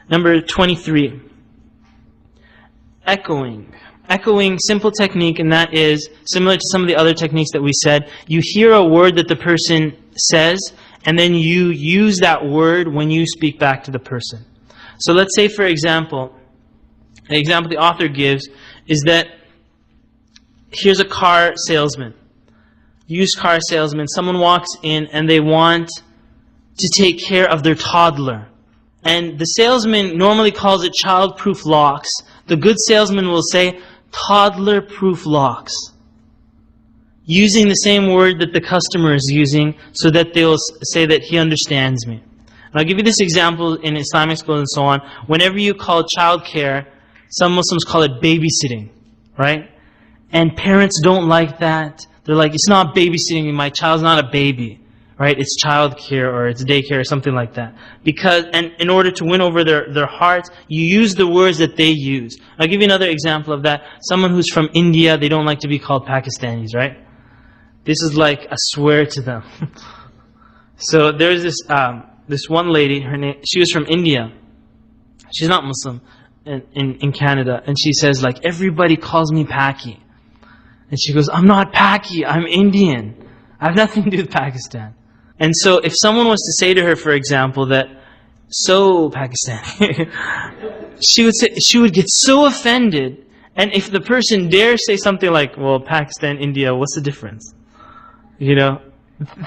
Number 23. Echoing. Echoing, simple technique, and that is similar to some of the other techniques that we said. You hear a word that the person says, and then you use that word when you speak back to the person. So let's say, for example, the example the author gives is that here's a car salesman, used car salesman. Someone walks in and they want to take care of their toddler. And the salesman normally calls it child-proof locks. The good salesman will say toddler-proof locks, using the same word that the customer is using so that they'll say that he understands me. And I'll give you this example in Islamic schools and so on. Whenever you call child care, some Muslims call it babysitting, right? And parents don't like that. They're like, it's not babysitting, my child's not a baby, right? It's child care or it's daycare or something like that. And in order to win over their hearts, you use the words that they use. I'll give you another example of that. Someone who's from India, they don't like to be called Pakistanis, right? This is like a swear to them. So there's this one lady, her name, she was from India. She's not Muslim, in Canada. And she says, like, everybody calls me Paki. And she goes, I'm not Paki, I'm Indian. I have nothing to do with Pakistan. And so if someone was to say to her, for example, that, so Pakistani, she would get so offended. And if the person dares say something like, well, Pakistan, India, what's the difference? You know,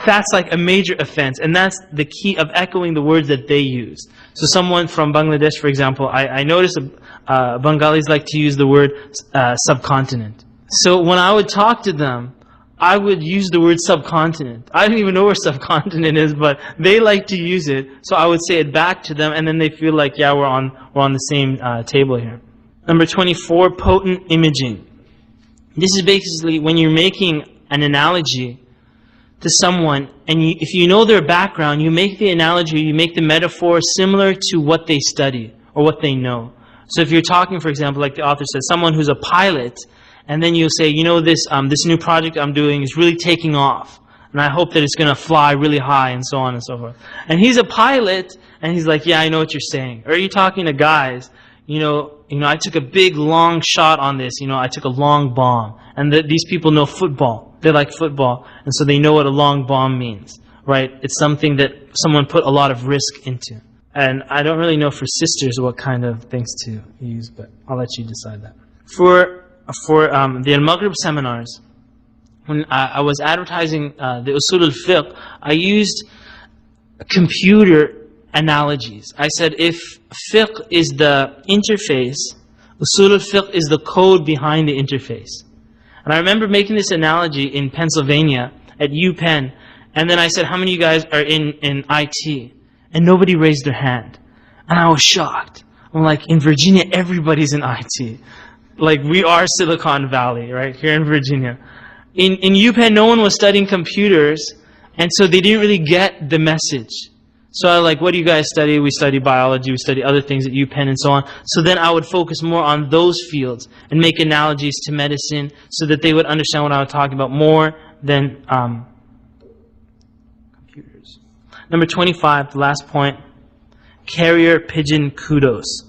that's like a major offense. And that's the key of echoing the words that they use. So someone from Bangladesh, for example, I noticed Bengalis like to use the word subcontinent. So when I would talk to them, I would use the word subcontinent. I don't even know where subcontinent is, but they like to use it. So I would say it back to them, and then they feel like, yeah, we're on the same table here. Number 24, potent imaging. This is basically when you're making an analogy to someone, and if you know their background, you make the analogy, you make the metaphor similar to what they study or what they know. So if you're talking, for example, like the author says, someone who's a pilot, and then you'll say, you know, this new project I'm doing is really taking off, and I hope that it's going to fly really high, and so on and so forth. And he's a pilot, and he's like, yeah, I know what you're saying. Or you're talking to guys, you know, I took a big long shot on this. You know, I took a long bomb, and these people know football. They like football, and so they know what a long bomb means, right? It's something that someone put a lot of risk into. And I don't really know for sisters what kind of things to use, but I'll let you decide that. For the Al-Maghrib seminars, when I was advertising the Usul al-Fiqh, I used computer analogies. I said, if fiqh is the interface, Usul al-Fiqh is the code behind the interface. And I remember making this analogy in Pennsylvania at UPenn, and then I said, how many of you guys are in IT? And nobody raised their hand. And I was shocked. I'm like, in Virginia, everybody's in IT. Like, we are Silicon Valley, right, here in Virginia. In UPenn, no one was studying computers, and so they didn't really get the message. So I was like, what do you guys study? We study biology, we study other things at UPenn and so on. So then I would focus more on those fields and make analogies to medicine so that they would understand what I was talking about more than computers. Number 25, the last point, carrier pigeon kudos.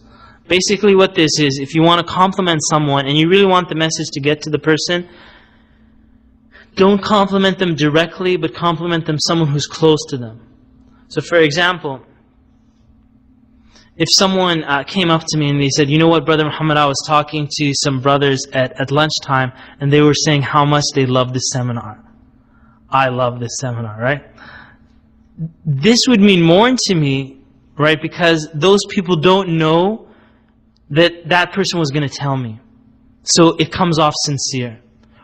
Basically what this is, if you want to compliment someone and you really want the message to get to the person, don't compliment them directly, but compliment them someone who's close to them. So for example, if someone came up to me and they said, you know what, Brother Muhammad, I was talking to some brothers at lunchtime, and they were saying how much they love this seminar. I love this seminar, right? This would mean more to me, right, because those people don't know that person was going to tell me. So it comes off sincere.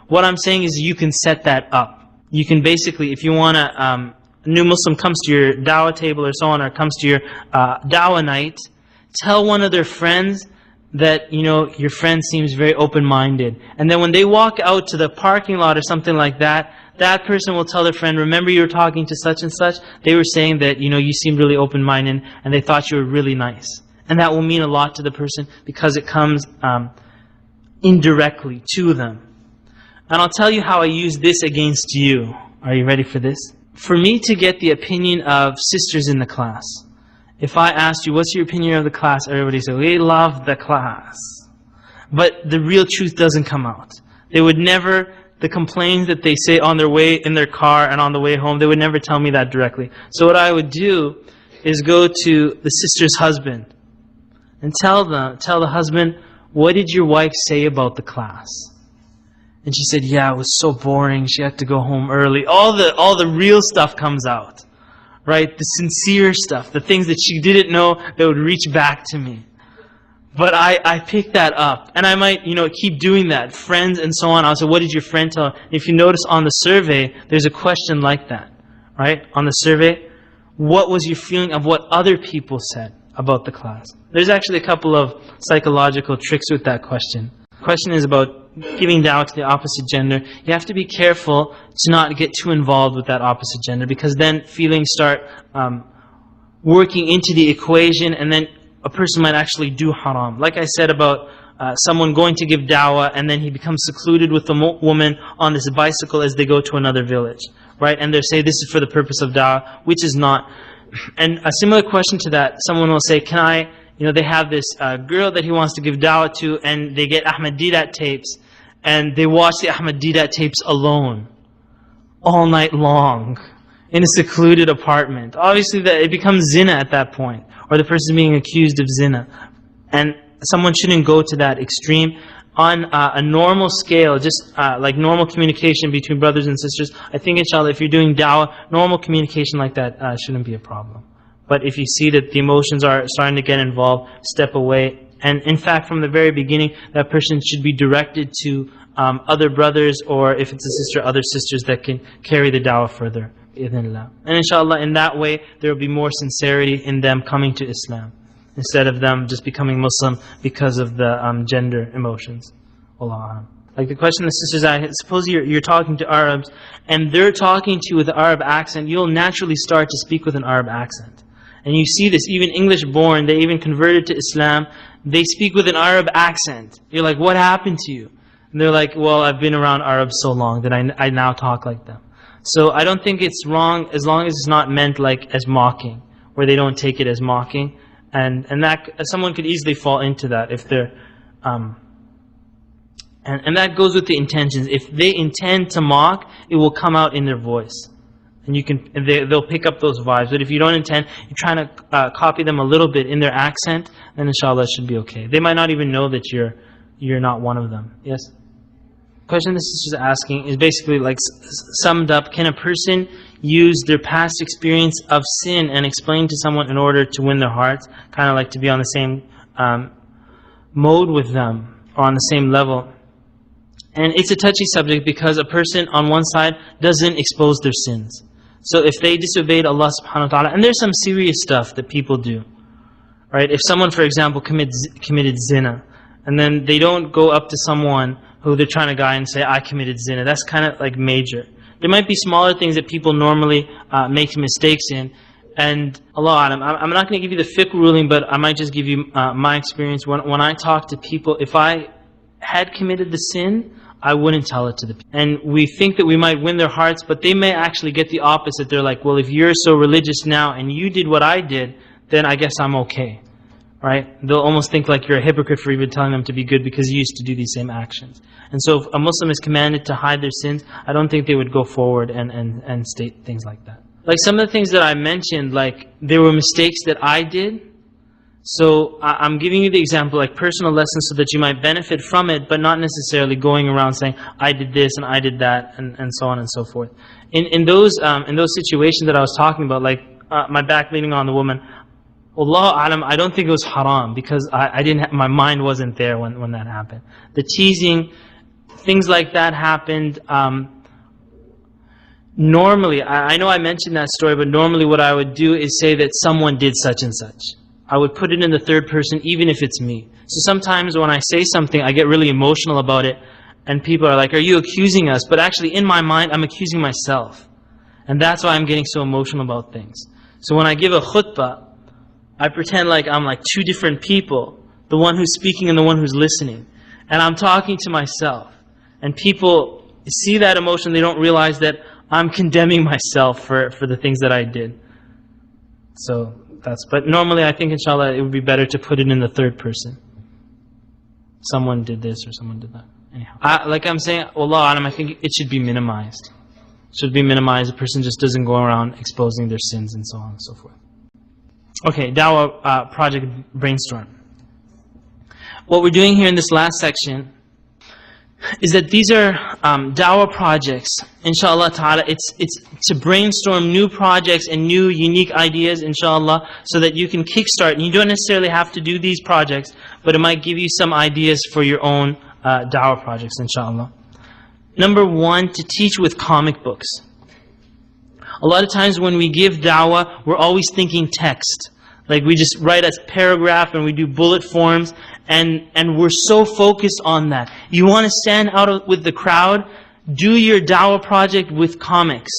What I'm saying is you can set that up. You can basically, if you want a new Muslim comes to your Dawah table or so on, or comes to your Dawah night, tell one of their friends that, you know, your friend seems very open-minded. And then when they walk out to the parking lot or something like that, that person will tell their friend, remember you were talking to such and such? They were saying that, you know, you seemed really open-minded and they thought you were really nice. And that will mean a lot to the person because it comes indirectly to them. And I'll tell you how I use this against you. Are you ready for this? For me to get the opinion of sisters in the class, If I asked you, what's your opinion of the class? Everybody said, we love the class. But the real truth doesn't come out. They would never, the complaints that they say on their way in their car and on the way home, they would never tell me that directly. So what I would do is go to the sister's husband and tell the husband, what did your wife say about the class? And she said, yeah, it was so boring. She had to go home early. All the real stuff comes out. Right? The sincere stuff, the things that she didn't know that would reach back to me. But I picked that up. And I might, keep doing that. Friends and so on. I'll say, what did your friend tell? If you notice on the survey, there's a question like that. Right? On the survey, what was your feeling of what other people said about the class? There's actually a couple of psychological tricks with that question. The question is about giving dawah to the opposite gender. You have to be careful to not get too involved with that opposite gender, because then feelings start working into the equation, and then a person might actually do haram. Like I said about someone going to give dawah and then he becomes secluded with the woman on this bicycle as they go to another village. Right? And they say this is for the purpose of dawah, which is not. And a similar question to that, someone will say, can I, they have this girl that he wants to give dawah to, and they get Ahmad Didat tapes, and they watch the Ahmad Didat tapes alone, all night long, in a secluded apartment. Obviously, it becomes zina at that point, or the person being accused of zina. And someone shouldn't go to that extreme. On a normal scale, just like normal communication between brothers and sisters, I think inshallah, if you're doing dawah, normal communication like that shouldn't be a problem. But if you see that the emotions are starting to get involved, step away. And in fact, from the very beginning, that person should be directed to other brothers, or if it's a sister, other sisters that can carry the dawah further. And inshallah, in that way, there will be more sincerity in them coming to Islam, instead of them just becoming Muslim because of the gender emotions. Wallahu a'lam. Like the question the sisters asked, suppose you're talking to Arabs, and they're talking to you with an Arab accent, you'll naturally start to speak with an Arab accent. And you see this, even English born, they even converted to Islam, they speak with an Arab accent. You're like, what happened to you? And they're like, well, I've been around Arabs so long that I now talk like them. So I don't think it's wrong, as long as it's not meant like as mocking, where they don't take it as mocking. And that someone could easily fall into that if they're and that goes with the intentions. If they intend to mock, it will come out in their voice. And they'll pick up those vibes. But if you don't intend, you're trying to copy them a little bit in their accent, then inshallah it should be okay. They might not even know that you're not one of them. Yes? The question this is just asking is basically like summed up. Can a person use their past experience of sin and explain to someone in order to win their hearts? Kind of like to be on the same mode with them, or on the same level. And it's a touchy subject because a person on one side doesn't expose their sins. So if they disobeyed Allah subhanahu wa ta'ala, and there's some serious stuff that people do, right? If someone, for example, committed zina, and then they don't go up to someone who they're trying to guide and say, I committed zina, that's kind of like major. There might be smaller things that people normally make mistakes in, and Allah Alam, I'm not going to give you the fiqh ruling, but I might just give you my experience. When I talk to people, if I had committed the sin, I wouldn't tell it to the people. And we think that we might win their hearts, but they may actually get the opposite. They're like, well, if you're so religious now and you did what I did, then I guess I'm okay. Right? They'll almost think like you're a hypocrite for even telling them to be good because you used to do these same actions. And so if a Muslim is commanded to hide their sins, I don't think they would go forward and state things like that. Like some of the things that I mentioned, like there were mistakes that I did. So I'm giving you the example, like personal lessons, so that you might benefit from it, but not necessarily going around saying, I did this and I did that, and so on and so forth. In those situations that I was talking about, like my back leaning on the woman, Allahu Alam, I don't think it was haram, because I didn't. My mind wasn't there when that happened. The teasing, things like that happened. Normally, I know I mentioned that story, but normally what I would do is say that someone did such and such. I would put it in the third person, even if it's me. So sometimes when I say something, I get really emotional about it, and people are like, are you accusing us? But actually, in my mind, I'm accusing myself. And that's why I'm getting so emotional about things. So when I give a khutbah, I pretend like I'm like two different people, the one who's speaking and the one who's listening. And I'm talking to myself. And people see that emotion, they don't realize that I'm condemning myself for the things that I did. So But normally I think inshallah it would be better to put it in the third person. Someone did this or someone did that. Anyhow, like I'm saying, Wallahu Alam, I think it should be minimized. It should be minimized. A person just doesn't go around exposing their sins and so on and so forth. Okay, Dawah project brainstorm. What we're doing here in this last section is that these are Dawah projects. Inshallah ta'ala, it's to brainstorm new projects and new unique ideas, inshallah, so that you can kickstart. And you don't necessarily have to do these projects, but it might give you some ideas for your own Dawah projects, inshallah. Number one, to teach with comic books. A lot of times when we give Dawah, we're always thinking text. Like we just write a paragraph and we do bullet forms, and we're so focused on that. You want to stand out with the crowd, do your Dawah project with comics.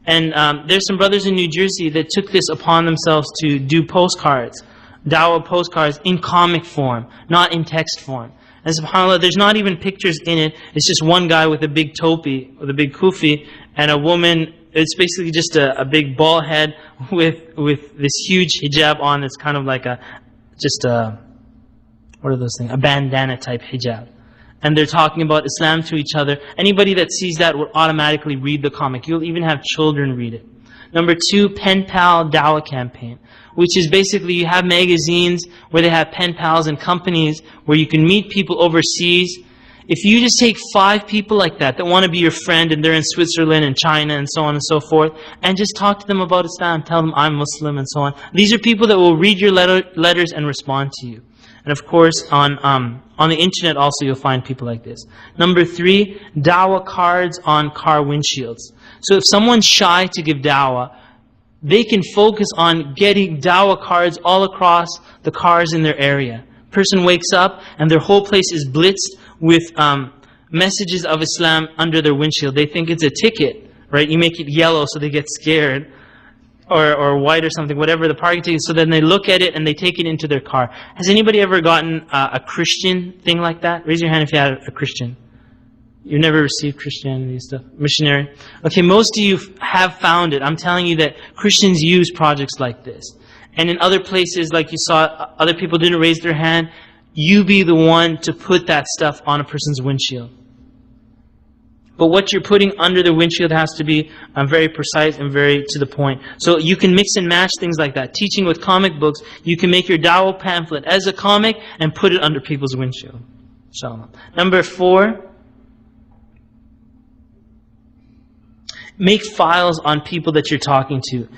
And there's some brothers in New Jersey that took this upon themselves to do postcards, Dawah postcards in comic form, not in text form. And subhanAllah, there's not even pictures in it. It's just one guy with a big topi, with a big kufi, and a woman. It's basically just a big bald head with this huge hijab on. It's kind of like what are those things? A bandana type hijab. And they're talking about Islam to each other. Anybody that sees that will automatically read the comic. You'll even have children read it. Number two, Pen Pal Dawah campaign, which is basically you have magazines where they have pen pals and companies where you can meet people overseas. If you just take 5 people like that want to be your friend and they're in Switzerland and China and so on and so forth, and just talk to them about Islam, tell them I'm Muslim and so on. These are people that will read your letters and respond to you. And of course, on the internet also you'll find people like this. Number 3, Dawah cards on car windshields. So if someone's shy to give Dawah, they can focus on getting Dawah cards all across the cars in their area. Person wakes up and their whole place is blitzed with messages of Islam under their windshield. They think it's a ticket, right? You make it yellow so they get scared. Or white or something, whatever the parking ticket. So then they look at it and they take it into their car. Has anybody ever gotten a Christian thing like that? Raise your hand if you had a Christian. You've never received Christianity stuff? Missionary? Okay, most of you have found it. I'm telling you that Christians use projects like this. And in other places, like you saw, other people didn't raise their hand. You be the one to put that stuff on a person's windshield. But what you're putting under the windshield has to be very precise and very to the point. So you can mix and match things like that. Teaching with comic books, you can make your Dawah pamphlet as a comic and put it under people's windshield. Inshallah. Number 4, make files on people that you're talking to.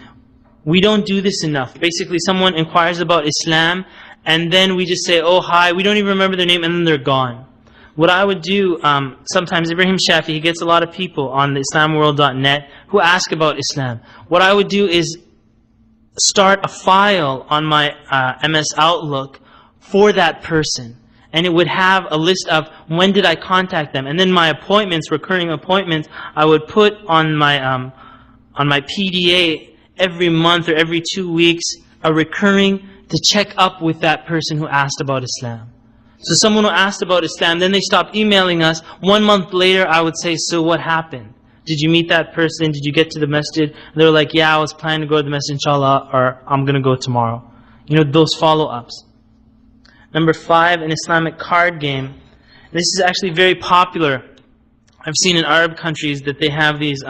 We don't do this enough. Basically, someone inquires about Islam, and then we just say, oh, hi, we don't even remember their name, and then they're gone. What I would do, sometimes Ibrahim Shafi, he gets a lot of people on the islamworld.net who ask about Islam. What I would do is start a file on my MS Outlook for that person. And it would have a list of when did I contact them. And then my appointments, recurring appointments, I would put on my PDA every month or every 2 weeks, a recurring to check up with that person who asked about Islam. So someone who asked about Islam, then they stopped emailing us. 1 month later, I would say, so what happened? Did you meet that person? Did you get to the masjid? They were like, yeah, I was planning to go to the masjid, inshallah, or I'm going to go tomorrow. You know, those follow-ups. Number 5, an Islamic card game. This is actually very popular. I've seen in Arab countries that they have these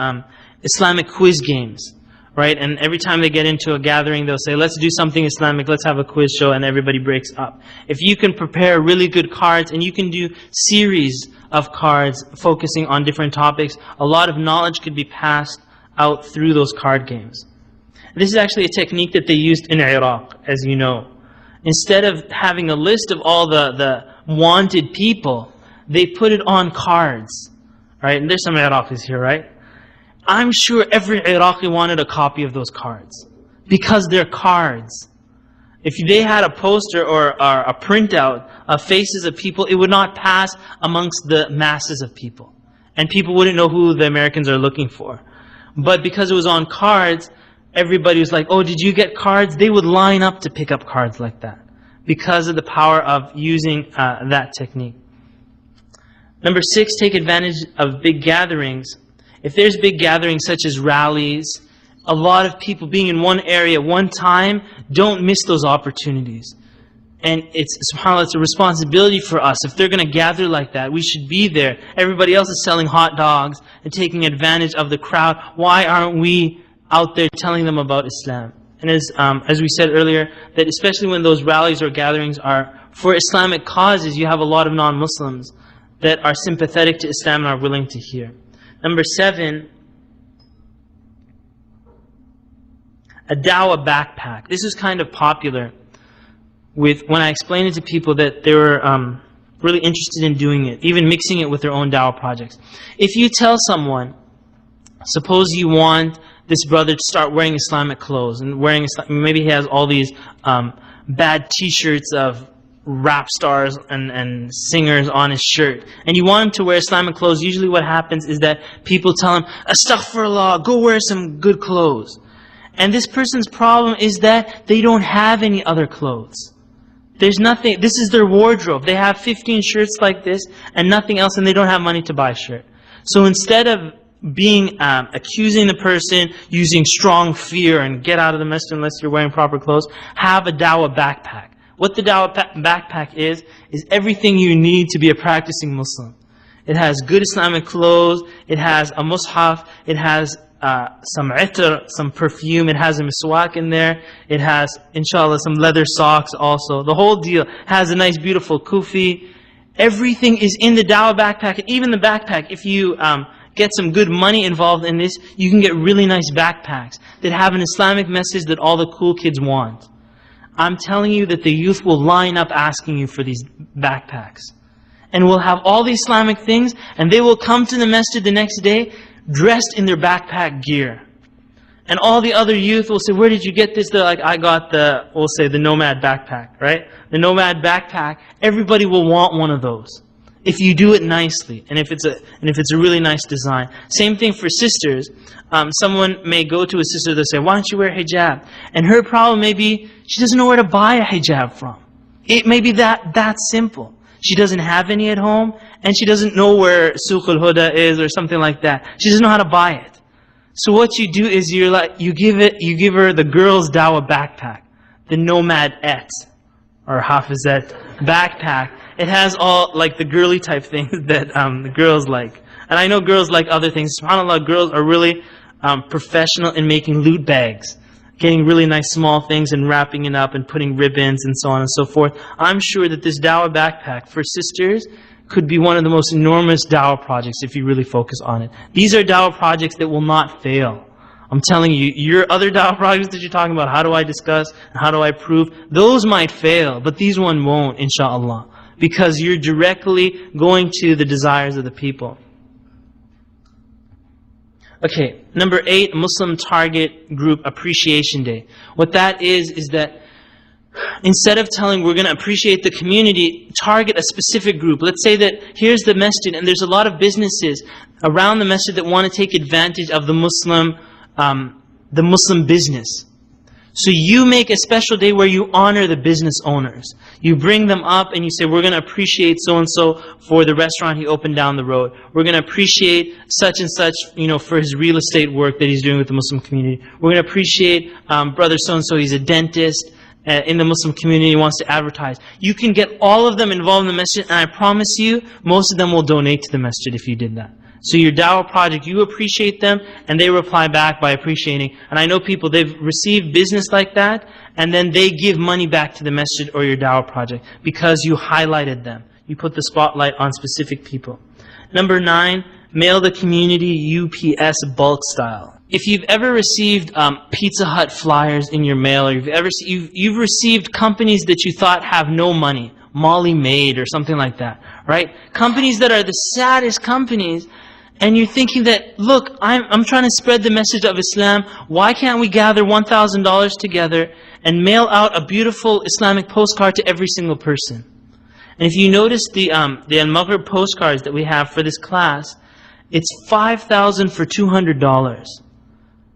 Islamic quiz games. Right? And every time they get into a gathering, they'll say, let's do something Islamic, let's have a quiz show, and everybody breaks up. If you can prepare really good cards, and you can do series of cards focusing on different topics, a lot of knowledge could be passed out through those card games. This is actually a technique that they used in Iraq, as you know. Instead of having a list of all the wanted people, they put it on cards. Right? And there's some Iraqis here, right? I'm sure every Iraqi wanted a copy of those cards because they're cards. If they had a poster or a printout of faces of people, it would not pass amongst the masses of people. And people wouldn't know who the Americans are looking for. But because it was on cards, everybody was like, oh, did you get cards? They would line up to pick up cards like that because of the power of using that technique. Number 6, take advantage of big gatherings. If there's big gatherings such as rallies a lot of people being in one area one time don't miss those opportunities. And subhanAllah, it's a responsibility for us. If they're going to gather like that, we should be there. Everybody else is selling hot dogs and taking advantage of the crowd. Why aren't we out there telling them about Islam? And as we said earlier, that especially when those rallies or gatherings are for Islamic causes, you have a lot of non-Muslims that are sympathetic to Islam and are willing to hear. Number 7, a Dawah backpack. This is kind of popular when I explained it to people that they were really interested in doing it, even mixing it with their own Dawah projects. If you tell someone, suppose you want this brother to start wearing Islamic clothes, and maybe he has all these bad t-shirts of rap stars and singers on his shirt, and you want him to wear Islamic clothes, usually what happens is that people tell him, Astaghfirullah, go wear some good clothes. And this person's problem is that they don't have any other clothes. There's nothing, this is their wardrobe. They have 15 shirts like this and nothing else, and they don't have money to buy a shirt. So instead of accusing the person, using strong fear and get out of the masjid unless you're wearing proper clothes, have a Dawah backpack. What the Dawah backpack is everything you need to be a practicing Muslim. It has good Islamic clothes, it has a mushaf, it has some itr, some perfume, it has a miswak in there, it has, inshallah, some leather socks also. The whole deal has a nice beautiful kufi. Everything is in the Dawah backpack, and even the backpack, if you get some good money involved in this, you can get really nice backpacks that have an Islamic message that all the cool kids want. I'm telling you that the youth will line up asking you for these backpacks. And we'll have all the Islamic things, and they will come to the masjid the next day dressed in their backpack gear. And all the other youth will say, where did you get this? They're like, I got we'll say the Nomad backpack, right? The Nomad backpack, everybody will want one of those. If you do it nicely, and if it's a really nice design. Same thing for sisters. Someone may go to a sister, they'll say, why don't you wear hijab? And her problem may be, she doesn't know where to buy a hijab from. It may be that simple. She doesn't have any at home, and she doesn't know where Suq al-Huda is or something like that. She doesn't know how to buy it. So what you do is you give her the girl's Dawah backpack, the Nomad-et or Hafizet backpack. It has all like the girly type things that the girls like. And I know girls like other things. SubhanAllah, girls are really professional in making loot bags. Getting really nice small things and wrapping it up and putting ribbons and so on and so forth. I'm sure that this Dawah backpack for sisters could be one of the most enormous Dawah projects if you really focus on it. These are Dawah projects that will not fail. I'm telling you, your other Dawah projects that you're talking about, how do I discuss, how do I prove, those might fail, but these one won't, inshaAllah. Because you're directly going to the desires of the people. Okay, number 8, Muslim Target Group Appreciation Day. What that is that instead of telling we're going to appreciate the community, target a specific group. Let's say that here's the masjid and there's a lot of businesses around the masjid that want to take advantage of the Muslim business. So you make a special day where you honor the business owners. You bring them up and you say, we're going to appreciate so-and-so for the restaurant he opened down the road. We're going to appreciate such and such, for his real estate work that he's doing with the Muslim community. We're going to appreciate brother so-and-so, he's a dentist in the Muslim community, he wants to advertise. You can get all of them involved in the masjid, and I promise you, most of them will donate to the masjid if you did that. So your Dawah project, you appreciate them, and they reply back by appreciating. And I know people, they've received business like that, and then they give money back to the masjid or your Dawah project because you highlighted them. You put the spotlight on specific people. Number 9, mail the community UPS bulk style. If you've ever received Pizza Hut flyers in your mail, or you've received companies that you thought have no money, Molly Maid or something like that, right? Companies that are the saddest companies. And you're thinking that, look, I'm trying to spread the message of Islam. Why can't we gather $1,000 together and mail out a beautiful Islamic postcard to every single person? And if you notice the Al-Maghrib postcards that we have for this class, it's $5,000 for $200.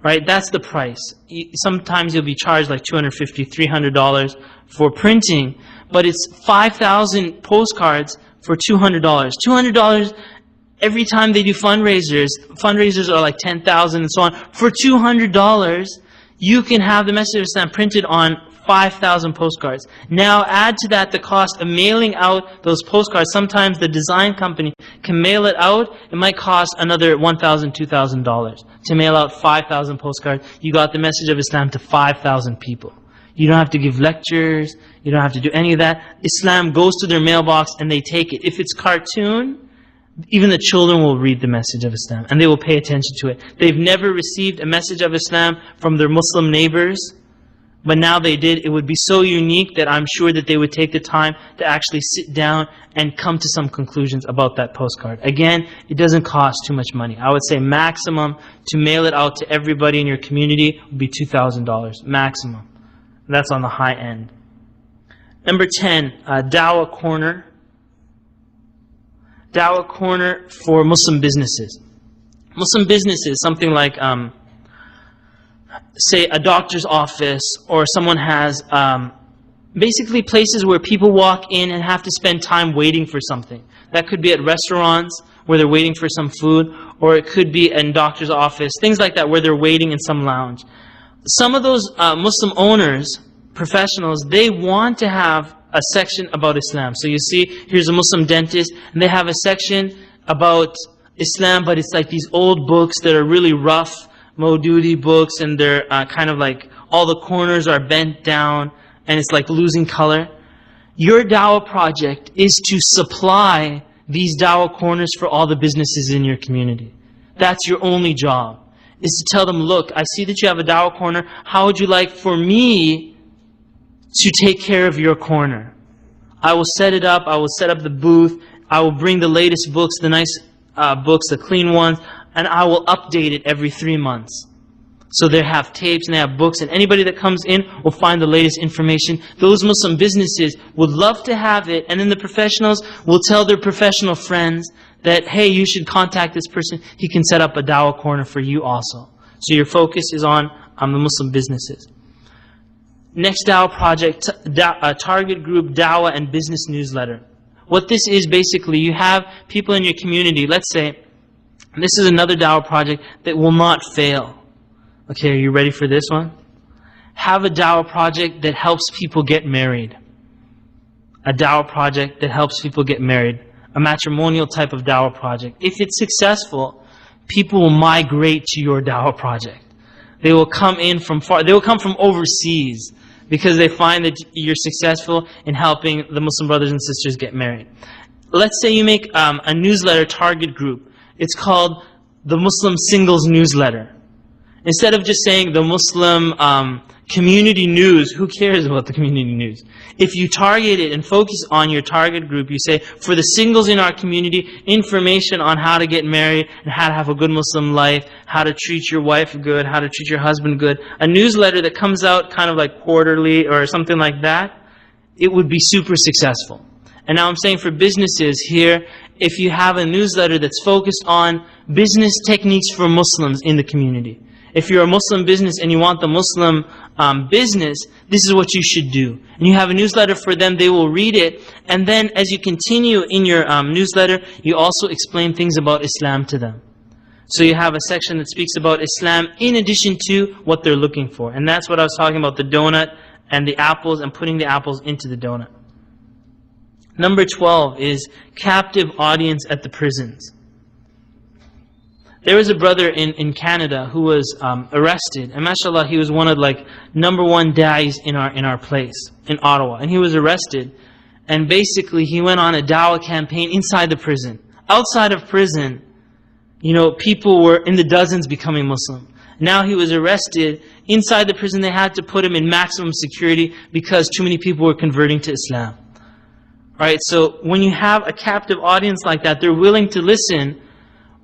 Right? That's the price. Sometimes you'll be charged like $250, $300 for printing, but it's 5,000 postcards for $200. $200 Every time they do fundraisers are like 10,000 and so on. For $200, you can have the message of Islam printed on 5,000 postcards. Now add to that the cost of mailing out those postcards. Sometimes the design company can mail it out. It might cost another $1,000, $2,000 to mail out 5,000 postcards. You got the message of Islam to 5,000 people. You don't have to give lectures. You don't have to do any of that. Islam goes to their mailbox and they take it. If it's cartoon, even the children will read the message of Islam and they will pay attention to it. They've never received a message of Islam from their Muslim neighbors, but now they did. It would be so unique that I'm sure that they would take the time to actually sit down and come to some conclusions about that postcard. Again, it doesn't cost too much money. I would say maximum to mail it out to everybody in your community would be $2,000. Maximum. That's on the high end. Number 10, Dawah Corner. Dawah Corner for Muslim businesses. Muslim businesses, something like, say, a doctor's office, or someone has basically places where people walk in and have to spend time waiting for something. That could be at restaurants where they're waiting for some food, or it could be in doctor's office, things like that where they're waiting in some lounge. Some of those Muslim owners, professionals, they want to have a section about Islam. So you see, here's a Muslim dentist, and they have a section about Islam, but it's like these old books that are really rough, Maududi books, and they're kind of like, all the corners are bent down, and it's like losing color. Your dawah project is to supply these dawah corners for all the businesses in your community. That's your only job, is to tell them, look, I see that you have a dawah corner. How would you like for me to take care of your corner? I will set it up. I will set up the booth. I will bring the latest books, the nice books, the clean ones, and I will update it every 3 months. So they have tapes and they have books, and anybody that comes in will find the latest information. Those Muslim businesses would love to have it, and then the professionals will tell their professional friends that, hey, you should contact this person. He can set up a dawah corner for you also. So your focus is on the Muslim businesses. Next dawah project, target group dawah and business newsletter. What this is basically, you have people in your community, let's say, this is another dawah project that will not fail. Okay, are you ready for this one? Have a dawah project that helps people get married. A dawah project that helps people get married. A matrimonial type of dawah project. If it's successful, people will migrate to your dawah project. They will come in from far, they will come from overseas because they find that you're successful in helping the Muslim brothers and sisters get married. Let's say you make a newsletter target group. It's called the Muslim Singles Newsletter. Instead of just saying the Muslim community news, who cares about the community news? If you target it and focus on your target group, you say, for the singles in our community, information on how to get married and how to have a good Muslim life, how to treat your wife good, how to treat your husband good. A newsletter that comes out kind of like quarterly or something like that, it would be super successful. And now I'm saying for businesses here, if you have a newsletter that's focused on business techniques for Muslims in the community. If you're a Muslim business and you want the Muslim business, this is what you should do. And you have a newsletter for them, they will read it. And then as you continue in your newsletter, you also explain things about Islam to them. So you have a section that speaks about Islam in addition to what they're looking for. And that's what I was talking about, the donut and the apples and putting the apples into the donut. Number 12 is captive audience at the prisons. There was a brother in Canada who was arrested, and mashallah, he was one of like #1 da'is in our place in Ottawa, and he was arrested, and basically he went on a dawah campaign inside the prison. Outside of prison, you know, people were in the dozens becoming Muslim. Now he was arrested. Inside the prison, they had to put him in maximum security because too many people were converting to Islam. Right? So when you have a captive audience like that, they're willing to listen.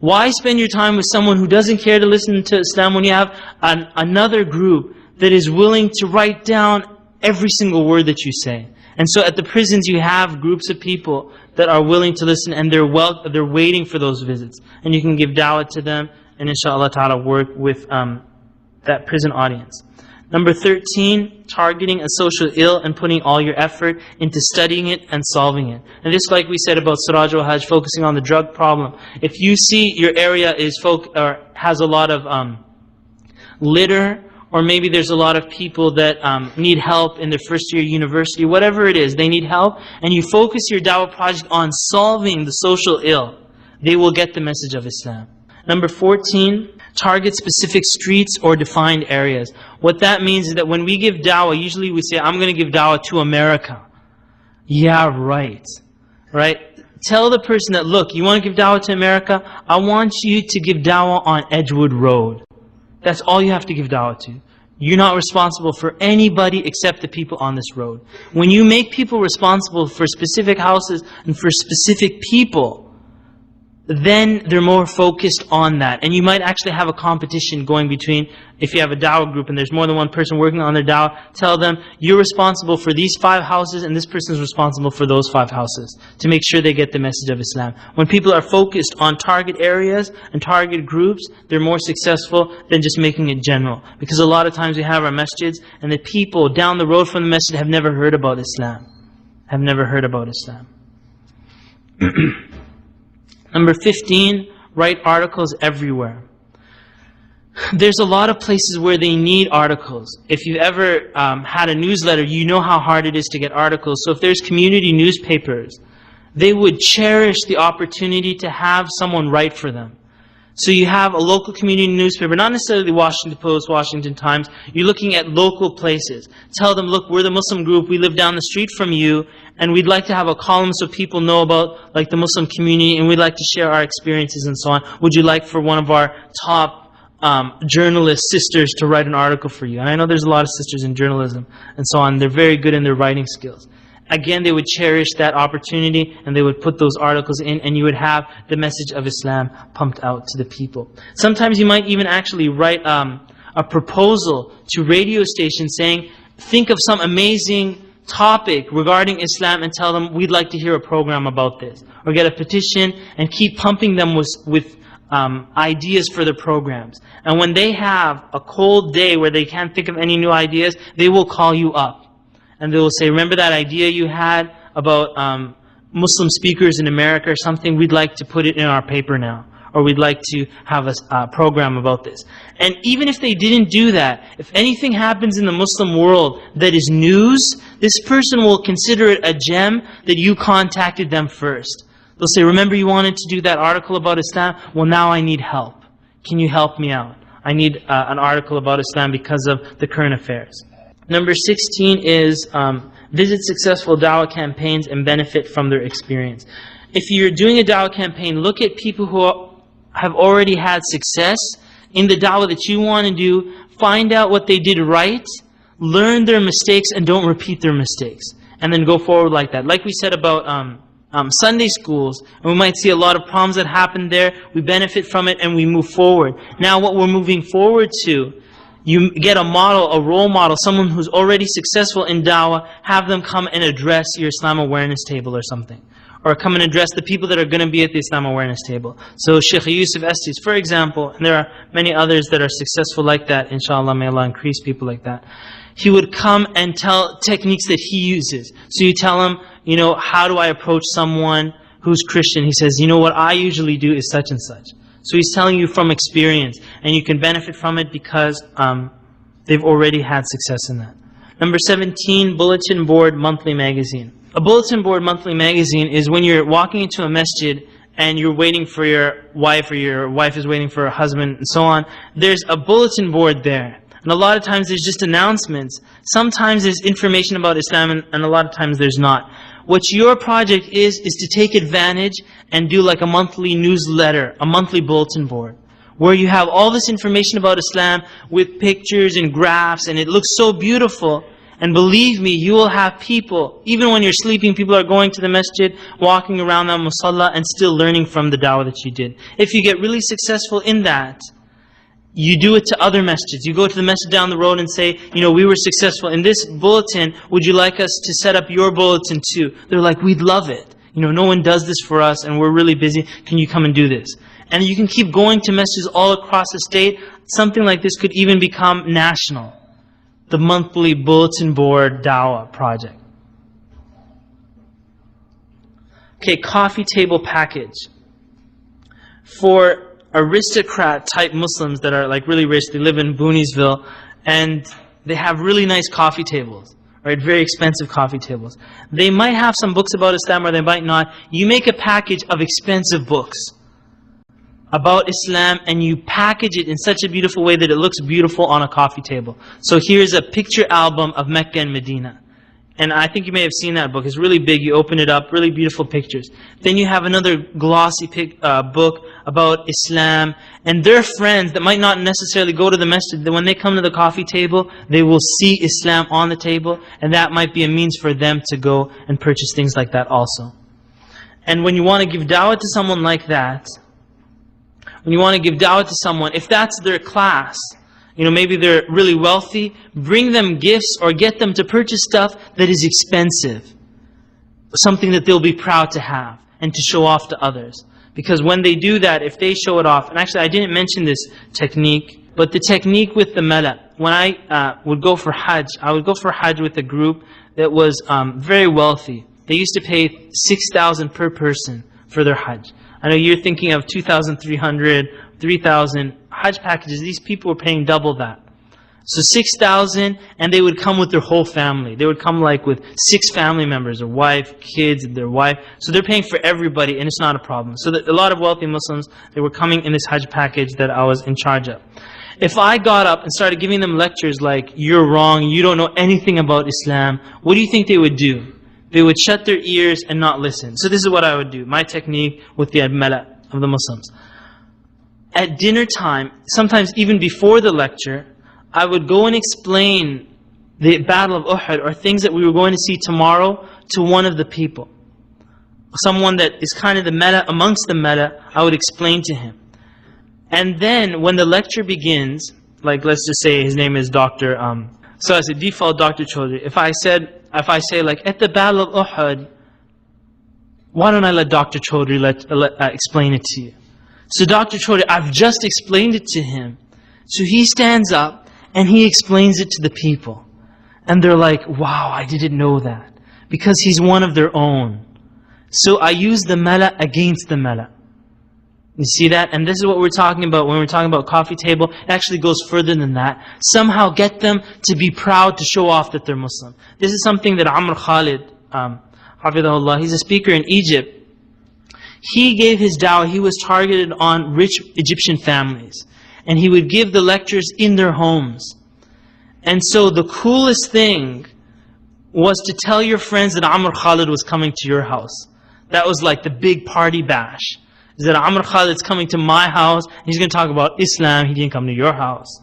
Why spend your time with someone who doesn't care to listen to Islam when you have another group that is willing to write down every single word that you say? And so at the prisons you have groups of people that are willing to listen, and they're waiting for those visits. And you can give dawah to them and inshallah ta'ala work with that prison audience. Number 13, targeting a social ill and putting all your effort into studying it and solving it. And just like we said about Siraj al-Hajj, focusing on the drug problem. If you see your area is has a lot of litter, or maybe there's a lot of people that need help in their first year university, whatever it is, they need help, and you focus your Dawah project on solving the social ill, they will get the message of Islam. Number 14, target specific streets or defined areas. What that means is that when we give Dawah, usually we say, I'm going to give Dawah to America. Yeah, right. Right? Tell the person that, look, you want to give Dawah to America? I want you to give Dawah on Edgewood Road. That's all you have to give Dawah to. You're not responsible for anybody except the people on this road. When you make people responsible for specific houses and for specific people, then they're more focused on that. And you might actually have a competition going between, if you have a Dawah group and there's more than one person working on their Dawah, tell them, you're responsible for these 5 houses and this person is responsible for those 5 houses, to make sure they get the message of Islam. When people are focused on target areas and target groups, they're more successful than just making it general. Because a lot of times we have our masjids and the people down the road from the masjid have never heard about Islam. Have never heard about Islam. Number 15, write articles everywhere. There's a lot of places where they need articles. If you've ever had a newsletter, you know how hard it is to get articles. So if there's community newspapers, they would cherish the opportunity to have someone write for them. So you have a local community newspaper, not necessarily the Washington Post, Washington Times. You're looking at local places. Tell them, look, we're the Muslim group, we live down the street from you, and we'd like to have a column so people know about like the Muslim community, and we'd like to share our experiences and so on. Would you like for one of our top journalist sisters to write an article for you? And I know there's a lot of sisters in journalism and so on. They're very good in their writing skills. Again, they would cherish that opportunity and they would put those articles in, and you would have the message of Islam pumped out to the people. Sometimes you might even actually write a proposal to radio stations saying, think of some amazing topic regarding Islam and tell them, we'd like to hear a program about this. Or get a petition and keep pumping them with ideas for the programs. And when they have a cold day where they can't think of any new ideas, they will call you up. And they will say, remember that idea you had about Muslim speakers in America or something? We'd like to put it in our paper now. Or we'd like to have a program about this. And even if they didn't do that, if anything happens in the Muslim world that is news, this person will consider it a gem that you contacted them first. They'll say, remember you wanted to do that article about Islam? Well, now I need help. Can you help me out? I need an article about Islam because of the current affairs. Number 16 is visit successful Dawah campaigns and benefit from their experience. If you're doing a Dawah campaign, look at people who have already had success in the Dawah that you want to do. Find out what they did right, learn their mistakes, and don't repeat their mistakes. And then go forward like that. Like we said about Sunday schools, and we might see a lot of problems that happen there. We benefit from it and we move forward. Now what we're moving forward to, you get a model, a role model, someone who's already successful in Dawah, have them come and address your Islam awareness table or something. Or come and address the people that are going to be at the Islam awareness table. So Sheikh Yusuf Estes, for example, and there are many others that are successful like that, inshallah, may Allah increase people like that. He would come and tell techniques that he uses. So you tell him, you know, how do I approach someone who's Christian? He says, you know, what I usually do is such and such. So he's telling you from experience, and you can benefit from it because they've already had success in that. Number 17, bulletin board monthly magazine. A bulletin board monthly magazine is when you're walking into a masjid and you're waiting for your wife, or your wife is waiting for her husband, and so on. There's a bulletin board there. And a lot of times there's just announcements. Sometimes there's information about Islam, and a lot of times there's not. What your project is to take advantage and do like a monthly newsletter, a monthly bulletin board, where you have all this information about Islam with pictures and graphs, and it looks so beautiful. And believe me, you will have people, even when you're sleeping, people are going to the masjid, walking around the musalla, and still learning from the dawah that you did. If you get really successful in that, you do it to other masjids. You go to the masjid down the road and say, you know, we were successful in this bulletin, would you like us to set up your bulletin too? They're like, we'd love it. You know, no one does this for us and we're really busy. Can you come and do this? And you can keep going to masjids all across the state. Something like this could even become national. the monthly bulletin board Dawah project. Okay, coffee table package. For aristocrat type Muslims that are like really rich, they live in Booniesville, and they have really nice coffee tables, right? Very expensive coffee tables. They might have some books about Islam or they might not. You make a package of expensive books about Islam and you package it in such a beautiful way that it looks beautiful on a coffee table. So here's a picture album of Mecca and Medina. And I think you may have seen that book. It's really big. You open it up, really beautiful pictures. Then you have another glossy book about Islam. And their friends that might not necessarily go to the masjid, when they come to the coffee table, they will see Islam on the table. And that might be a means for them to go and purchase things like that also. And when you want to give dawah to someone like that, when you want to give dawah to someone, if that's their class, maybe they're really wealthy, bring them gifts or get them to purchase stuff that is expensive. Something that they'll be proud to have and to show off to others. Because when they do that, if they show it off, and actually I didn't mention this technique, but the technique with the mala, when I would go for Hajj, I would go for Hajj with a group that was very wealthy. They used to pay 6,000 per person for their Hajj. I know you're thinking of 2,300, 3,000 Hajj packages. These people were paying double that. So 6,000, and they would come with their whole family. They would come like with 6 family members, their wife, kids, their wife. So they're paying for everybody, and it's not a problem. So a lot of wealthy Muslims, they were coming in this Hajj package that I was in charge of. If I got up and started giving them lectures like, you're wrong, you don't know anything about Islam, what do you think they would do? They would shut their ears and not listen. So this is what I would do, my technique with the mala of the Muslims. At dinner time, sometimes even before the lecture, I would go and explain the Battle of Uhud or things that we were going to see tomorrow to one of the people. Someone that is kind of the mala amongst the mala, I would explain to him. And then when the lecture begins, like let's just say his name is Dr. So as a default, Dr. Chaudhry, if I say like, at the Battle of Uhud, why don't I let Dr. Chaudhry explain it to you? So Dr. Chaudhry, I've just explained it to him. So he stands up and he explains it to the people. And they're like, wow, I didn't know that. Because he's one of their own. So I use the mala against the mala. You see that? And this is what we're talking about when we're talking about coffee table. It actually goes further than that. Somehow get them to be proud to show off that they're Muslim. This is something that Amr Khalid, Hafidahullah, he's a speaker in Egypt. He gave his dawah, he was targeted on rich Egyptian families. And he would give the lectures in their homes. And so the coolest thing was to tell your friends that Amr Khalid was coming to your house. That was like the big party bash. Is that Amr Khalid's coming to my house, he's going to talk about Islam, he didn't come to your house.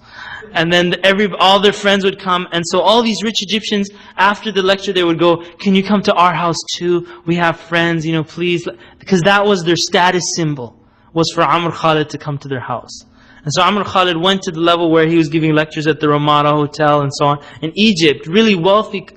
And then all their friends would come, and so all these rich Egyptians, after the lecture they would go, can you come to our house too? We have friends, please. Because that was their status symbol, was for Amr Khalid to come to their house. And so Amr Khalid went to the level where he was giving lectures at the Ramada Hotel and so on. In Egypt, really wealthy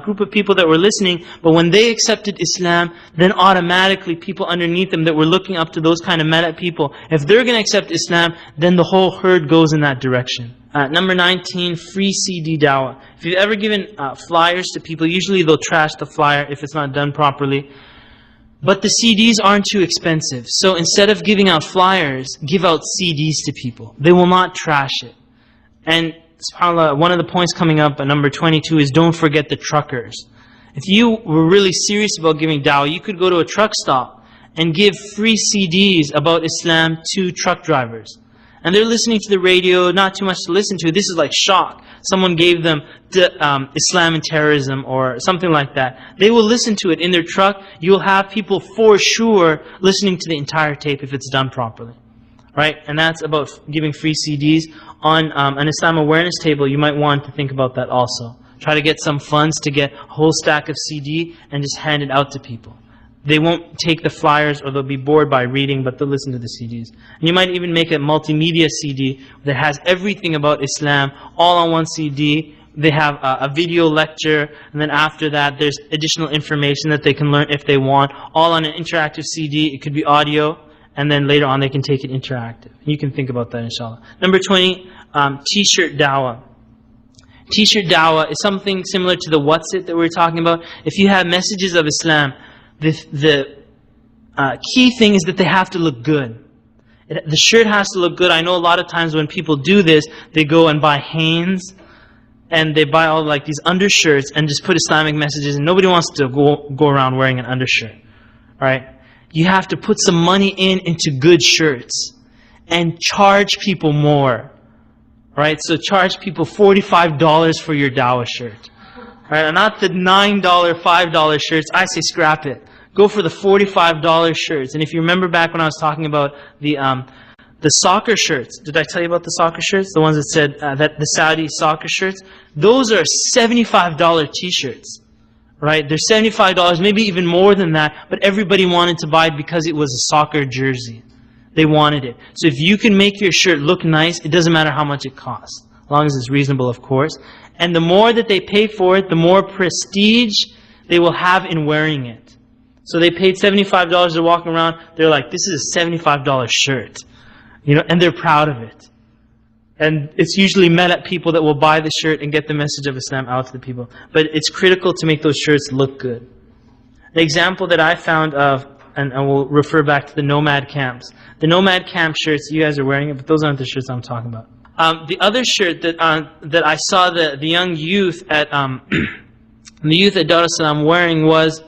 group of people that were listening, but when they accepted Islam, then automatically people underneath them that were looking up to those kind of mala people, if they're going to accept Islam, then the whole herd goes in that direction. Number 19, free CD dawah. If you've ever given flyers to people, usually they'll trash the flyer if it's not done properly. But the CDs aren't too expensive. So instead of giving out flyers, give out CDs to people. They will not trash it. And SubhanAllah, one of the points coming up at number 22 is don't forget the truckers. If you were really serious about giving dawah, you could go to a truck stop and give free CDs about Islam to truck drivers. And they're listening to the radio, not too much to listen to. This is like shock. Someone gave them Islam and terrorism or something like that. They will listen to it in their truck. You'll have people for sure listening to the entire tape if it's done properly. Right? And that's about giving free CDs. On an Islam awareness table, you might want to think about that also. Try to get some funds to get a whole stack of CD and just hand it out to people. They won't take the flyers or they'll be bored by reading, but they'll listen to the CDs. And you might even make a multimedia CD that has everything about Islam all on one CD. They have a video lecture, and then after that there's additional information that they can learn if they want, all on an interactive CD. It could be audio, and then later on they can take it interactive. You can think about that inshallah. Number 20, T-shirt dawah. T-shirt dawah is something similar to the what's it that we were talking about. If you have messages of Islam, the key thing is that they have to look good. The shirt has to look good. I know a lot of times when people do this, they go and buy Hanes, and they buy all like these undershirts and just put Islamic messages, and nobody wants to go around wearing an undershirt. Alright? You have to put some money into good shirts and charge people more. Right? So charge people $45 for your dawah shirt. Right? Not the $9, $5 shirts. I say scrap it. Go for the $45 shirts. And if you remember back when I was talking about the soccer shirts, did I tell you about the soccer shirts? The ones that said that the Saudi soccer shirts? Those are $75 t-shirts. Right? They're $75, maybe even more than that, but everybody wanted to buy it because it was a soccer jersey. They wanted it. So if you can make your shirt look nice, it doesn't matter how much it costs. As long as it's reasonable, of course. And the more that they pay for it, the more prestige they will have in wearing it. So they paid $75, they're walking around, they're like, this is a $75 shirt. You know, and they're proud of it. And it's usually met at people that will buy the shirt and get the message of Islam out to the people. But it's critical to make those shirts look good. The example that I found of, and I will refer back to the nomad camps. The nomad camp shirts, you guys are wearing it, but those aren't the shirts I'm talking about. The other shirt that I saw the young youth at Dar es Salaam wearing was,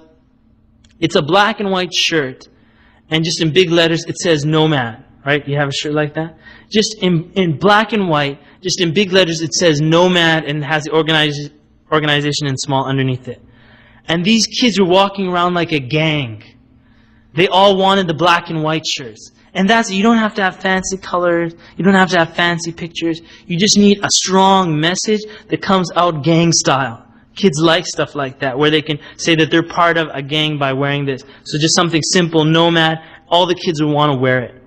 it's a black and white shirt, and just in big letters it says nomad. Right? You have a shirt like that? Just in black and white, just in big letters it says nomad, and has the organization in small underneath it. And these kids were walking around like a gang. They all wanted the black and white shirts. And that's, you don't have to have fancy colors, you don't have to have fancy pictures. You just need a strong message that comes out gang style. Kids like stuff like that, where they can say that they're part of a gang by wearing this. So just something simple, nomad, all the kids would want to wear it.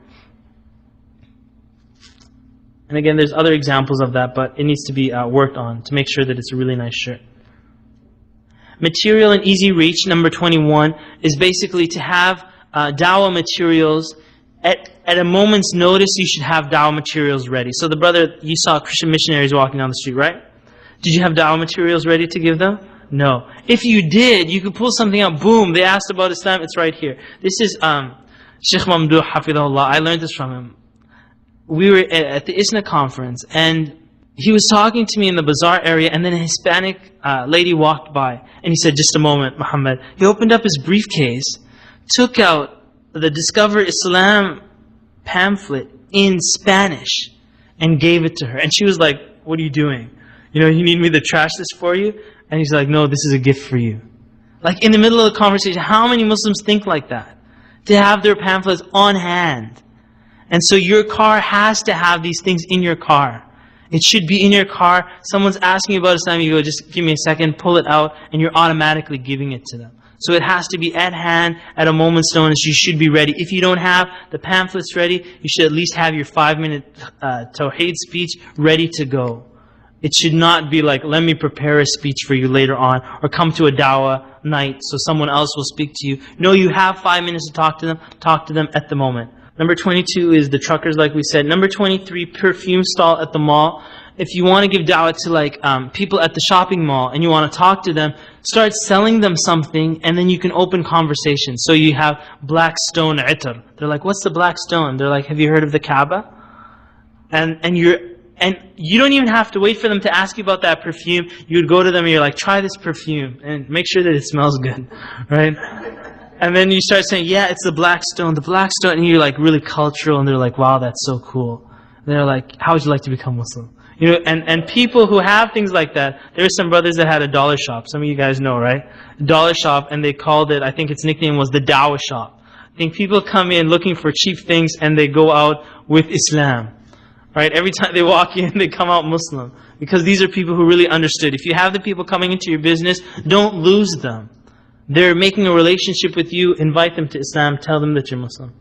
And again, there's other examples of that, but it needs to be worked on to make sure that it's a really nice shirt. Material and easy reach, number 21, is basically to have dawah materials. At a moment's notice, you should have dawah materials ready. So the brother, you saw Christian missionaries walking down the street, right? Did you have dawah materials ready to give them? No. If you did, you could pull something out, boom, they asked about Islam, it's right here. This is Sheikh Mamdouh, Hafidahullah, I learned this from him. We were at the ISNA conference, and he was talking to me in the bazaar area, and then a Hispanic lady walked by, and he said, just a moment, Muhammad. He opened up his briefcase, took out the Discover Islam pamphlet in Spanish, and gave it to her. And she was like, what are you doing? You know, you need me to trash this for you? And he's like, no, this is a gift for you. Like in the middle of the conversation, how many Muslims think like that? To have their pamphlets on hand. And so your car has to have these things in your car. It should be in your car. Someone's asking you about Islam, you go, just give me a second, pull it out, and you're automatically giving it to them. So it has to be at hand at a moment's notice. You should be ready. If you don't have the pamphlets ready, you should at least have your 5-minute Tawheed speech ready to go. It should not be like, let me prepare a speech for you later on, or come to a dawah night so someone else will speak to you. No, you have 5 minutes to talk to them at the moment. Number 22 is the truckers, like we said. Number 23, perfume stall at the mall. If you want to give dawah to like people at the shopping mall and you want to talk to them, start selling them something, and then you can open conversation. So you have black stone itr. They're like, what's the black stone? They're like, have you heard of the Kaaba? And you don't even have to wait for them to ask you about that perfume. You would go to them and you're like, try this perfume and make sure that it smells good, right? And then you start saying, yeah, it's the black stone, and you're like really cultural, and they're like, wow, that's so cool. And they're like, how would you like to become Muslim? You know, and people who have things like that, there's some brothers that had a dollar shop. Some of you guys know, right? Dollar shop, and they called it, I think its nickname was the Dawah shop. I think people come in looking for cheap things, and they go out with Islam. Right? Every time they walk in, they come out Muslim. Because these are people who really understood. If you have the people coming into your business, don't lose them. They're making a relationship with you. Invite them to Islam. Tell them that you're Muslim.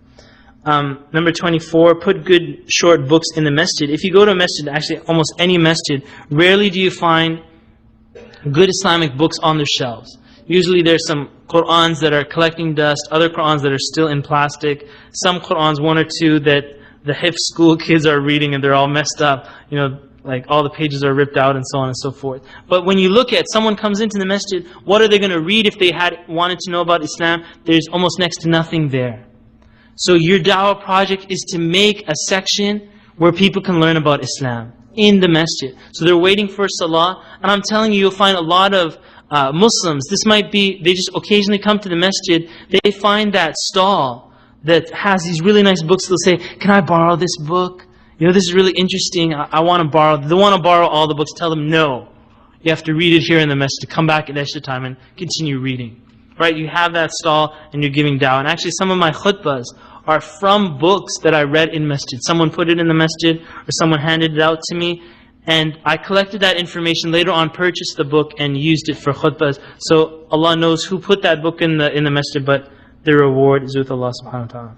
Number 24, put good short books in the masjid. If you go to a masjid, actually almost any masjid, rarely do you find good Islamic books on their shelves. Usually there's some Qur'ans that are collecting dust, other Qur'ans that are still in plastic, some Qur'ans, one or two, that the Hifz school kids are reading and they're all messed up. You know, like all the pages are ripped out and so on and so forth. But when you look at someone comes into the masjid, what are they going to read if they had wanted to know about Islam? There's almost next to nothing there. So your dawah project is to make a section where people can learn about Islam in the masjid. So they're waiting for salah, and I'm telling you, you'll find a lot of Muslims, this might be, they just occasionally come to the masjid, they find that stall that has these really nice books. They'll say, can I borrow this book? You know, this is really interesting, I want to borrow. They want to borrow all the books. Tell them, no. You have to read it here in the masjid. Come back at extra time and continue reading. Right? You have that stall and you're giving dawah. And actually some of my khutbahs are from books that I read in masjid. Someone put it in the masjid or someone handed it out to me. And I collected that information, later on purchased the book and used it for khutbahs. So Allah knows who put that book in the masjid, but the reward is with Allah subhanahu wa ta'ala.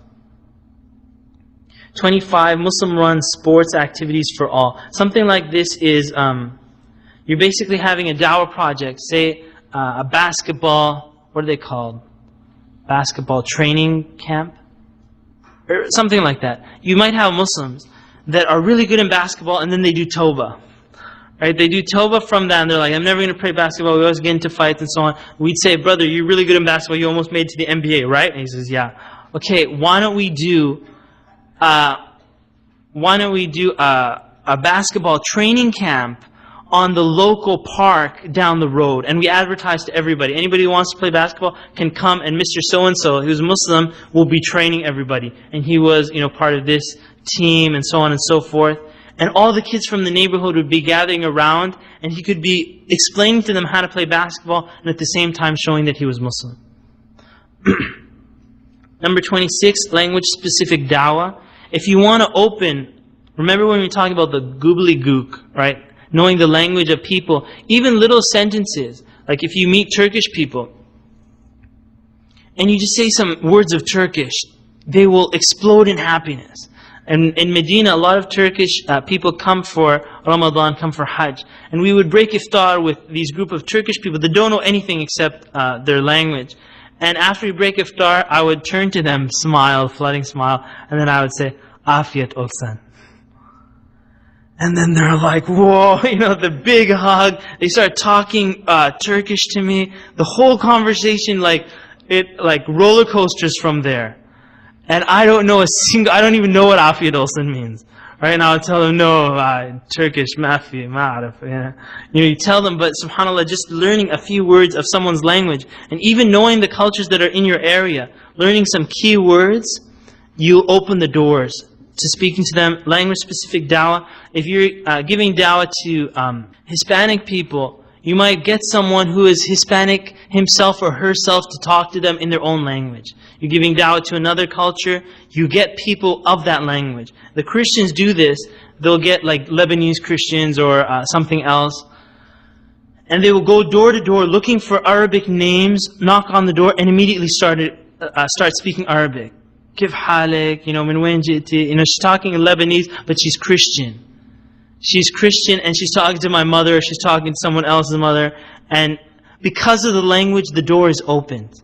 25, Muslim run sports activities for all. Something like this is, you're basically having a dawah project, say a basketball, what are they called? Basketball training camp? Or something like that. You might have Muslims that are really good in basketball and then they do tawbah. Right? They do tawbah from that and they're like, I'm never going to play basketball, we always get into fights and so on. We'd say, brother, you're really good in basketball, you almost made it to the NBA, right? And he says, yeah. Okay, why don't we do a basketball training camp on the local park down the road, and we advertise to everybody. Anybody who wants to play basketball can come, and Mr. So-and-so, who's Muslim, will be training everybody. And he was, part of this team and so on and so forth. And all the kids from the neighborhood would be gathering around, and he could be explaining to them how to play basketball, and at the same time showing that he was Muslim. Number 26, language-specific dawah. If you want to open, remember when we were talking about the gobbledygook, right? Knowing the language of people, even little sentences, like if you meet Turkish people, and you just say some words of Turkish, they will explode in happiness. And in Medina, a lot of Turkish people come for Ramadan, come for Hajj. And we would break iftar with these group of Turkish people that don't know anything except their language. And after we break iftar, I would turn to them, smile, flooding smile, and then I would say, Afiyat olsan. And then they're like, whoa, the big hug. They start talking Turkish to me. The whole conversation, like roller coasters from there. And I don't even know what Afiyat olsan means. Right? And I would tell them, no, Turkish, mafi, ma'arif. You tell them, but subhanAllah, just learning a few words of someone's language, and even knowing the cultures that are in your area, learning some key words, you open the doors to speaking to them. Language-specific dawah. If you're giving dawah to Hispanic people, you might get someone who is Hispanic himself or herself to talk to them in their own language. You're giving dawah to another culture, you get people of that language. The Christians do this. They'll get like Lebanese Christians or something else. And they will go door to door looking for Arabic names, knock on the door, and immediately start speaking Arabic. Kif halik, min wain jiti. She's talking in Lebanese, but she's Christian. She's Christian and she's talking to my mother, she's talking to someone else's mother. And because of the language, the door is opened.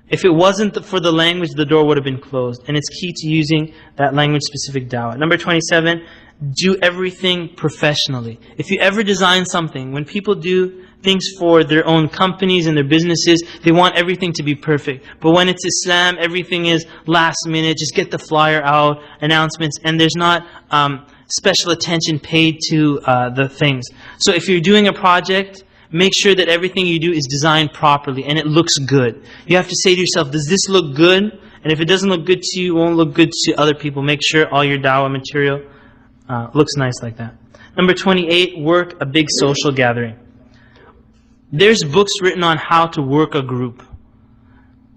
If it wasn't for the language, the door would have been closed. And it's key to using that language-specific dawah. Number 27, do everything professionally. If you ever design something, when people do things for their own companies and their businesses, they want everything to be perfect. But when it's Islam, everything is last minute, just get the flyer out, announcements, and there's not special attention paid to the things. So if you're doing a project, make sure that everything you do is designed properly and it looks good. You have to say to yourself, does this look good? And if it doesn't look good to you, it won't look good to other people. Make sure all your dawah material looks nice like that. Number 28, work a big social gathering. There's books written on how to work a group.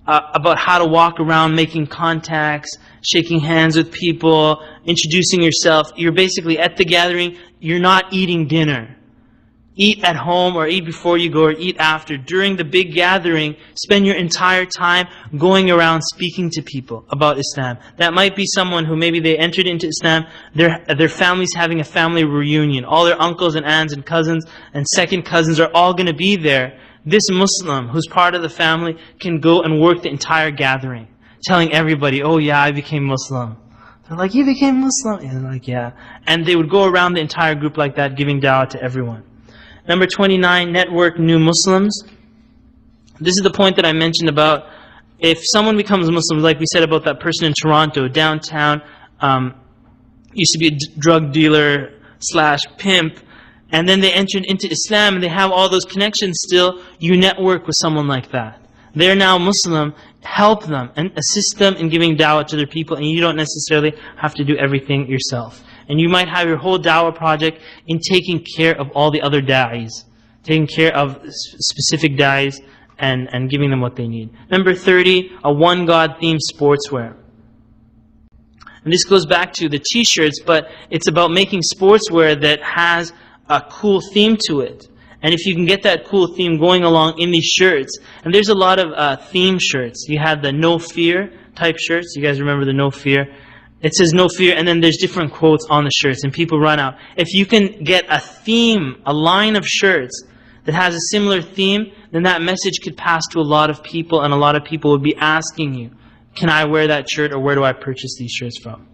About how to walk around making contacts, shaking hands with people, introducing yourself. You're basically at the gathering, you're not eating dinner. Eat at home or eat before you go or eat after. During the big gathering, spend your entire time going around speaking to people about Islam. That might be someone who maybe they entered into Islam, their family's having a family reunion. All their uncles and aunts and cousins and second cousins are all going to be there. This Muslim who's part of the family can go and work the entire gathering, telling everybody, oh yeah, I became Muslim. They're like, you became Muslim? And they're like, yeah. And they would go around the entire group like that, giving da'wah to everyone. Number 29, network new Muslims. This is the point that I mentioned about if someone becomes Muslim, like we said about that person in Toronto, downtown, used to be a drug dealer / pimp, and then they entered into Islam and they have all those connections still, you network with someone like that. They're now Muslim, help them and assist them in giving da'wah to their people, and you don't necessarily have to do everything yourself. And you might have your whole da'wah project in taking care of all the other da'is, taking care of specific da'is and giving them what they need. Number 30, a one God themed sportswear. And this goes back to the t-shirts, but it's about making sportswear that has a cool theme to it. And if you can get that cool theme going along in these shirts, and there's a lot of theme shirts. You have the no fear type shirts. You guys remember the no fear? It says no fear, and then there's different quotes on the shirts, and people run out. If you can get a theme, a line of shirts that has a similar theme, then that message could pass to a lot of people, and a lot of people would be asking you, can I wear that shirt, or where do I purchase these shirts from?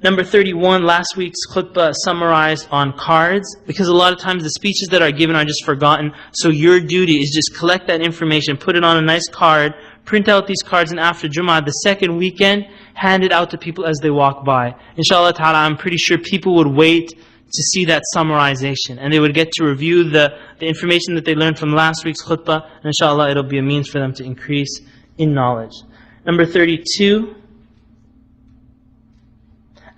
Number 31, last week's khutbah summarized on cards, because a lot of times the speeches that are given are just forgotten, so your duty is just collect that information, put it on a nice card, print out these cards, and after Jummah, the second weekend, hand it out to people as they walk by. Inshallah ta'ala, I'm pretty sure people would wait to see that summarization, and they would get to review the information that they learned from last week's khutbah, and inshallah it'll be a means for them to increase in knowledge. Number 32,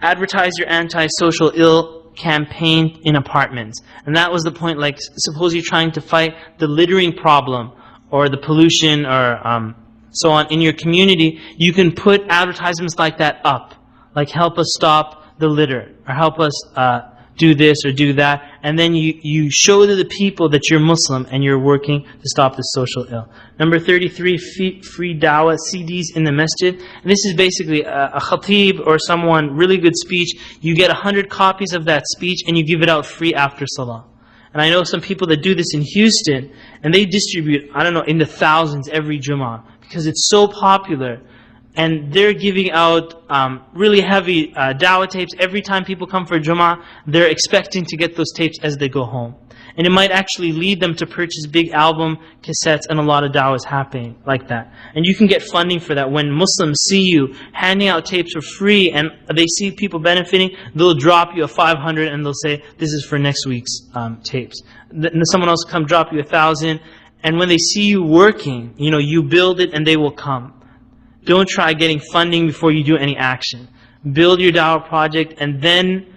advertise your anti-social ill campaign in apartments. And that was the point, like suppose you're trying to fight the littering problem or the pollution or so on in your community, you can put advertisements like that up. Like help us stop the litter, or help us do this or do that. And then you show to the people that you're Muslim and you're working to stop the social ill. Number 33, free dawah CDs in the masjid. And this is basically a khatib or someone, really good speech. You get 100 copies of that speech and you give it out free after salah. And I know some people that do this in Houston, and they distribute, I don't know, in the thousands every Jummah, because it's so popular. And they're giving out really heavy dawah tapes. Every time people come for Jummah, they're expecting to get those tapes as they go home. And it might actually lead them to purchase big album cassettes, and a lot of dawahs happening like that. And you can get funding for that. When Muslims see you handing out tapes for free and they see people benefiting, they'll drop you a 500 and they'll say, this is for next week's tapes. Then someone else will come drop you 1,000. And when they see you working, you build it and they will come. Don't try getting funding before you do any action. Build your dawah project, and then,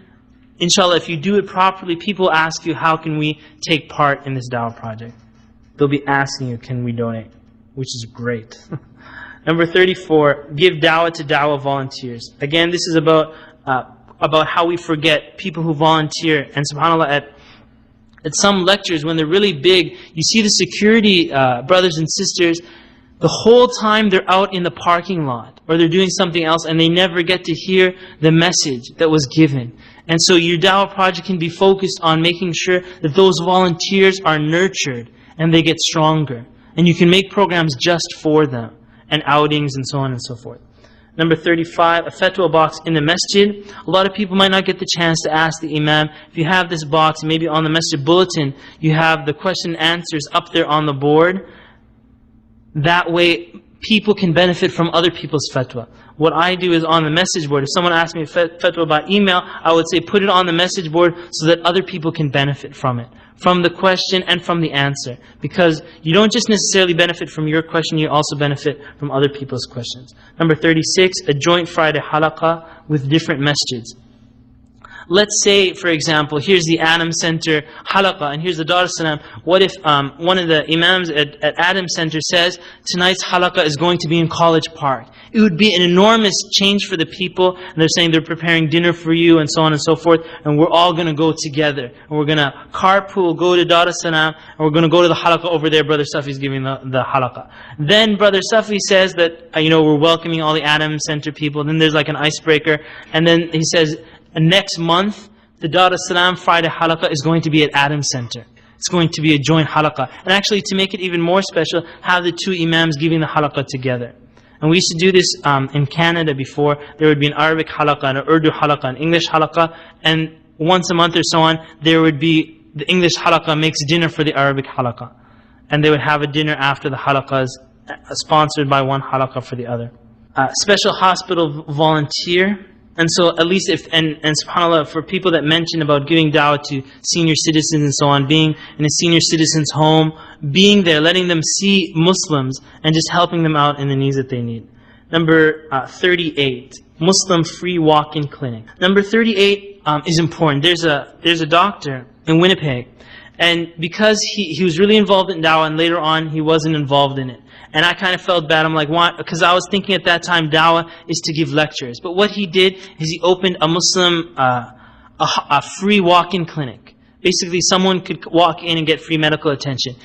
inshallah, if you do it properly, people ask you, how can we take part in this dawah project? They'll be asking you, can we donate? Which is great. Number 34, give dawah to dawah volunteers. Again, this is about how we forget people who volunteer. And subhanAllah, at some lectures, when they're really big, you see the security brothers and sisters, the whole time they're out in the parking lot or they're doing something else, and they never get to hear the message that was given. And so your dawah project can be focused on making sure that those volunteers are nurtured and they get stronger. And you can make programs just for them, and outings and so on and so forth. Number 35, a fatwa box in the masjid. A lot of people might not get the chance to ask the imam. If you have this box, maybe on the masjid bulletin, you have the question and answers up there on the board. That way, people can benefit from other people's fatwa. What I do is on the message board. If someone asks me a fatwa by email, I would say put it on the message board so that other people can benefit from it, from the question and from the answer. Because you don't just necessarily benefit from your question, you also benefit from other people's questions. Number 36, a joint Friday halaqa with different masjids. Let's say, for example, here's the Adam Center Halaqa, and here's the Dar es Salaam. What if one of the imams at Adam Center says, tonight's Halaqa is going to be in College Park? It would be an enormous change for the people, and they're saying they're preparing dinner for you, and so on and so forth, and we're all going to go together. And we're going to carpool, go to Dar es Salaam, and we're going to go to the Halaqa over there. Brother Safi's giving the Halaqa. Then Brother Safi says that, we're welcoming all the Adam Center people. Then there's like an icebreaker, and then he says, next month, the Dar es Salaam Friday Halaqa is going to be at Adam Center. It's going to be a joint Halaqa. And actually, to make it even more special, have the two imams giving the Halaqa together. And we used to do this in Canada before. There would be an Arabic halaqa, an Urdu halaqa, an English halaqa, and once a month or so on, there would be the English halaqa makes dinner for the Arabic halaqa. And they would have a dinner after the halaqas, sponsored by one halaqa for the other. Special hospital volunteer. And so at least if, and subhanAllah, for people that mention about giving dawah to senior citizens and so on, being in a senior citizen's home, being there, letting them see Muslims, and just helping them out in the needs that they need. Number 38, Muslim free walk-in clinic. Number 38 is important. There's a doctor in Winnipeg, and because he was really involved in dawah, and later on he wasn't involved in it. And I kind of felt bad. I'm like, why? Because I was thinking at that time, dawah is to give lectures. But what he did is he opened a Muslim, a free walk-in clinic. Basically, someone could walk in and get free medical attention.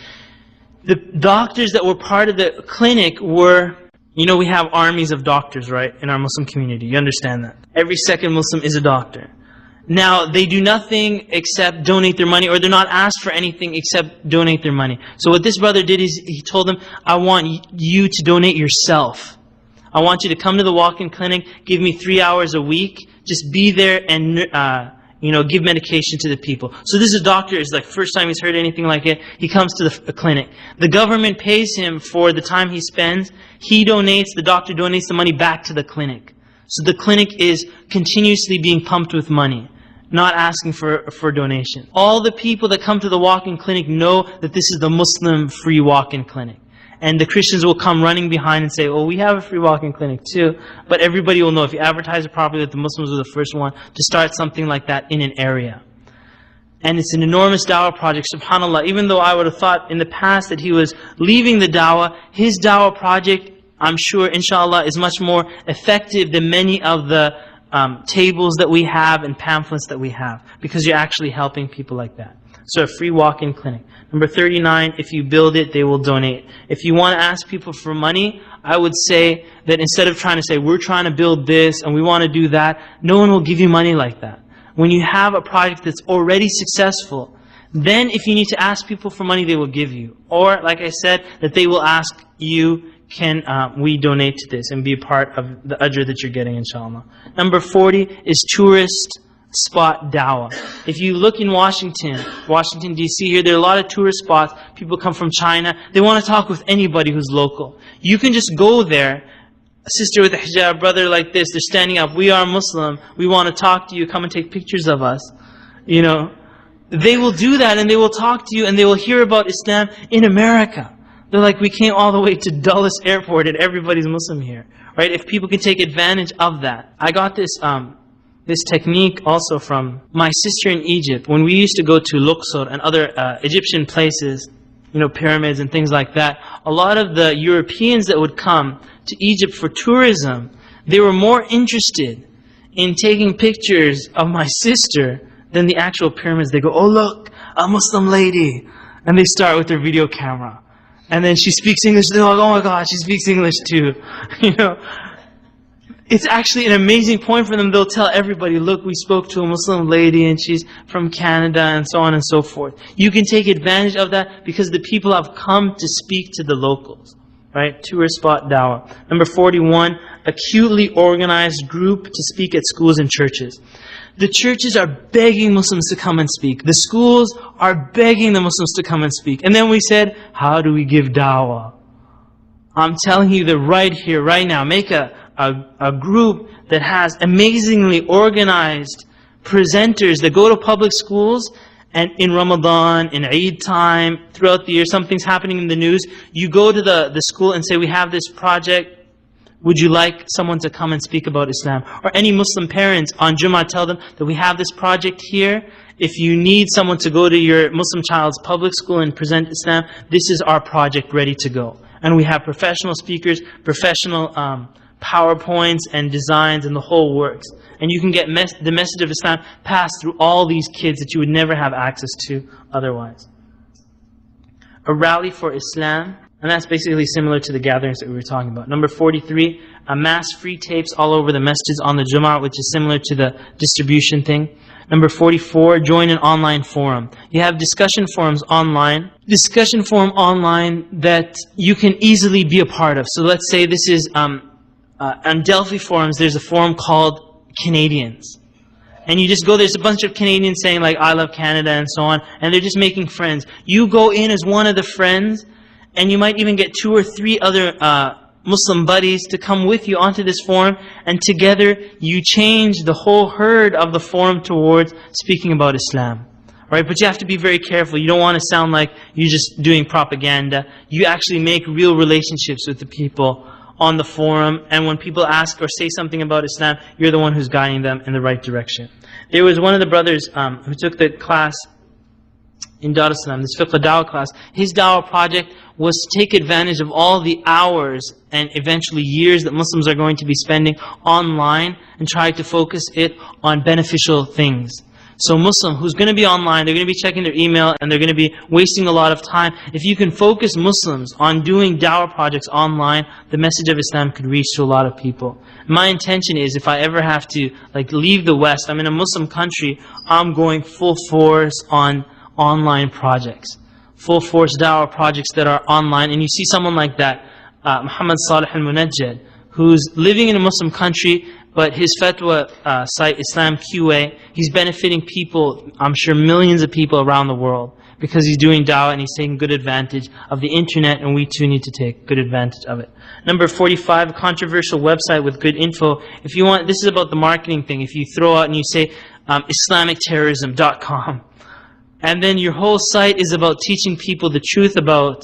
The doctors that were part of the clinic were, you know, we have armies of doctors, right, in our Muslim community. You understand that. Every second Muslim is a doctor. Now, they do nothing except donate their money, or they're not asked for anything except donate their money. So what this brother did is he told them, I want you to donate yourself. I want you to come to the walk-in clinic, give me 3 hours a week, just be there and give medication to the people. So this is a doctor, it's like first time he's heard anything like it. He comes to the clinic. The government pays him for the time he spends. He donates, the doctor donates the money back to the clinic. So the clinic is continuously being pumped with money, not asking for donation. All the people that come to the walk-in clinic know that this is the Muslim free walk-in clinic. And the Christians will come running behind and say, oh, we have a free walk-in clinic too. But everybody will know, if you advertise it properly, that the Muslims were the first one to start something like that in an area. And it's an enormous dawah project, subhanAllah. Even though I would have thought in the past that he was leaving the dawah, his dawah project, I'm sure, inshallah, is much more effective than many of the tables that we have and pamphlets that we have, because you're actually helping people like that. So a free walk-in clinic. Number 39, if you build it, they will donate. If you want to ask people for money, I would say that instead of trying to say, we're trying to build this and we want to do that, no one will give you money like that. When you have a project that's already successful, then if you need to ask people for money, they will give you. Or, like I said, that they will ask you, can we donate to this and be a part of the ajr that you're getting, inshallah. Number 40 is tourist spot dawah. If you look in Washington D.C. here, there are a lot of tourist spots. People come from China. They want to talk with anybody who's local. You can just go there, a sister with a hijab, brother like this, they're standing up, we are Muslim, we want to talk to you, come and take pictures of us. You know, they will do that and they will talk to you and they will hear about Islam in America. They're like, we came all the way to Dulles Airport and everybody's Muslim here. Right? If people can take advantage of that. I got this this technique also from my sister in Egypt. When we used to go to Lecutre and other Egyptian places, you know, pyramids and things like that, a lot of the Europeans that would come to Egypt for tourism, they were more interested in taking pictures of my sister than the actual pyramids. They go, oh look, a Muslim lady. And they start with their video camera. And then she speaks English. They're like, oh my God, she speaks English too. You know, it's actually an amazing point for them. They'll tell everybody, look, we spoke to a Muslim lady and she's from Canada and so on and so forth. You can take advantage of that because the people have come to speak to the locals. Right? Tourist spot dawah. Number 41, acutely organized group to speak at schools and churches. The churches are begging Muslims to come and speak. The schools are begging the Muslims to come and speak. And then we said, how do we give dawah? I'm telling you that right here, right now, make a group that has amazingly organized presenters that go to public schools, and in Ramadan, in Eid time, throughout the year, something's happening in the news, you go to the school and say, we have this project, would you like someone to come and speak about Islam? Or any Muslim parents on Jummah tell them that we have this project here. If you need someone to go to your Muslim child's public school and present Islam, this is our project ready to go. And we have professional speakers, professional PowerPoints and designs and the whole works. And you can get the message of Islam passed through all these kids that you would never have access to otherwise. A rally for Islam. And that's basically similar to the gatherings that we were talking about. Number 43, mass free tapes all over the masjids on the Jummah, which is similar to the distribution thing. Number 44, join an online forum. You have discussion forums online. Discussion forum online that you can easily be a part of. So let's say this is, on Delphi forums, there's a forum called Canadians. And you just go, there's a bunch of Canadians saying like, I love Canada and so on, and they're just making friends. You go in as one of the friends, and you might even get 2 or 3 other Muslim buddies to come with you onto this forum, and together you change the whole herd of the forum towards speaking about Islam. Right? But you have to be very careful. You don't want to sound like you're just doing propaganda. You actually make real relationships with the people on the forum, and when people ask or say something about Islam, you're the one who's guiding them in the right direction. There was one of the brothers who took the class in Dar es Salaam, this Fiqh Dawah class. His Dawah project was to take advantage of all the hours and eventually years that Muslims are going to be spending online and try to focus it on beneficial things. So Muslim who's going to be online, they're going to be checking their email and they're going to be wasting a lot of time. If you can focus Muslims on doing Dawah projects online, the message of Islam could reach to a lot of people. My intention is, if I ever have to leave the West, I'm in a Muslim country, I'm going full force on online projects. Full force Dawah projects that are online. And you see someone like that, Muhammad Salih al-Munajjad, who's living in a Muslim country, but his fatwa site, Islam QA, he's benefiting people, I'm sure millions of people around the world, because he's doing dawah and he's taking good advantage of the internet, and we too need to take good advantage of it. Number 45, a controversial website with good info. If you want, this is about the marketing thing. If you throw out and you say IslamicTerrorism.com, and then your whole site is about teaching people the truth about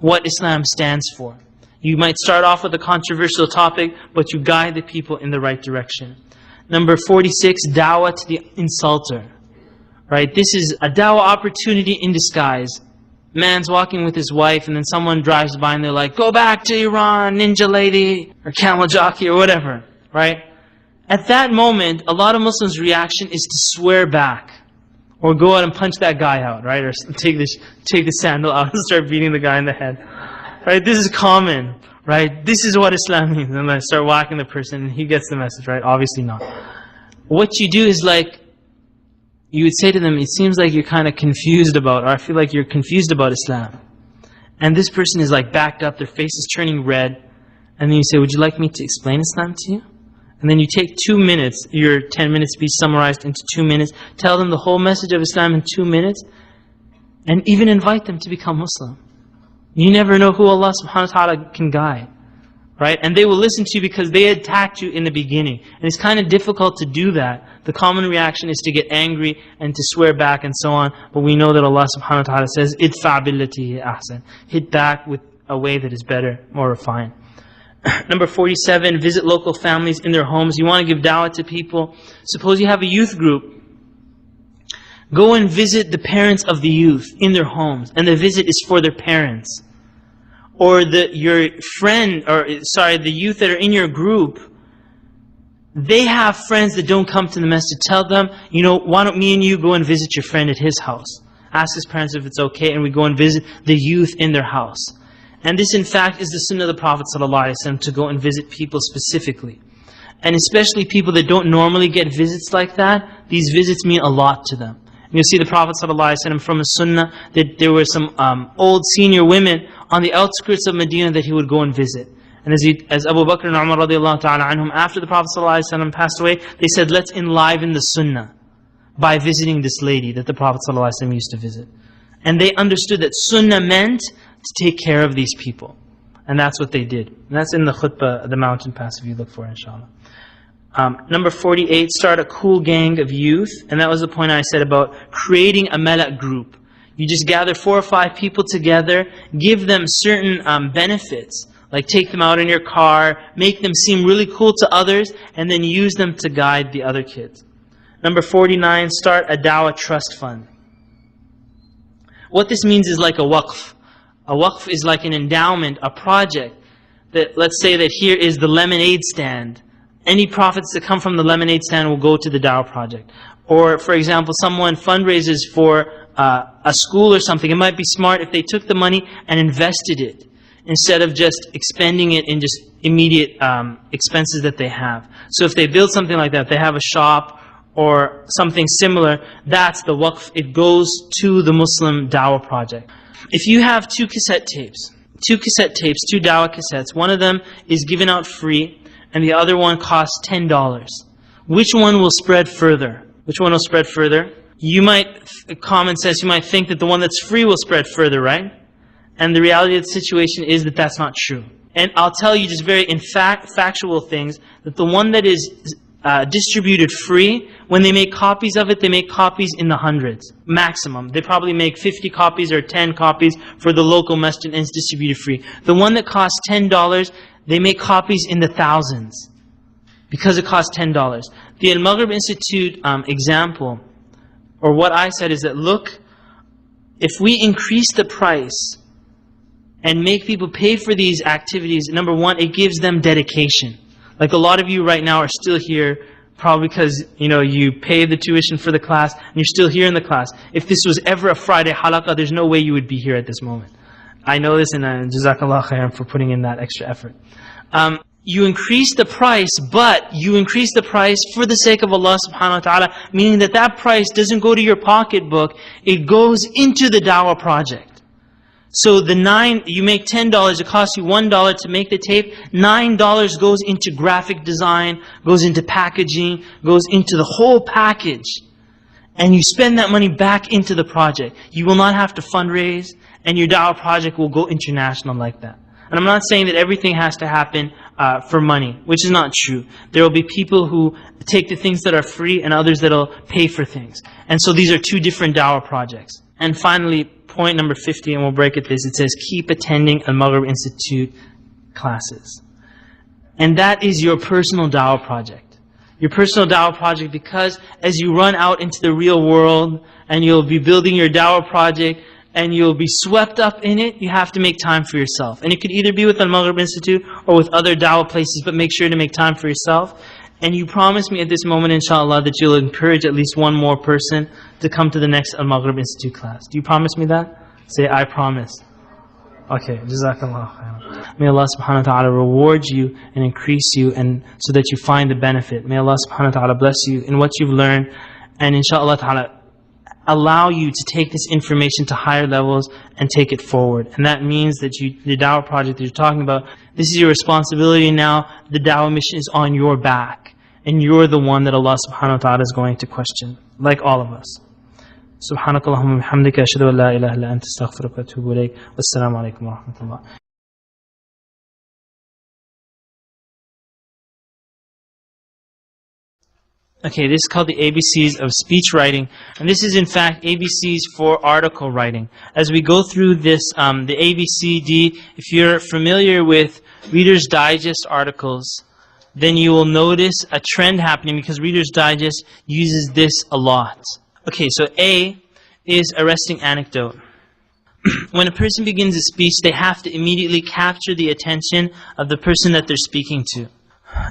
what Islam stands for. You might start off with a controversial topic, but you guide the people in the right direction. Number 46, dawah to the insulter. Right? This is a dawah opportunity in disguise. Man's walking with his wife, and then someone drives by and they're like, go back to Iran, ninja lady, or camel jockey, or whatever. Right? At that moment, a lot of Muslims' reaction is to swear back, or go out and punch that guy out, right? Or take the sandal out and start beating the guy in the head. Right? This is common, right? This is what Islam means. And I start whacking the person and he gets the message, right? Obviously not. What you do is you would say to them, it seems like you're kind of confused about, or I feel like you're confused about Islam. And this person is backed up, their face is turning red. And then you say, would you like me to explain Islam to you? And then you take 2 minutes, your 10-minute speech summarized into 2 minutes, tell them the whole message of Islam in 2 minutes, and even invite them to become Muslim. You never know who Allah subhanahu wa ta'ala can guide. Right? And they will listen to you because they attacked you in the beginning. And it's kind of difficult to do that. The common reaction is to get angry and to swear back and so on. But we know that Allah subhanahu wa ta'ala says, idfa billati hi ahsan. Hit back with a way that is better, more refined. Number 47, visit local families in their homes. You want to give dawah to people. Suppose you have a youth group. Go and visit the parents of the youth in their homes, and the visit is for their parents. Or your friend, the youth that are in your group, they have friends that don't come to the masjid. Tell them, why don't me and you go and visit your friend at his house? Ask his parents if it's okay, and we go and visit the youth in their house. And this in fact is the sunnah of the Prophet ﷺ, to go and visit people specifically. And especially people that don't normally get visits like that, these visits mean a lot to them. You'll see the Prophet ﷺ from a sunnah that there were some old senior women on the outskirts of Medina that he would go and visit. And as Abu Bakr and Umar radiallahu ta'ala anhum, after the Prophet ﷺ passed away, they said, let's enliven the sunnah by visiting this lady that the Prophet ﷺ used to visit. And they understood that sunnah meant to take care of these people. And that's what they did. And that's in the khutbah, the mountain pass, if you look for it, inshallah. Number 48, start a cool gang of youth. And that was the point I said about creating a malak group. You just gather 4 or 5 people together, give them certain benefits, like take them out in your car, make them seem really cool to others, and then use them to guide the other kids. Number 49, start a dawah trust fund. What this means is like a waqf. A waqf is like an endowment, a project. That, let's say that here is the lemonade stand. Any profits that come from the lemonade stand will go to the dawah project. Or, for example, someone fundraises for a school or something. It might be smart if they took the money and invested it, instead of just expending it in just immediate expenses that they have. So if they build something like that, they have a shop or something similar, that's the waqf. It goes to the Muslim Dawah project. If you have two two Dawah cassettes, one of them is given out free and the other one costs $10. Which one will spread further? Which one will spread further? You might, common sense, you might think that the one that's free will spread further, right? And the reality of the situation is that that's not true. And I'll tell you just very factual things, that the one that is distributed free, when they make copies of it, they make copies in the hundreds, maximum. They probably make 50 copies or 10 copies for the local masjid and it's distributed free. The one that costs $10, they make copies in the thousands, because it costs $10. The Al-Maghrib Institute example, or what I said is that, look, if we increase the price and make people pay for these activities, number one, it gives them dedication. Like a lot of you right now are still here, probably because you pay the tuition for the class, and you're still here in the class. If this was ever a Friday Halaqa, there's no way you would be here at this moment. I know this, and Jazakallah khairan for putting in that extra effort. You increase the price, but you increase the price for the sake of Allah subhanahu wa ta'ala, meaning that that price doesn't go to your pocketbook, it goes into the dawah project. So you make $10, it costs you $1 to make the tape, $9 goes into graphic design, goes into packaging, goes into the whole package. And you spend that money back into the project. You will not have to fundraise, and your dawah project will go international like that. And I'm not saying that everything has to happen for money, which is not true. There will be people who take the things that are free and others that will pay for things. And so these are two different dawah projects. And finally, point number 50, and we'll break it this. It says, keep attending Al-Maghrib Institute classes. And that is your personal dawah project. Your personal dawah project, because as you run out into the real world and you'll be building your dawah project and you'll be swept up in it, you have to make time for yourself. And it could either be with Al-Maghrib Institute or with other dawah places, but make sure to make time for yourself. And you promise me at this moment, inshallah, that you'll encourage at least one more person to come to the next Al-Maghrib Institute class. Do you promise me that? Say, I promise. Okay, Jazakallah khairan. May Allah subhanahu wa ta'ala reward you and increase you, and so that you find the benefit. May Allah subhanahu wa ta'ala bless you in what you've learned, and inshallah ta'ala allow you to take this information to higher levels and take it forward. And that means that the dawah project that you're talking about, this is your responsibility now. The dawah mission is on your back. And you're the one that Allah subhanahu wa ta'ala is going to question, like all of us. Subhanakallahumma bihamdika ashhadu an la ilaha illa anta astaghfiruka wa atubu ilayk. Wassalamu alaikum wa rahmatullah. Okay, this is called the ABCs of speech writing, and this is in fact ABCs for article writing. As we go through this, the ABCD, if you're familiar with Reader's Digest articles, then you will notice a trend happening, because Reader's Digest uses this a lot. Okay, so A is arresting anecdote. When a person begins a speech, they have to immediately capture the attention of the person that they're speaking to.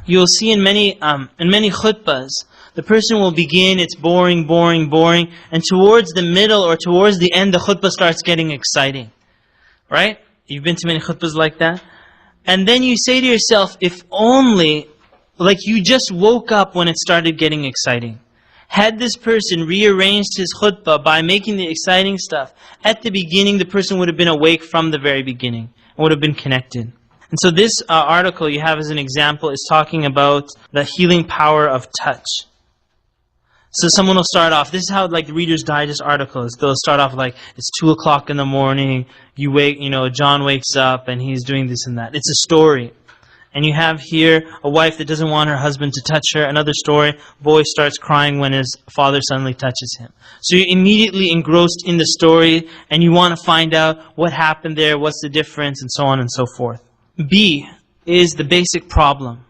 You'll see in many khutbahs, the person will begin, it's boring, boring, boring, and towards the middle or towards the end, the khutbah starts getting exciting. Right? You've been to many khutbahs like that? And then you say to yourself, if only, like you just woke up when it started getting exciting. Had this person rearranged his khutbah by making the exciting stuff, at the beginning the person would have been awake from the very beginning, and would have been connected. And so this article you have as an example is talking about the healing power of touch. So someone will start off, this is how like the Reader's Digest articles, they'll start off like, it's 2 o'clock in the morning, John wakes up and he's doing this and that. It's a story. And you have here a wife that doesn't want her husband to touch her. Another story, boy starts crying when his father suddenly touches him. So you're immediately engrossed in the story and you want to find out what happened there, what's the difference, and so on and so forth. B is the basic problem.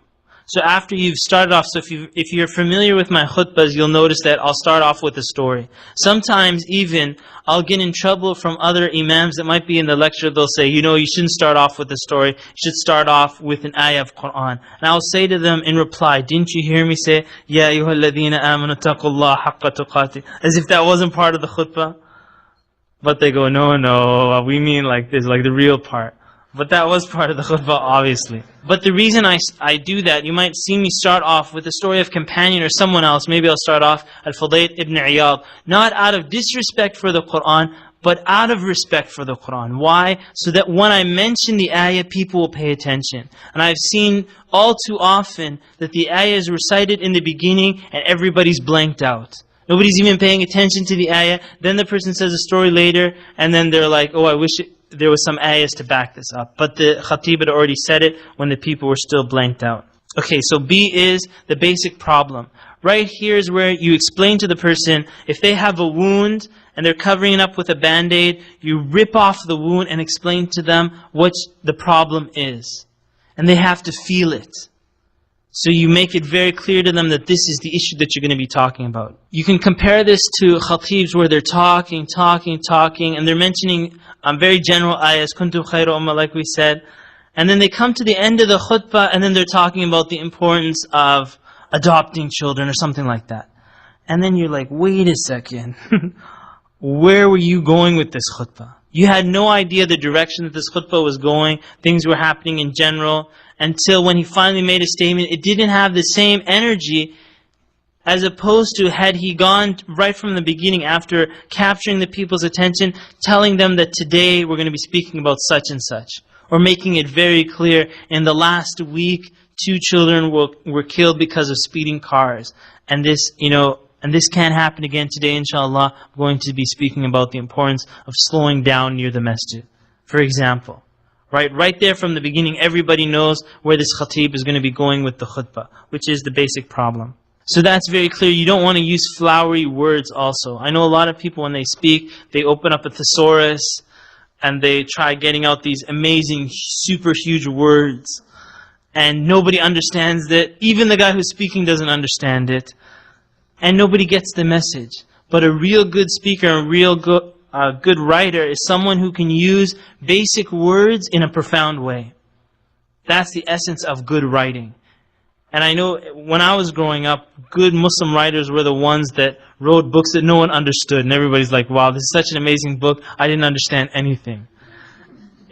So after you've started off, so if you're familiar with my khutbahs, you'll notice that I'll start off with a story. Sometimes even I'll get in trouble from other imams that might be in the lecture. They'll say, you shouldn't start off with a story. You should start off with an ayah of Qur'an. And I'll say to them in reply, didn't you hear me say, Ya ayyuhalladhina amanu taqullaha haqqa tuqatih? As if that wasn't part of the khutbah. But they go, no, we mean like this, like the real part. But that was part of the khutbah, obviously. But the reason I do that, you might see me start off with the story of companion or someone else. Maybe I'll start off Al-Fudayl ibn Iyad. Not out of disrespect for the Qur'an, but out of respect for the Qur'an. Why? So that when I mention the ayah, people will pay attention. And I've seen all too often that the ayah is recited in the beginning and everybody's blanked out. Nobody's even paying attention to the ayah. Then the person says a story later, and then they're like, oh, I wish there was some ayahs to back this up. But the khatib had already said it when the people were still blanked out. Okay, so B is the basic problem. Right here is where you explain to the person, if they have a wound and they're covering it up with a band-aid, you rip off the wound and explain to them what the problem is. And they have to feel it. So you make it very clear to them that this is the issue that you're going to be talking about. You can compare this to khatibs where they're talking, and they're mentioning very general ayahs, kuntum khayra ummah, like we said. And then they come to the end of the khutbah, and then they're talking about the importance of adopting children or something like that. And then you're like, wait a second. Where were you going with this khutbah? You had no idea the direction that this khutbah was going. Things were happening in general. Until when he finally made a statement, it didn't have the same energy as opposed to had he gone right from the beginning after capturing the people's attention, telling them that today we're going to be speaking about such and such. Or making it very clear, in the last week, 2 children were killed because of speeding cars. And this, and this can't happen again today, inshallah. I'm going to be speaking about the importance of slowing down near the masjid, for example. Right there from the beginning, everybody knows where this khatib is going to be going with the khutbah, which is the basic problem. So that's very clear. You don't want to use flowery words also. I know a lot of people when they speak, they open up a thesaurus and they try getting out these amazing, super huge words. And nobody understands it. Even the guy who's speaking doesn't understand it. And nobody gets the message. But a real good speaker, a real good writer is someone who can use basic words in a profound way. That's the essence of good writing. And I know when I was growing up, good Muslim writers were the ones that wrote books that no one understood. And everybody's like, wow, this is such an amazing book. I didn't understand anything.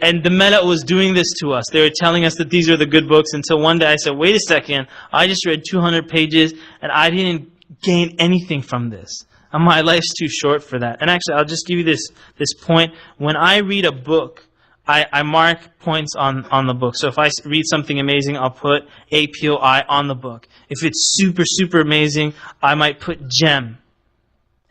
And the Mala was doing this to us. They were telling us that these are the good books. Until one day I said, wait a second, I just read 200 pages and I didn't gain anything from this. And my life's too short for that. And actually, I'll just give you this point. When I read a book, I mark points on the book. So if I read something amazing, I'll put APOI on the book. If it's super, super amazing, I might put gem.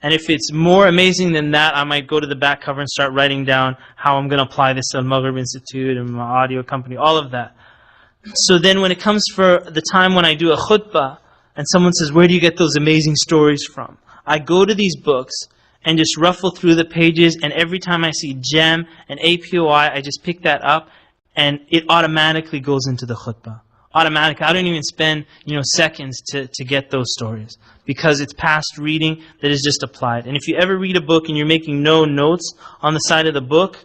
And if it's more amazing than that, I might go to the back cover and start writing down how I'm going to apply this to Al-Maghrib Institute and my audio company, all of that. So then when it comes for the time when I do a khutbah, and someone says, where do you get those amazing stories from? I go to these books and just ruffle through the pages, and every time I see gem and APOI, I just pick that up, and it automatically goes into the khutbah. Automatically. I don't even spend seconds to get those stories, because it's past reading that is just applied. And if you ever read a book and you're making no notes on the side of the book,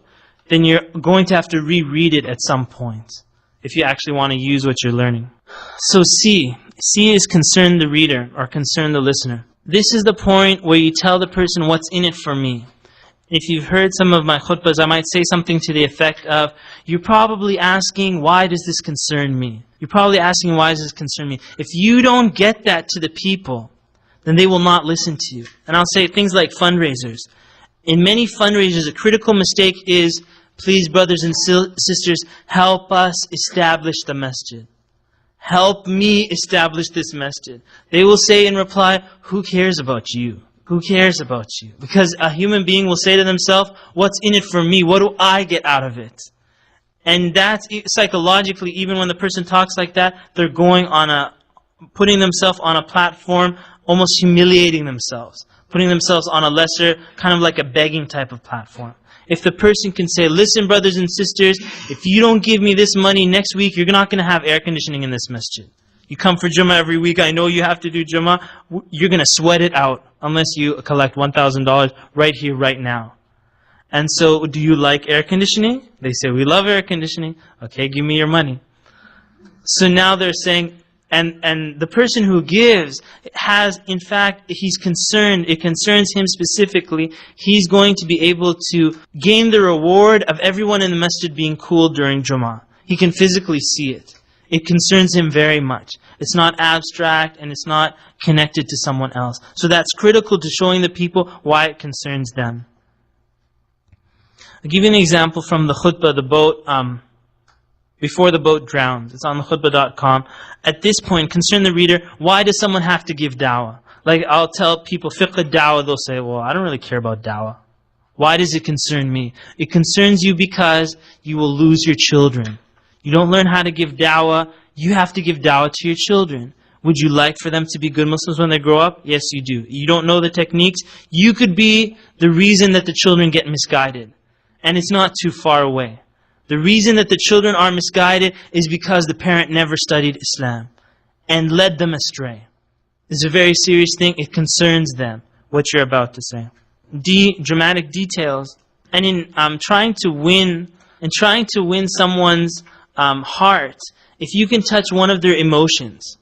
then you're going to have to reread it at some point if you actually want to use what you're learning. So C is concern the reader or concern the listener. This is the point where you tell the person what's in it for me. If you've heard some of my khutbahs, I might say something to the effect of, you're probably asking, why does this concern me? You're probably asking, why does this concern me? If you don't get that to the people, then they will not listen to you. And I'll say things like fundraisers. In many fundraisers, a critical mistake is, please, brothers and sisters, help us establish the masjid. Help me establish this masjid. They will say in reply, who cares about you? Who cares about you? Because a human being will say to themselves, what's in it for me? What do I get out of it? And that's psychologically, even when the person talks like that, they're putting themselves on a platform, almost humiliating themselves. Putting themselves on a lesser, kind of like a begging type of platform. If the person can say, listen, brothers and sisters, if you don't give me this money next week, you're not going to have air conditioning in this masjid. You come for Jummah every week, I know you have to do Jummah, you're going to sweat it out unless you collect $1,000 right here, right now. And so, do you like air conditioning? They say, we love air conditioning. Okay, give me your money. So now they're saying, And the person who gives has, in fact, he's concerned, it concerns him specifically, he's going to be able to gain the reward of everyone in the masjid being cool during Jummah. He can physically see it. It concerns him very much. It's not abstract and it's not connected to someone else. So that's critical to showing the people why it concerns them. I'll give you an example from the khutbah, the boat, before the boat drowns. It's on the khutbah.com. At this point, concern the reader, why does someone have to give dawah? Like I'll tell people, Fiqh dawah, they'll say, well, I don't really care about dawah. Why does it concern me? It concerns you because you will lose your children. You don't learn how to give dawah, you have to give dawah to your children. Would you like for them to be good Muslims when they grow up? Yes, you do. You don't know the techniques, you could be the reason that the children get misguided. And it's not too far away. The reason that the children are misguided is because the parent never studied Islam and led them astray. It's a very serious thing. It concerns them, what you're about to say. Dramatic details. And in trying to win someone's heart, if you can touch one of their emotions,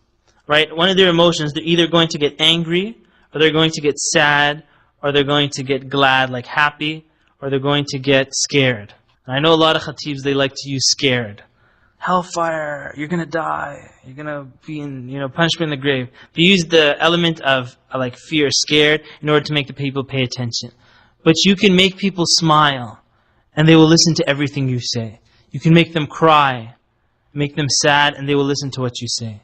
right? One of their emotions, they're either going to get angry, or they're going to get sad, or they're going to get glad, like happy, or they're going to get scared. And I know a lot of khatibs, they like to use scared. Hellfire, you're going to die, you're going to be in, punishment in the grave. They use the element of like fear, scared, in order to make the people pay attention. But you can make people smile, and they will listen to everything you say. You can make them cry, make them sad, and they will listen to what you say.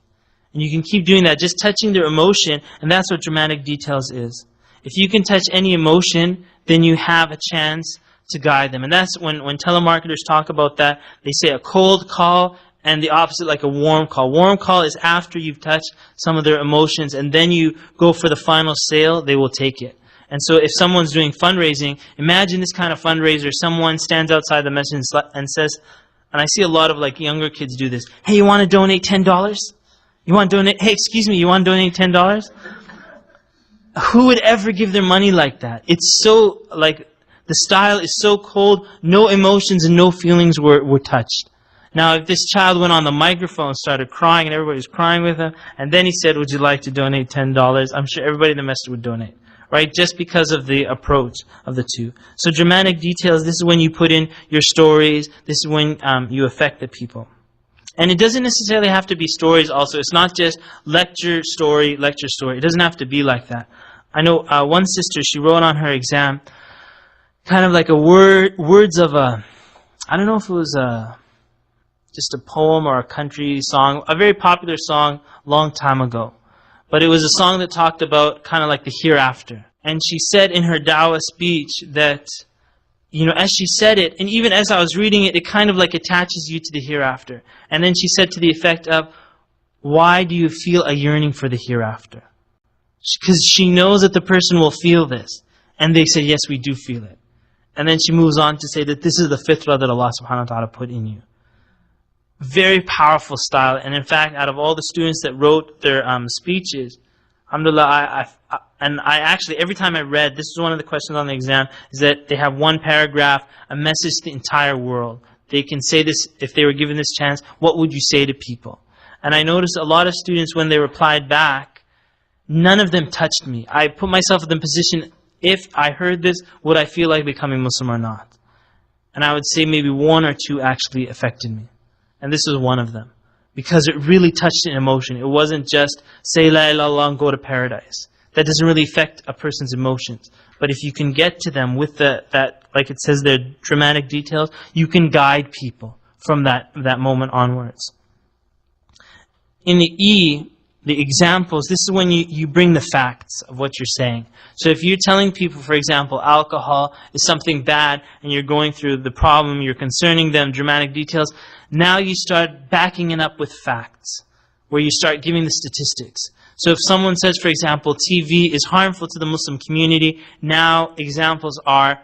And you can keep doing that, just touching their emotion, and that's what dramatic details is. If you can touch any emotion, then you have a chance to guide them. And that's when telemarketers talk about that, they say a cold call and the opposite, like a warm call. Warm call is after you've touched some of their emotions and then you go for the final sale, they will take it. And so if someone's doing fundraising, imagine this kind of fundraiser, someone stands outside the masjid and says, and I see a lot of like younger kids do this, hey, you want to donate $10? You want to donate, hey, excuse me, you want to donate $10? Who would ever give their money like that? It's so, like, the style is so cold, no emotions and no feelings were touched. Now, if this child went on the microphone and started crying and everybody was crying with him, and then he said, would you like to donate $10? I'm sure everybody in the masjid would donate, right? Just because of the approach of the two. So dramatic details, this is when you put in your stories, this is when you affect the people. And it doesn't necessarily have to be stories also. It's not just lecture, story, lecture, story. It doesn't have to be like that. I know one sister, she wrote on her exam, kind of like words of a, I don't know if it was just a poem or a country song, a very popular song long time ago. But it was a song that talked about kind of like the hereafter. And she said in her Dawah speech that, as she said it, and even as I was reading it, it kind of like attaches you to the hereafter. And then she said to the effect of, why do you feel a yearning for the hereafter? Because she knows that the person will feel this. And they say, yes, we do feel it. And then she moves on to say that this is the fitrah that Allah subhanahu wa ta'ala put in you. Very powerful style. And in fact, out of all the students that wrote their speeches, alhamdulillah, I actually, every time I read, this is one of the questions on the exam, is that they have one paragraph, a message to the entire world. They can say this, if they were given this chance, what would you say to people? And I noticed a lot of students, when they replied back, none of them touched me. I put myself in the position, if I heard this, would I feel like becoming Muslim or not? And I would say maybe one or two actually affected me. And this was one of them. Because it really touched an emotion. It wasn't just, say La ilaha illallah and go to paradise. That doesn't really affect a person's emotions. But if you can get to them with that, like it says there, dramatic details, you can guide people from that moment onwards. In the E, the examples, this is when you bring the facts of what you're saying. So if you're telling people, for example, alcohol is something bad, and you're going through the problem, you're concerning them, dramatic details, now you start backing it up with facts, where you start giving the statistics. So if someone says, for example, TV is harmful to the Muslim community, now examples are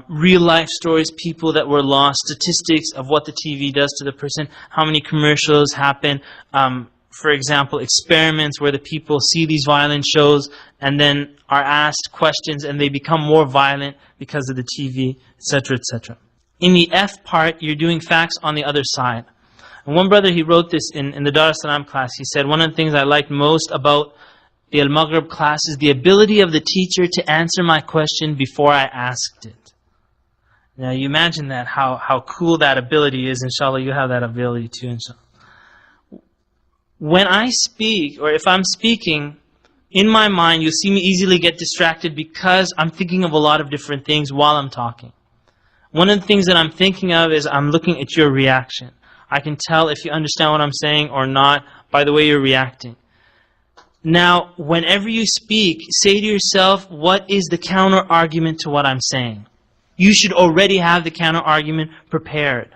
real life stories, people that were lost, statistics of what the TV does to the person, how many commercials happen, for example, experiments where the people see these violent shows and then are asked questions and they become more violent because of the TV, etc., etc. In the F part, you're doing facts on the other side. And one brother, he wrote this in the Dar es Salaam class. He said, one of the things I liked most about the Al-Maghrib class is the ability of the teacher to answer my question before I asked it. Now you imagine that, how cool that ability is. Inshallah, you have that ability too, inshallah. When I speak, or if I'm speaking, in my mind, you'll see me easily get distracted because I'm thinking of a lot of different things while I'm talking. One of the things that I'm thinking of is I'm looking at your reaction. I can tell if you understand what I'm saying or not by the way you're reacting. Now, whenever you speak, say to yourself, what is the counter argument to what I'm saying? You should already have the counter argument prepared.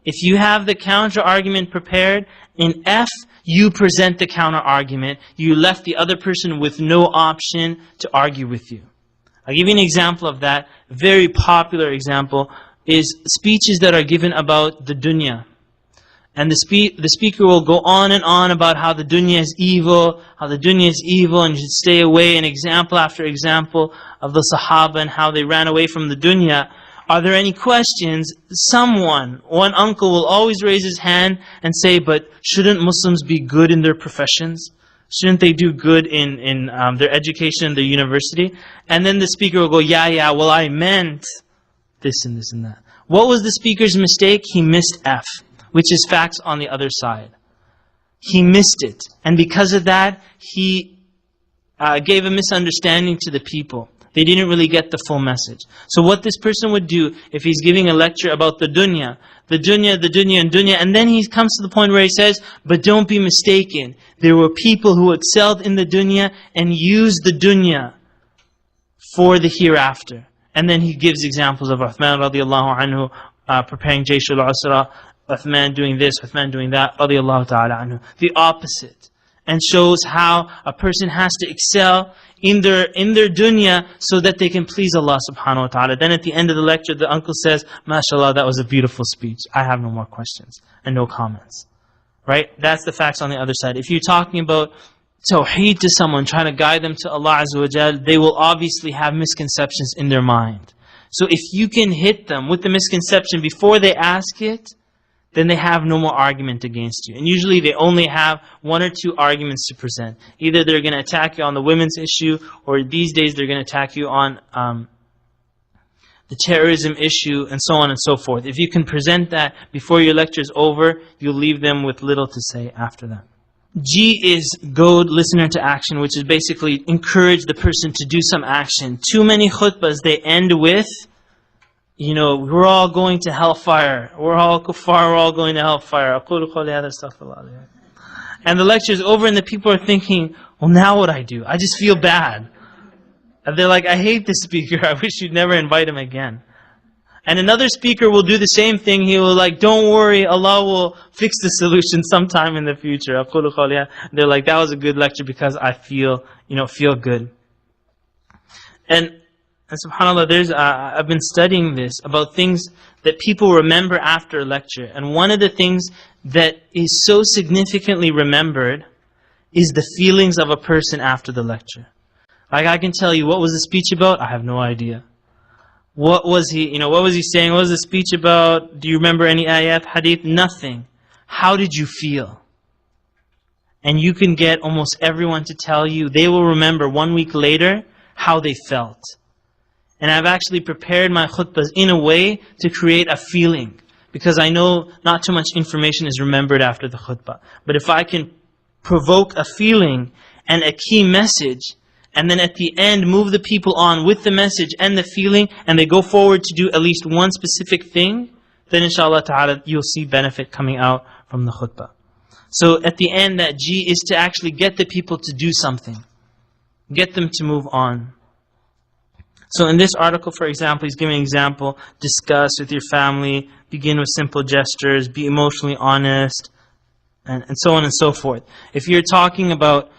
If you have the counter argument prepared, in F, you present the counter argument. You left the other person with no option to argue with you. I'll give you an example of that. A very popular example is speeches that are given about the dunya. And the speaker will go on and on about how the dunya is evil, and you should stay away, and example after example of the Sahaba and how they ran away from the dunya. Are there any questions? One uncle will always raise his hand and say, but shouldn't Muslims be good in their professions? Shouldn't they do good in their education in their university? And then the speaker will go, yeah, well I meant this and this and that. What was the speaker's mistake? He missed F, which is facts on the other side. He missed it. And because of that, he gave a misunderstanding to the people. They didn't really get the full message. So what this person would do, if he's giving a lecture about the dunya, and then he comes to the point where he says, but don't be mistaken, there were people who excelled in the dunya and used the dunya for the hereafter. And then he gives examples of Uthman radiallahu anhu preparing Jaysh al-Usra, Uthman doing this, Uthman doing that, radiallahu ta'ala anhu. The opposite. And shows how a person has to excel in their dunya so that they can please Allah subhanahu wa ta'ala. Then at the end of the lecture, the uncle says, MashaAllah, that was a beautiful speech. I have no more questions and no comments. Right? That's the facts on the other side. If you're talking about tawheed to someone, trying to guide them to Allah Azza wa Jal, they will obviously have misconceptions in their mind. So if you can hit them with the misconception before they ask it, then they have no more argument against you. And usually they only have one or two arguments to present. Either they're going to attack you on the women's issue, or these days they're going to attack you on the terrorism issue, and so on and so forth. If you can present that before your lecture is over, you'll leave them with little to say after that. G is goad listener to action, which is basically encourage the person to do some action. Too many khutbahs, they end with, we're all going to hellfire. We're all kuffar, we're all going to hellfire. And the lecture is over and the people are thinking, well, now what I do? I just feel bad. And they're like, I hate this speaker. I wish you'd never invite him again. And another speaker will do the same thing. He will don't worry, Allah will fix the solution sometime in the future. They're like, that was a good lecture because I feel good. And subhanAllah, I've been studying this about things that people remember after a lecture. And one of the things that is so significantly remembered is the feelings of a person after the lecture. Like I can tell you, what was the speech about? I have no idea. What was he saying? What was the speech about? Do you remember any ayat, hadith? Nothing. How did you feel? And you can get almost everyone to tell you, they will remember 1 week later how they felt. And I've actually prepared my khutbahs in a way to create a feeling. Because I know not too much information is remembered after the khutbah. But if I can provoke a feeling and a key message, and then at the end move the people on with the message and the feeling, and they go forward to do at least one specific thing, then inshallah ta'ala you'll see benefit coming out from the khutbah. So at the end, that G is to actually get the people to do something. Get them to move on. So in this article, for example, he's giving an example: discuss with your family, begin with simple gestures, be emotionally honest, and so on and so forth. If you're talking about,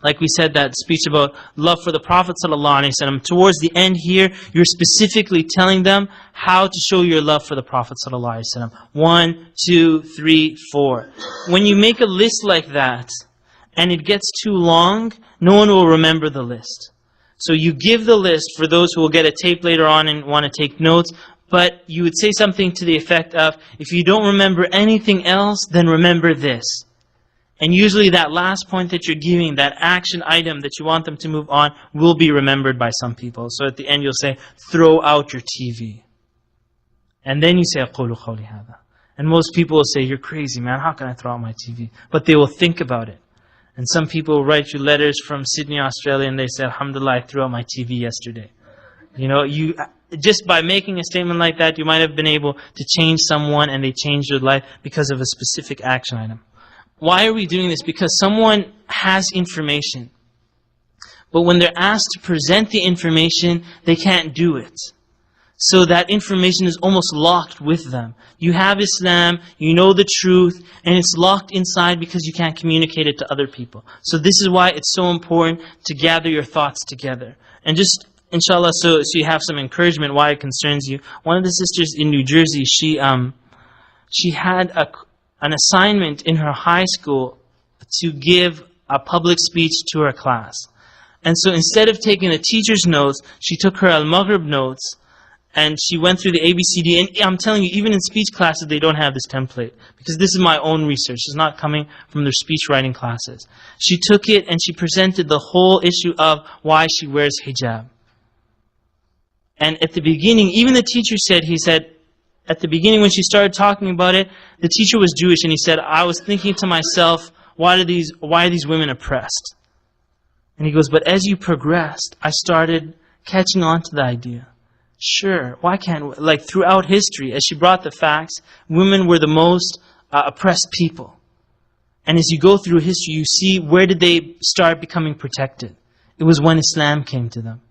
like we said, that speech about love for the Prophet ﷺ, towards the end here, you're specifically telling them how to show your love for the Prophet ﷺ. 1, 2, 3, 4. When you make a list like that, and it gets too long, no one will remember the list. So you give the list for those who will get a tape later on and want to take notes. But you would say something to the effect of, if you don't remember anything else, then remember this. And usually that last point that you're giving, that action item that you want them to move on, will be remembered by some people. So at the end you'll say, throw out your TV. And then you say, أقول قولي هذا. And most people will say, you're crazy, man, how can I throw out my TV? But they will think about it. And some people will write you letters from Sydney, Australia, and they say, Alhamdulillah, I threw out my TV yesterday. You know, just by making a statement like that, you might have been able to change someone and they changed their life because of a specific action item. Why are we doing this? Because someone has information. But when they're asked to present the information, they can't do it. So that information is almost locked with them. You have Islam, you know the truth, and it's locked inside because you can't communicate it to other people. So this is why it's so important to gather your thoughts together. And just, inshallah, so you have some encouragement why it concerns you. One of the sisters in New Jersey, she had an assignment in her high school to give a public speech to her class. And so instead of taking the teacher's notes, she took her Al-Maghrib notes, and she went through the ABCD. And I'm telling you, even in speech classes, they don't have this template. Because this is my own research. It's not coming from their speech writing classes. She took it and she presented the whole issue of why she wears hijab. And at the beginning, even the teacher said, at the beginning when she started talking about it, the teacher was Jewish, and he said, I was thinking to myself, why are these women oppressed? And he goes, but as you progressed, I started catching on to the idea. Sure, why can't, like throughout history, as she brought the facts, women were the most oppressed people. And as you go through history, you see where did they start becoming protected? It was when Islam came to them.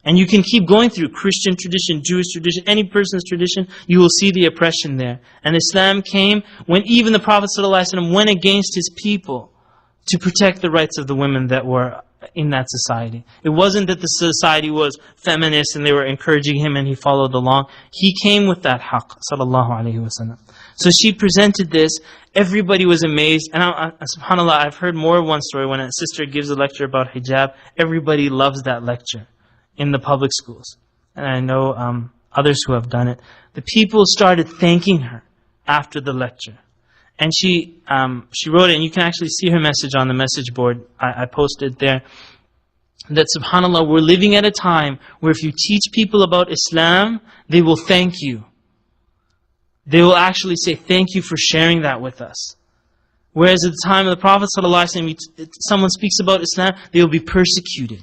And you can keep going through Christian tradition, Jewish tradition, any person's tradition, you will see the oppression there. And Islam came when even the Prophet ﷺ went against his people to protect the rights of the women that were in that society. It wasn't that the society was feminist and they were encouraging him and he followed along. He came with that haqq, sallallahu alayhi wa sallam. So she presented this, everybody was amazed, and subhanAllah, I've heard more one story when a sister gives a lecture about hijab, everybody loves that lecture in the public schools. And I know others who have done it. The people started thanking her after the lecture. And she wrote it, and you can actually see her message on the message board. I posted there. That subhanAllah, we're living at a time where if you teach people about Islam, they will thank you. They will actually say, thank you for sharing that with us. Whereas at the time of the Prophet ﷺ, someone speaks about Islam, they will be persecuted.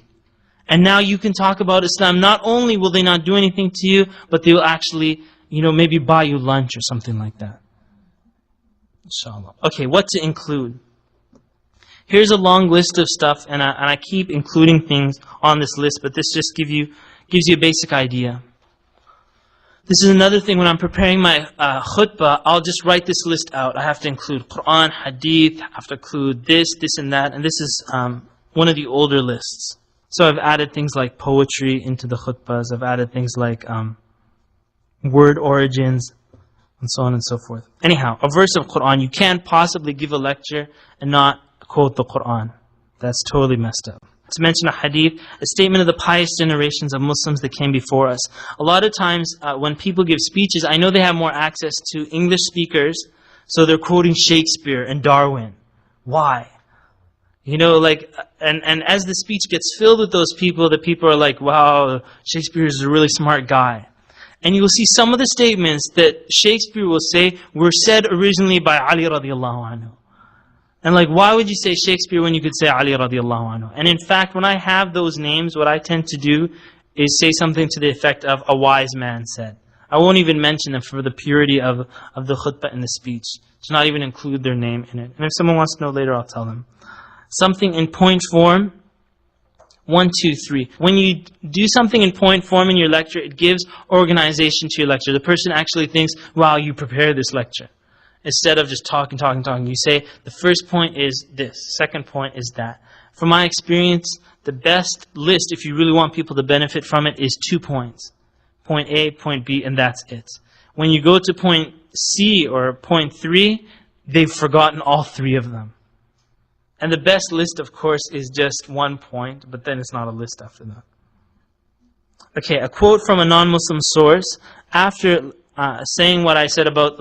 And now you can talk about Islam. Not only will they not do anything to you, but they will actually, maybe buy you lunch or something like that. Inshallah. Okay, what to include? Here's a long list of stuff, and I keep including things on this list, but this just gives you a basic idea. This is another thing, when I'm preparing my khutbah, I'll just write this list out. I have to include Quran, Hadith, I have to include this and that, and this is one of the older lists. So I've added things like poetry into the khutbahs, I've added things like word origins, and so on and so forth. Anyhow, a verse of Quran, you can't possibly give a lecture and not quote the Quran. That's totally messed up. To mention a hadith, a statement of the pious generations of Muslims that came before us. A lot of times when people give speeches, I know they have more access to English speakers, so they're quoting Shakespeare and Darwin. Why? And as the speech gets filled with those people, the people are like, wow, Shakespeare is a really smart guy. And you will see some of the statements that Shakespeare will say were said originally by Ali radiallahu anhu. And why would you say Shakespeare when you could say Ali radiallahu anhu? And in fact, when I have those names, what I tend to do is say something to the effect of a wise man said. I won't even mention them for the purity of the khutbah and the speech. To not even include their name in it. And if someone wants to know later, I'll tell them. Something in point form. 1, 2, 3. When you do something in point form in your lecture, it gives organization to your lecture. The person actually thinks, wow, you prepared this lecture. Instead of just talking. You say, the first point is this, second point is that. From my experience, the best list, if you really want people to benefit from it, is 2 points. Point A, point B, and that's it. When you go to point C or point 3, they've forgotten all 3 of them. And the best list, of course, is just 1 point, but then it's not a list after that. Okay, a quote from a non-Muslim source, after saying what I said about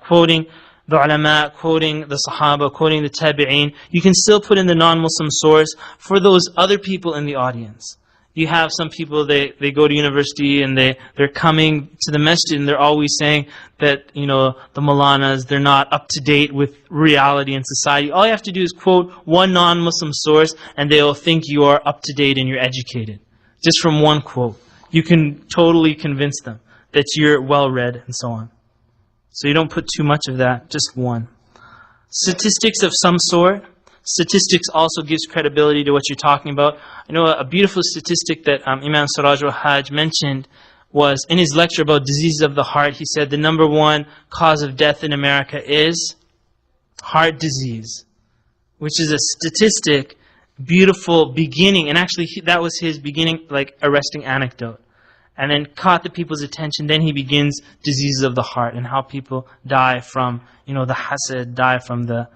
quoting the ulama, quoting the sahaba, quoting the tabi'een, you can still put in the non-Muslim source for those other people in the audience. You have some people, they go to university and they're coming to the masjid and they're always saying that, the Maulanas, they're not up to date with reality and society. All you have to do is quote one non-Muslim source and they'll think you are up to date and you're educated. Just from one quote. You can totally convince them that you're well-read and so on. So you don't put too much of that, just one. Statistics of some sort. Statistics also gives credibility to what you're talking about. I know a beautiful statistic that Imam Siraj al-Hajj mentioned was in his lecture about diseases of the heart. He said the number one cause of death in America is heart disease, which is a statistic, beautiful beginning. And actually that was his beginning, arresting anecdote. And then caught the people's attention. Then he begins diseases of the heart and how people die from, the hasad, die from the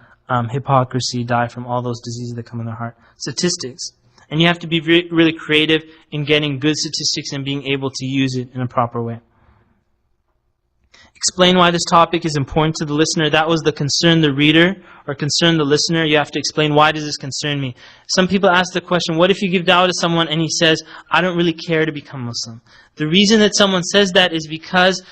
hypocrisy, die from all those diseases that come in their heart. Statistics. And you have to be really creative in getting good statistics and being able to use it in a proper way. Explain why this topic is important to the listener. That was the concern the reader or concern the listener. You have to explain, why does this concern me? Some people ask the question, what if you give dawah to someone and he says, I don't really care to become Muslim? The reason that someone says that is because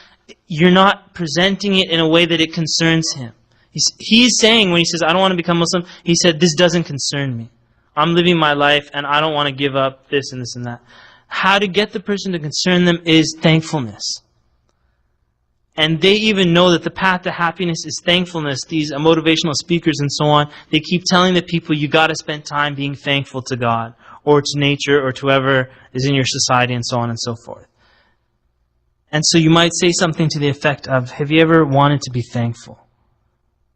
you're not presenting it in a way that it concerns him. He's saying, when he says, I don't want to become Muslim, he said, this doesn't concern me. I'm living my life and I don't want to give up this and this and that. How to get the person to concern them is thankfulness. And they even know that the path to happiness is thankfulness. These motivational speakers and so on, they keep telling the people, you got to spend time being thankful to God, or to nature, or to whoever is in your society, and so on and so forth. And so you might say something to the effect of, have you ever wanted to be thankful?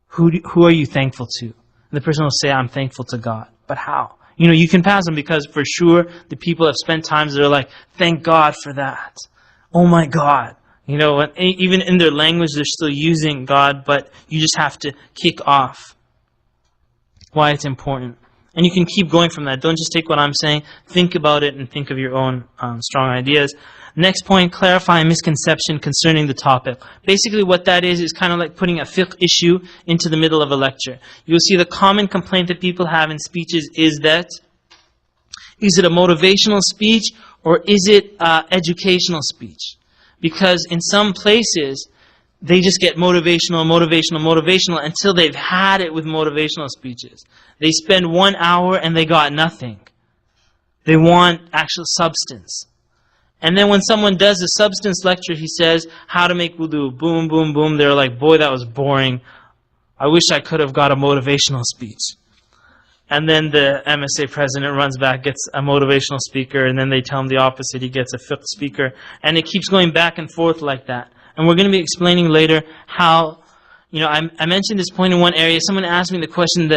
Who are you thankful to? And the person will say, I'm thankful to God. But how? You can pass them, because for sure the people have spent times that are like, thank God for that. Oh my God. Even in their language, they're still using God, but you just have to kick off why it's important. And you can keep going from that. Don't just take what I'm saying. Think about it and think of your own strong ideas. Next point, clarify a misconception concerning the topic. Basically what that is kind of like putting a fiqh issue into the middle of a lecture. You'll see the common complaint that people have in speeches is that, is it a motivational speech or is it educational speech? Because in some places, they just get motivational until they've had it with motivational speeches. They spend 1 hour and they got nothing. They want actual substance. And then when someone does a substance lecture, he says, how to make wudu, boom, boom, boom. They're like, boy, that was boring. I wish I could have got a motivational speech. And then the MSA president runs back, gets a motivational speaker, and then they tell him the opposite, he gets a fiqh speaker. And it keeps going back and forth like that. And we're going to be explaining later how, I mentioned this point in one area. Someone asked me the question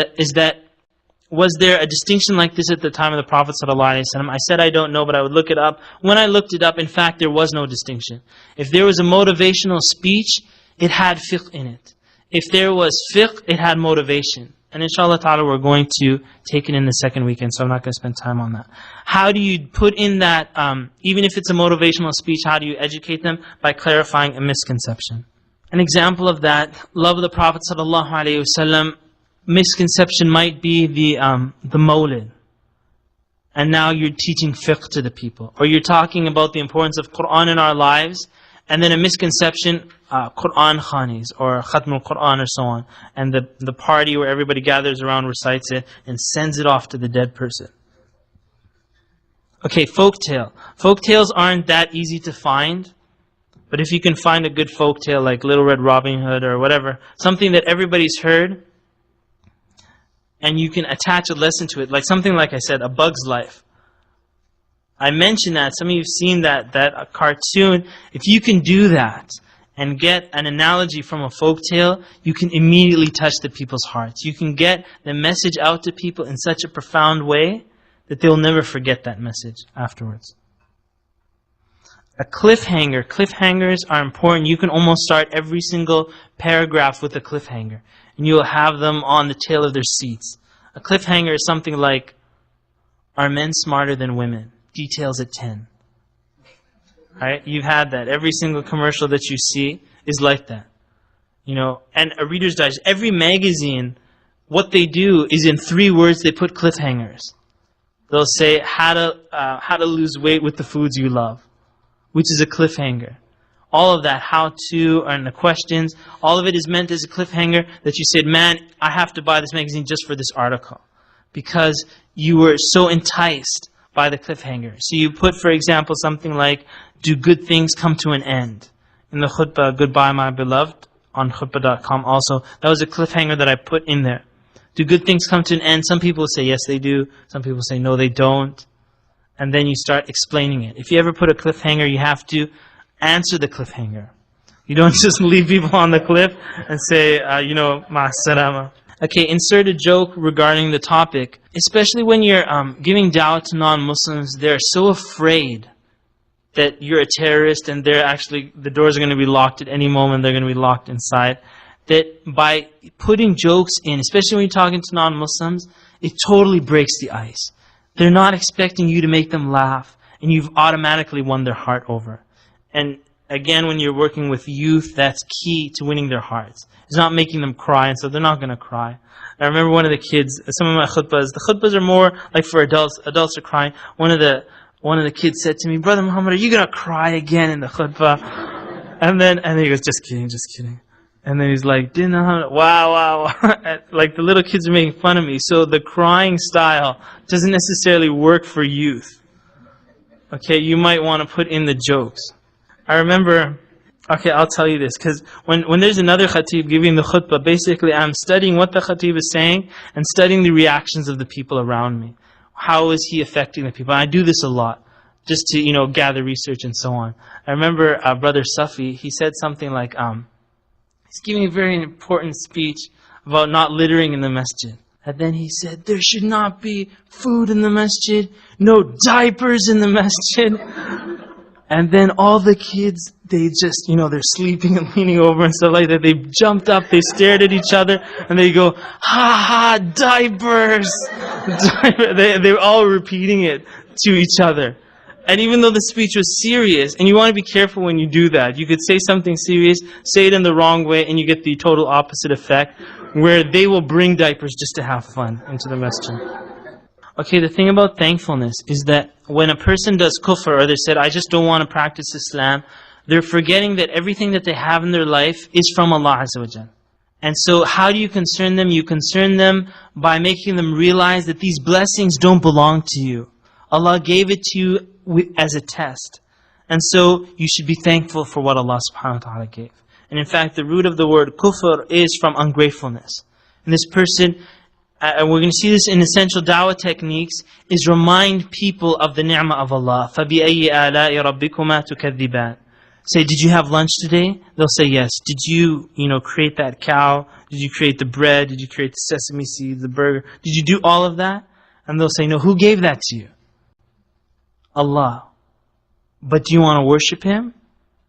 was there a distinction like this at the time of the Prophet ﷺ? I said I don't know, but I would look it up. When I looked it up, in fact, there was no distinction. If there was a motivational speech, it had fiqh in it. If there was fiqh, it had motivation. And inshallah ta'ala, we're going to take it in the second weekend, so I'm not going to spend time on that. How do you put in that, even if it's a motivational speech, how do you educate them? By clarifying a misconception. An example of that, love of the Prophet ﷺ, misconception might be the mawlid. And now you're teaching fiqh to the people. Or you're talking about the importance of Qur'an in our lives, and then a misconception, Qur'an khanis, or Khatm al-Qur'an, or so on. And the party where everybody gathers around, recites it, and sends it off to the dead person. Okay, folktale. Folktales aren't that easy to find. But if you can find a good folktale like Little Red Riding Hood or whatever, something that everybody's heard, and you can attach a lesson to it, like something like I said, A Bug's Life. I mentioned that, some of you have seen that cartoon. If you can do that and get an analogy from a folktale, you can immediately touch the people's hearts. You can get the message out to people in such a profound way that they'll never forget that message afterwards. A cliffhanger. Cliffhangers are important. You can almost start every single paragraph with a cliffhanger. And you'll have them on the tail of their seats. A cliffhanger is something like, are men smarter than women? Details at 10. Right? You've had that. Every single commercial that you see is like that. You know, and a Reader's Digest, every magazine, what they do is in 3 words they put cliffhangers. They'll say how to lose weight with the foods you love, which is a cliffhanger. All of that, how to, and the questions, all of it is meant as a cliffhanger that you said, man, I have to buy this magazine just for this article. Because you were so enticed by the cliffhanger. So you put, for example, something like, do good things come to an end? In the khutbah, Goodbye My Beloved, on khutbah.com also, that was a cliffhanger that I put in there. Do good things come to an end? Some people say yes they do, some people say no they don't. And then you start explaining it. If you ever put a cliffhanger, you have to answer the cliffhanger. You don't just leave people on the cliff and say, ma'as-salama. Okay, insert a joke regarding the topic. Especially when you're giving dawah to non-Muslims, they're so afraid that you're a terrorist and the doors are going to be locked at any moment, they're going to be locked inside. That by putting jokes in, especially when you're talking to non-Muslims, it totally breaks the ice. They're not expecting you to make them laugh, and you've automatically won their heart over. And again, when you're working with youth, that's key to winning their hearts. It's not making them cry, and so they're not going to cry. I remember one of the kids, some of my khutbahs, the khutbahs are more like for adults. Adults are crying. One of the kids said to me, Brother Muhammad, are you going to cry again in the khutbah? And then he goes, just kidding. And then he's like, wow. Like the little kids are making fun of me. So the crying style doesn't necessarily work for youth. Okay, you might want to put in the jokes. I remember, okay, I'll tell you this, because when there's another khatib giving the khutbah, basically I'm studying what the khatib is saying and studying the reactions of the people around me. How is he affecting the people? And I do this a lot, just to, gather research and so on. I remember Brother Safi, he said something like, he's giving a very important speech about not littering in the masjid. And then he said, there should not be food in the masjid, no diapers in the masjid. And then all the kids, they just, they're sleeping and leaning over and stuff like that. They jumped up, they stared at each other, and they go, ha, diapers! They were all repeating it to each other. And even though the speech was serious, and you want to be careful when you do that, you could say something serious, say it in the wrong way, and you get the total opposite effect, where they will bring diapers just to have fun into the masjid. Okay, the thing about thankfulness is that when a person does kufr, or they said, I just don't want to practice Islam, they're forgetting that everything that they have in their life is from Allah Azza wa Jal. And so how do you concern them? You concern them by making them realize that these blessings don't belong to you. Allah gave it to you as a test. And so you should be thankful for what Allah subhanahu wa ta'ala gave. And in fact, the root of the word kufr is from ungratefulness. And this person, and we're going to see this in essential dawah techniques, is remind people of the ni'mah of Allah. فَبِأَيِّ آلَاءِ رَبِّكُمَا تُكَذِّبَانِ. Say, did you have lunch today? They'll say yes. Did you, create that cow? Did you create the bread? Did you create the sesame seeds, the burger? Did you do all of that? And they'll say, no, who gave that to you? Allah. But do you want to worship Him?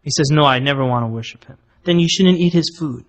He says, no, I never want to worship Him. Then you shouldn't eat His food.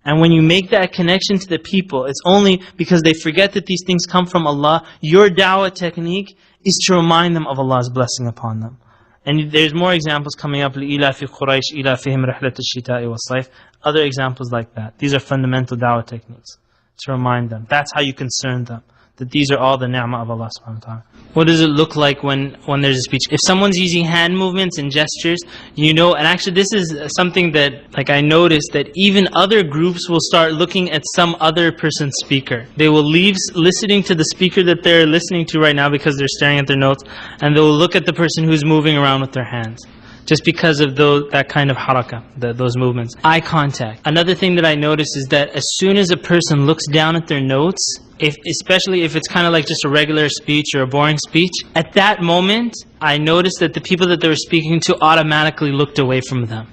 And when you make that connection to the people, it's only because they forget that these things come from Allah. Your dawah technique is to remind them of Allah's blessing upon them. And there's more examples coming up. لِإِلَافِ قُرَيْشِ إِلَافِهِمْ رِحْلَةَ الشِّتَاءِ وَالصَّيْفِ. Other examples like that. These are fundamental dawah techniques. To remind them. That's how you concern them. That these are all the ni'mah of Allah subhanahu wa ta'ala. What does it look like when there's a speech? If someone's using hand movements and gestures, and actually this is something that I noticed, that even other groups will start looking at some other person's speaker. They will leave listening to the speaker that they're listening to right now because they're staring at their notes, and they will look at the person who's moving around with their hands. Just because of that kind of halaqa, those movements. Eye contact. Another thing that I noticed is that as soon as a person looks down at their notes, especially if it's kind of like just a regular speech or a boring speech, at that moment, I noticed that the people that they were speaking to automatically looked away from them.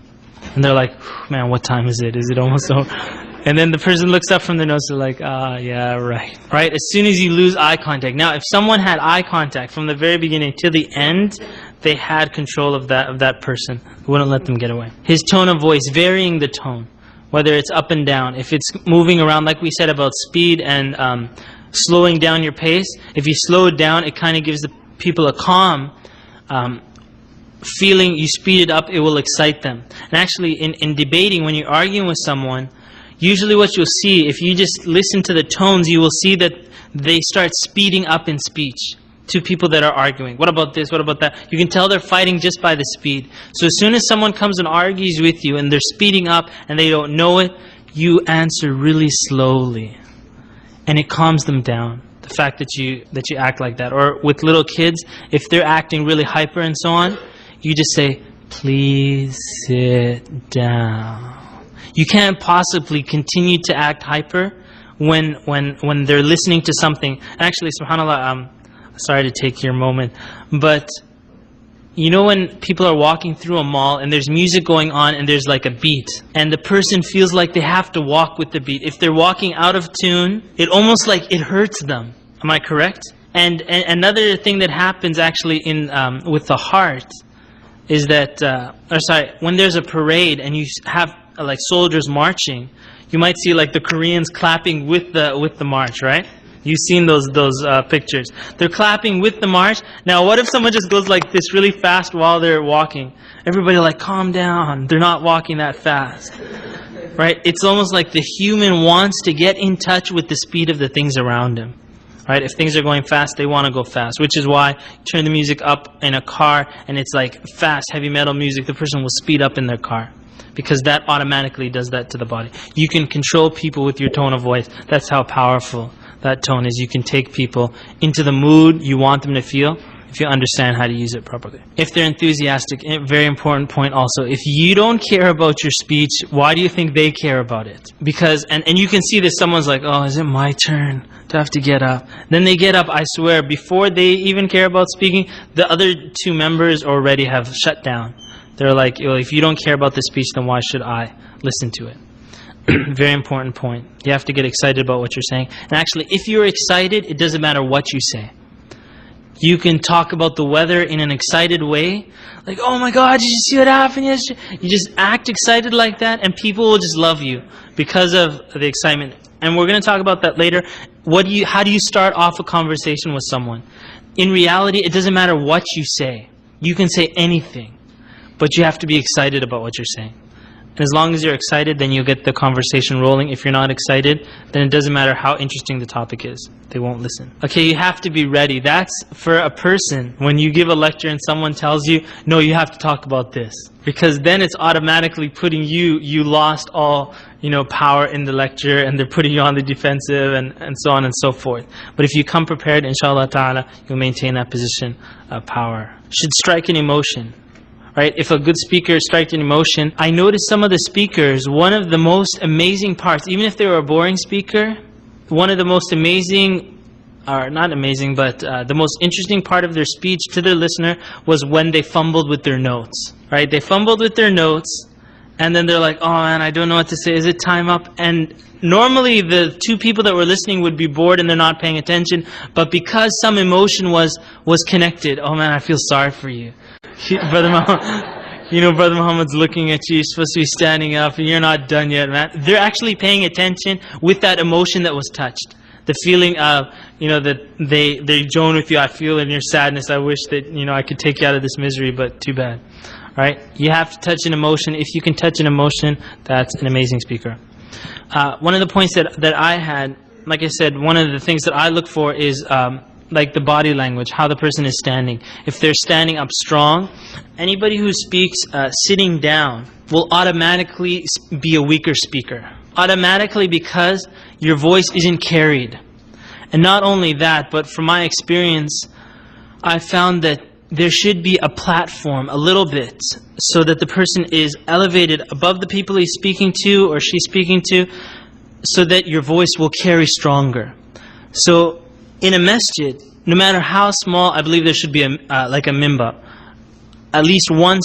And they're like, man, what time is it? Is it almost over? And then the person looks up from their notes, they're like, yeah, right. Right? As soon as you lose eye contact. Now, if someone had eye contact from the very beginning to the end, they had control of that person. Wouldn't let them get away. His tone of voice, varying the tone, whether it's up and down. If it's moving around, like we said about speed and slowing down your pace, if you slow it down, it kind of gives the people a calm feeling, you speed it up, it will excite them. And actually in debating, when you're arguing with someone, usually what you'll see, if you just listen to the tones, you will see that they start speeding up in speech to people that are arguing. What about this? What about that? You can tell they're fighting just by the speed. So as soon as someone comes and argues with you and they're speeding up and they don't know it, you answer really slowly. And it calms them down. The fact that you act like that. Or with little kids, if they're acting really hyper and so on, you just say, please sit down. You can't possibly continue to act hyper when they're listening to something. Actually, subhanAllah, sorry to take your moment, but you know when people are walking through a mall and there's music going on and there's like a beat, and the person feels like they have to walk with the beat. If they're walking out of tune, it almost like it hurts them. Am I correct? And another thing that happens actually in with the heart is that, when there's a parade and you have like soldiers marching, you might see like the Koreans clapping with the march, right? You've seen those pictures. They're clapping with the march. Now what if someone just goes like this really fast while they're walking? Everybody like, calm down. They're not walking that fast. Right? It's almost like the human wants to get in touch with the speed of the things around him. Right? If things are going fast, they want to go fast. Which is why you turn the music up in a car and it's like fast, heavy metal music, the person will speed up in their car. Because that automatically does that to the body. You can control people with your tone of voice. That's how powerful that tone is. You can take people into the mood you want them to feel if you understand how to use it properly. If they're enthusiastic, a very important point also, if you don't care about your speech, why do you think they care about it? Because, and you can see this, someone's like, oh, is it my turn to have to get up? Then they get up, I swear, before they even care about speaking, the other two members already have shut down. They're like, well, if you don't care about the speech, then why should I listen to it? Very important point. You have to get excited about what you're saying. And actually, if you're excited, it doesn't matter what you say. You can talk about the weather in an excited way. Like, oh my God, did you see what happened yesterday? You just act excited like that and people will just love you because of the excitement. And we're going to talk about that later. How do you start off a conversation with someone? In reality, it doesn't matter what you say. You can say anything. But you have to be excited about what you're saying. And as long as you're excited, then you'll get the conversation rolling. If you're not excited, then it doesn't matter how interesting the topic is. They won't listen. Okay, you have to be ready. That's for a person. When you give a lecture and someone tells you, no, you have to talk about this. Because then it's automatically putting you lost all power in the lecture, and they're putting you on the defensive and so on and so forth. But if you come prepared, inshallah ta'ala, you'll maintain that position of power. Should strike an emotion. Right? If a good speaker strikes an emotion, I noticed some of the speakers, one of the most amazing parts, even if they were a boring speaker, one of the most amazing, or not amazing, but the most interesting part of their speech to their listener was when they fumbled with their notes. Right? They fumbled with their notes, and then they're like, oh man, I don't know what to say. Is it time up? And normally the two people that were listening would be bored and they're not paying attention, but because some emotion was connected, oh man, I feel sorry for you. Brother Muhammad's looking at you, you're supposed to be standing up and you're not done yet, man. They're actually paying attention with that emotion that was touched. The feeling of, that they join with you. I feel in your sadness. I wish that, I could take you out of this misery, but too bad. Right? You have to touch an emotion. If you can touch an emotion, that's an amazing speaker. One of the points that I had, like I said, one of the things that I look for is like the body language, how the person is standing. If they're standing up strong, anybody who speaks sitting down will automatically be a weaker speaker. Automatically, because your voice isn't carried. And not only that, but from my experience, I found that there should be a platform a little bit so that the person is elevated above the people he's speaking to or she's speaking to, so that your voice will carry stronger. So in a masjid, no matter how small, I believe there should be like a mimbar, at least one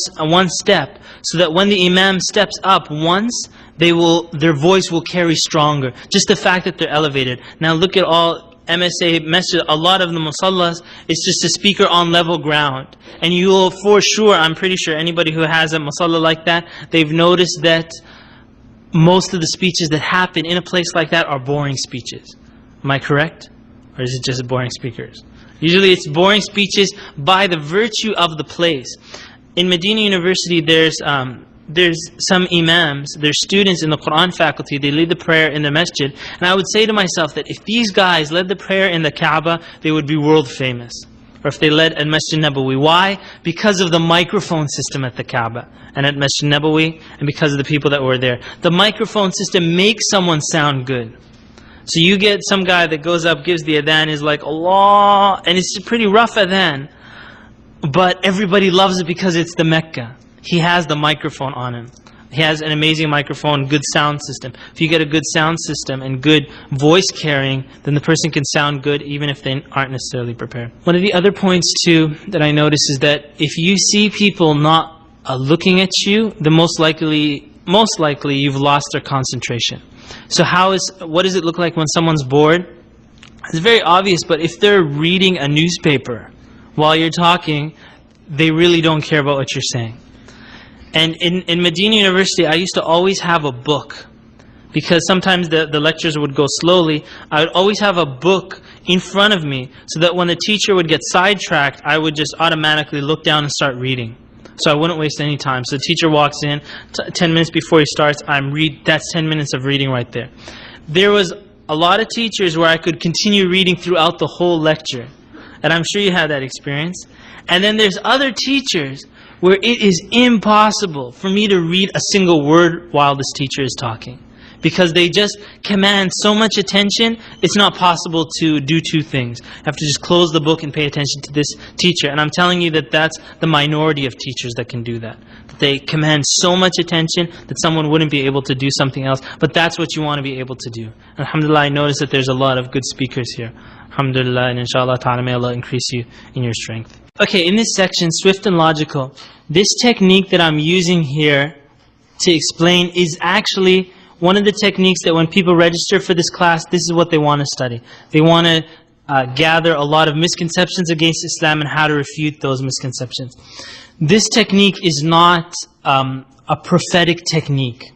step, so that when the imam steps up once, their voice will carry stronger. Just the fact that they're elevated. Now look at all MSA masjid, a lot of the musallas, it's just a speaker on level ground. And you will for sure, I'm pretty sure anybody who has a musalla like that, they've noticed that most of the speeches that happen in a place like that are boring speeches. Am I correct? Or is it just boring speakers? Usually it's boring speeches by the virtue of the place. in Medina University, there's some imams, there's students in the Quran faculty, they lead the prayer in the masjid. And I would say to myself that if these guys led the prayer in the Kaaba, they would be world famous. Or if they led at Masjid Nabawi. Why? Because of the microphone system at the Kaaba and at Masjid Nabawi, and because of the people that were there. The microphone system makes someone sound good. So you get some guy that goes up, gives the adhan, is like, Allah, and it's a pretty rough adhan. But everybody loves it because it's the Mecca. He has the microphone on him. He has an amazing microphone, good sound system. If you get a good sound system and good voice carrying, then the person can sound good even if they aren't necessarily prepared. One of the other points too that I notice is that if you see people not looking at you, then most likely you've lost their concentration. So what does it look like when someone's bored? It's very obvious, but if they're reading a newspaper while you're talking, they really don't care about what you're saying. And in Medina University, I used to always have a book. Because sometimes the lectures would go slowly, I would always have a book in front of me, so that when the teacher would get sidetracked, I would just automatically look down and start reading. So I wouldn't waste any time. So the teacher walks in, 10 minutes before he starts, that's 10 minutes of reading right there. There was a lot of teachers where I could continue reading throughout the whole lecture. And I'm sure you had that experience. And then there's other teachers where it is impossible for me to read a single word while this teacher is talking. Because they just command so much attention, it's not possible to do two things. You have to just close the book and pay attention to this teacher. And I'm telling you that that's the minority of teachers that can do that. They command so much attention that someone wouldn't be able to do something else. But that's what you want to be able to do. Alhamdulillah, I notice that there's a lot of good speakers here. Alhamdulillah, and inshallah ta'ala, may Allah increase you in your strength. Okay, in this section, swift and logical, this technique that I'm using here to explain is actually one of the techniques that when people register for this class, this is what they want to study. They want to gather a lot of misconceptions against Islam and how to refute those misconceptions. This technique is not a prophetic technique,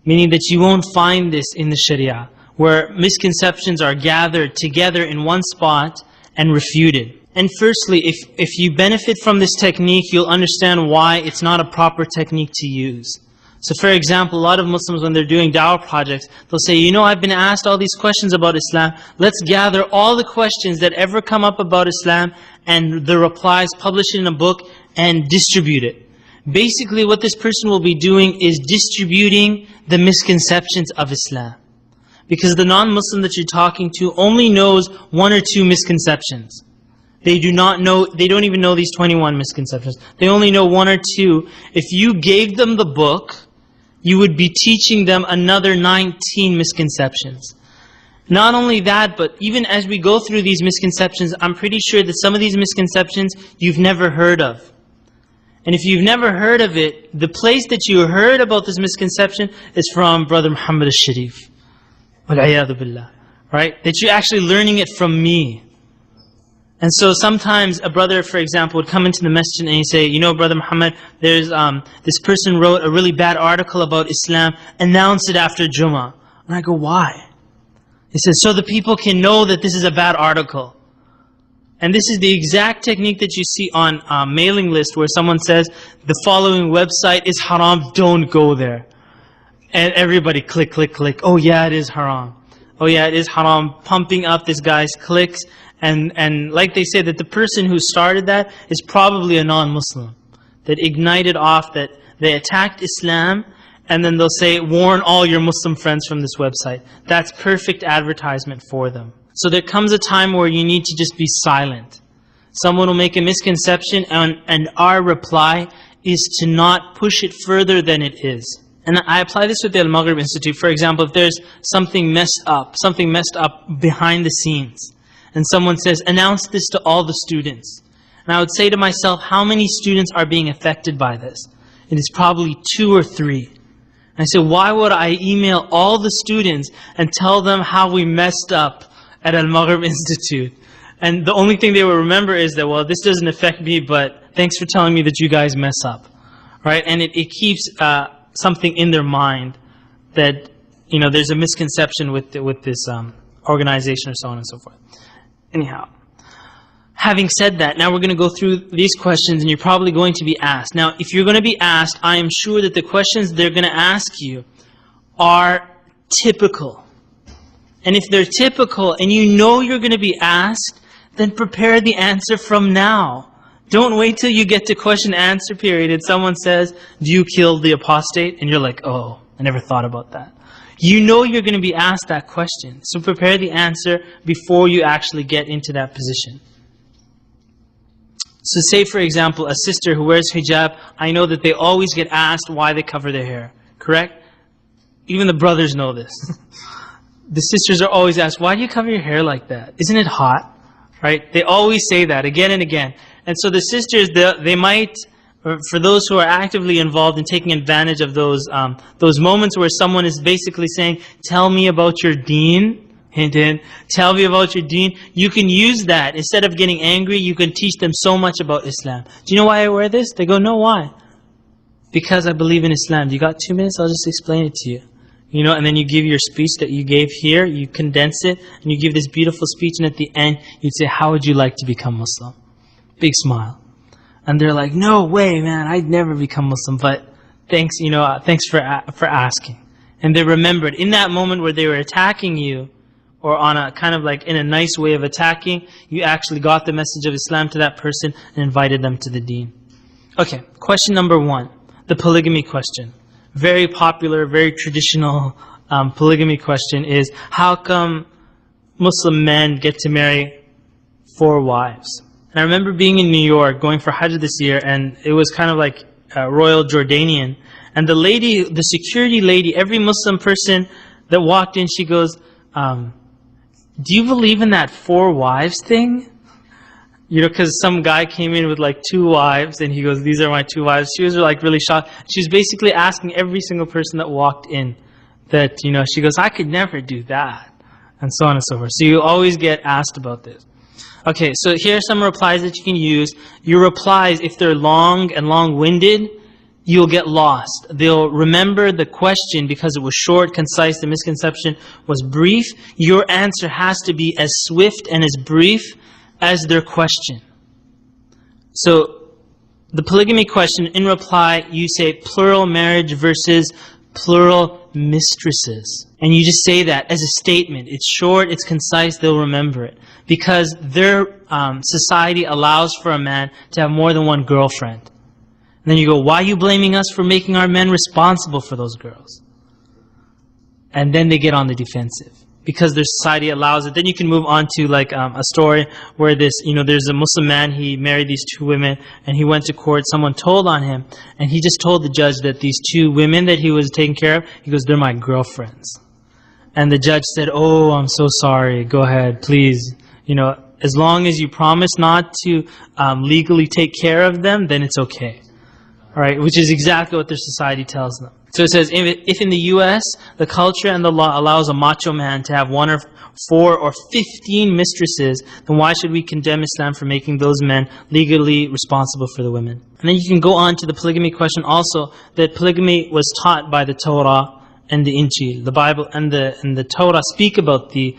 meaning that you won't find this in the Sharia, where misconceptions are gathered together in one spot and refuted. And firstly, if you benefit from this technique, you'll understand why it's not a proper technique to use. So for example, a lot of Muslims, when they're doing dawah projects, they'll say, you know, I've been asked all these questions about Islam. Let's gather all the questions that ever come up about Islam and the replies, publish it in a book and distribute it. Basically, what this person will be doing is distributing the misconceptions of Islam. Because the non-Muslim that you're talking to only knows one or two misconceptions. They do not know, they don't even know these 21 misconceptions. They only know one or two. If you gave them the book, you would be teaching them another 19 misconceptions. Not only that, but even as we go through these misconceptions, I'm pretty sure that some of these misconceptions you've never heard of. And if you've never heard of it, the place that you heard about this misconception is from Brother Muhammad al-Sharif. Wal-'iyadhu billah. Right? That you're actually learning it from me. And so sometimes a brother, for example, would come into the masjid and he'd say, you know, Brother Muhammad, there's this person wrote a really bad article about Islam, announce it after Jummah. And I go, why? He says, so the people can know that this is a bad article. And this is the exact technique that you see on a mailing list where someone says, the following website is haram, don't go there. And everybody click, click, click. Oh yeah, it is haram. Oh yeah, it is haram. Pumping up this guy's clicks. And like they say, that the person who started that is probably a non-Muslim. That ignited off, that they attacked Islam, and then they'll say, warn all your Muslim friends from this website. That's perfect advertisement for them. So there comes a time where you need to just be silent. Someone will make a misconception, and our reply is to not push it further than it is. And I apply this with the Al-Maghrib Institute. For example, if there's something messed up behind the scenes, and someone says, announce this to all the students. And I would say to myself, how many students are being affected by this? It is probably 2 or 3. And I say, why would I email all the students and tell them how we messed up at Al-Maghrib Institute? And the only thing they will remember is that, well, this doesn't affect me, but thanks for telling me that you guys mess up. Right? And it keeps something in their mind that, you know, there's a misconception with this organization or so on and so forth. Anyhow, Having said that, now we're going to go through these questions and you're probably going to be asked. Now, if you're going to be asked, I am sure that the questions they're going to ask you are typical. And if they're typical and you know you're going to be asked, then prepare the answer from now. Don't wait till you get to question and answer period and someone says, do you kill the apostate? And you're like, oh, I never thought about that. You know you're going to be asked that question. So prepare the answer before you actually get into that position. So say, for example, a sister who wears hijab, I know that they always get asked why they cover their hair. Correct? Even the brothers know this. The sisters are always asked, why do you cover your hair like that? Isn't it hot? Right? They always say that again and again. And so the sisters, they might, for those who are actively involved in taking advantage of those moments where someone is basically saying, tell me about your deen, hint, hint, tell me about your deen, you can use that. Instead of getting angry, you can teach them so much about Islam. Do you know why I wear this? They go, no, why? Because I believe in Islam. Do you got 2 minutes? I'll just explain it to you. You know, and then you give your speech that you gave here, you condense it, and you give this beautiful speech, and at the end, you'd say, how would you like to become Muslim? Big smile. And they're like, no way, man, I'd never become Muslim, but thanks, you know, thanks for asking. And they remembered, in that moment where they were attacking you, or on a kind of like in a nice way of attacking, you actually got the message of Islam to that person and invited them to the deen. Okay, question number 1, the polygamy question. Very popular, very traditional polygamy question is, how come Muslim men get to marry 4 wives? And I remember being in New York, going for Hajj this year, and it was kind of like Royal Jordanian. And the lady, the security lady, every Muslim person that walked in, she goes, do you believe in that 4 wives thing? You know, because some guy came in with like 2 wives, and he goes, these are my 2 wives. She was like really shocked. She was basically asking every single person that walked in that, you know, she goes, I could never do that, and so on and so forth. So you always get asked about this. Okay, so here are some replies that you can use. Your replies, if they're long and long-winded, you'll get lost. They'll remember the question because it was short, concise, the misconception was brief. Your answer has to be as swift and as brief as their question. So, the polygamy question, in reply, you say plural marriage versus plural mistresses. And you just say that as a statement. It's short, it's concise, they'll remember it. Because their society allows for a man to have more than 1 girlfriend. And then you go, why are you blaming us for making our men responsible for those girls? And then they get on the defensive. Because their society allows it. Then you can move on to like a story where this, you know, there's a Muslim man, he married these 2 women, and he went to court, someone told on him, and he just told the judge that these 2 women that he was taking care of, he goes, they're my girlfriends. And the judge said, oh, I'm so sorry, go ahead, please. You know, as long as you promise not to legally take care of them, then it's okay. All right, which is exactly what their society tells them. So it says, if in the US, the culture and the law allows a macho man to have 1 or 4 or 15 mistresses, then why should we condemn Islam for making those men legally responsible for the women? And then you can go on to the polygamy question also, that polygamy was taught by the Torah and the Injil. The Bible and the Torah speak about the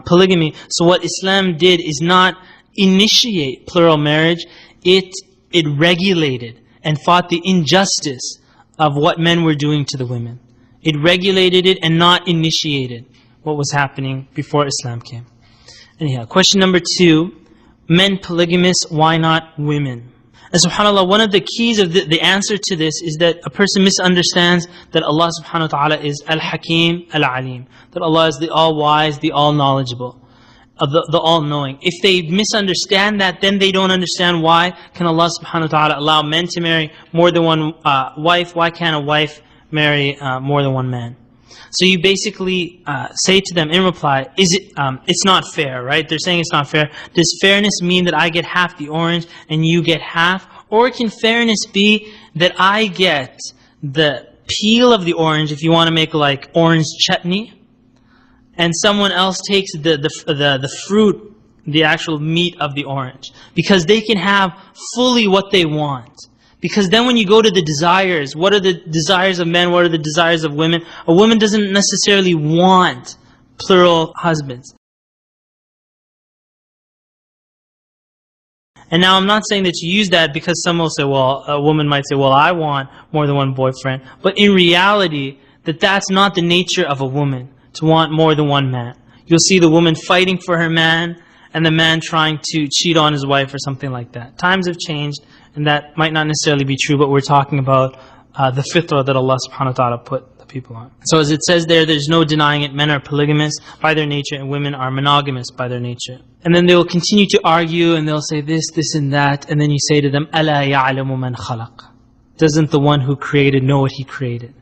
polygamy. So what Islam did is not initiate plural marriage, it regulated and fought the injustice of what men were doing to the women. It regulated it and not initiated what was happening before Islam came. Anyhow, question number 2, men polygamous, why not women? And subhanAllah, one of the keys of the answer to this is that a person misunderstands that Allah subhanahu wa ta'ala is Al-Hakim, Al-Alim. That Allah is the all-wise, the all-knowledgeable, the all-knowing. If they misunderstand that, then they don't understand why can Allah subhanahu wa ta'ala allow men to marry more than 1 wife. Why can't a wife marry more than 1 man? So you basically say to them in reply, it's not fair, right? They're saying it's not fair. Does fairness mean that I get half the orange and you get half? Or can fairness be that I get the peel of the orange, if you want to make like orange chutney, and someone else takes the fruit, the actual meat of the orange? Because they can have fully what they want. Because then when you go to the desires, what are the desires of men, what are the desires of women? A woman doesn't necessarily want plural husbands. And now I'm not saying that you use that because some will say, well, a woman might say, well, I want more than one boyfriend. But in reality, that's not the nature of a woman, to want more than one man. You'll see the woman fighting for her man, and the man trying to cheat on his wife or something like that. Times have changed, and that might not necessarily be true, but we're talking about the fitrah that Allah subhanahu wa ta'ala put the people on. So as it says there's no denying it, men are polygamous by their nature and women are monogamous by their nature. And then they will continue to argue and they'll say this and that, and then you say to them, أَلَا يَعْلَمُ مَنْ خَلَقَ. Doesn't the one who created know what He created?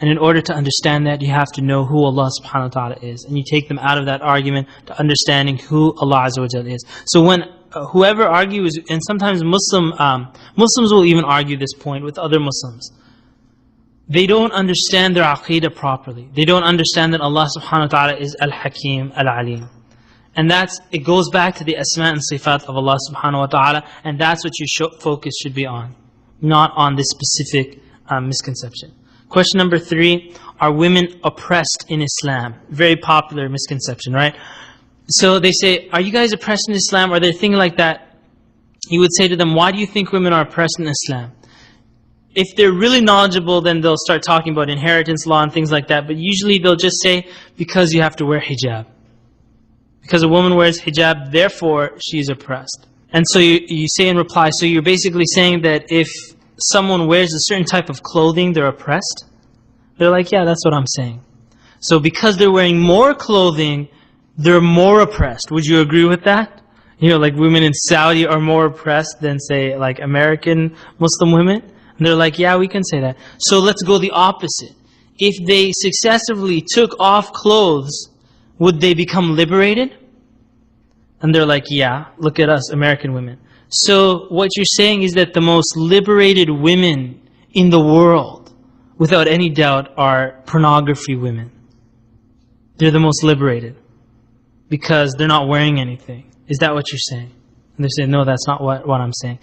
And in order to understand that, you have to know who Allah subhanahu wa ta'ala is. And you take them out of that argument to understanding who Allah azza wa jalla is. So when whoever argues, and sometimes Muslims will even argue this point with other Muslims, they don't understand their aqeedah properly. They don't understand that Allah subhanahu wa ta'ala is Al-Hakim, Al-Alim. And it goes back to the asma and sifat of Allah subhanahu wa ta'ala, and that's what your focus should be on, not on this specific misconception. Question number 3, are women oppressed in Islam? Very popular misconception, right? So they say, are you guys oppressed in Islam? Or they're thinking like that. You would say to them, why do you think women are oppressed in Islam? If they're really knowledgeable, then they'll start talking about inheritance law and things like that. But usually they'll just say, because you have to wear hijab. Because a woman wears hijab, therefore she's oppressed. And so you say in reply, so you're basically saying that if someone wears a certain type of clothing, they're oppressed? They're like, yeah, that's what I'm saying. So because they're wearing more clothing, they're more oppressed. Would you agree with that? You know, like women in Saudi are more oppressed than, say, like American Muslim women? And they're like, yeah, we can say that. So let's go the opposite. If they successively took off clothes, would they become liberated? And they're like, yeah, look at us, American women. So what you're saying is that the most liberated women in the world, without any doubt, are pornography women. They're the most liberated because they're not wearing anything. Is that what you're saying? And they say, no, that's not what I'm saying.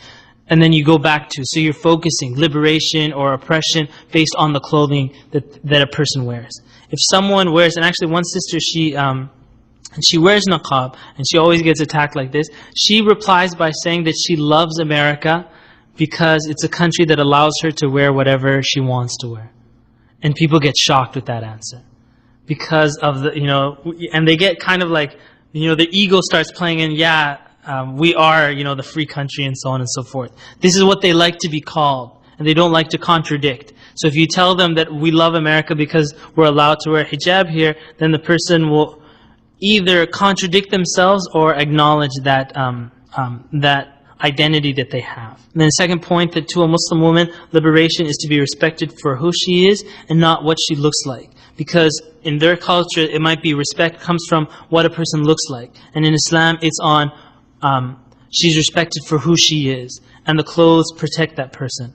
And then you go back to, so you're focusing liberation or oppression based on the clothing that a person wears. If someone wears, and actually one sister, she wears niqab, and she always gets attacked like this. She replies by saying that she loves America because it's a country that allows her to wear whatever she wants to wear. And people get shocked with that answer. Because of the, and they get kind of like, the ego starts playing in, we are, the free country and so on and so forth. This is what they like to be called, and they don't like to contradict. So if you tell them that we love America because we're allowed to wear hijab here, then the person will either contradict themselves or acknowledge that that identity that they have. And then the second point, that to a Muslim woman, liberation is to be respected for who she is and not what she looks like. Because in their culture, it might be respect comes from what a person looks like. And in Islam, it's on she's respected for who she is. And the clothes protect that person.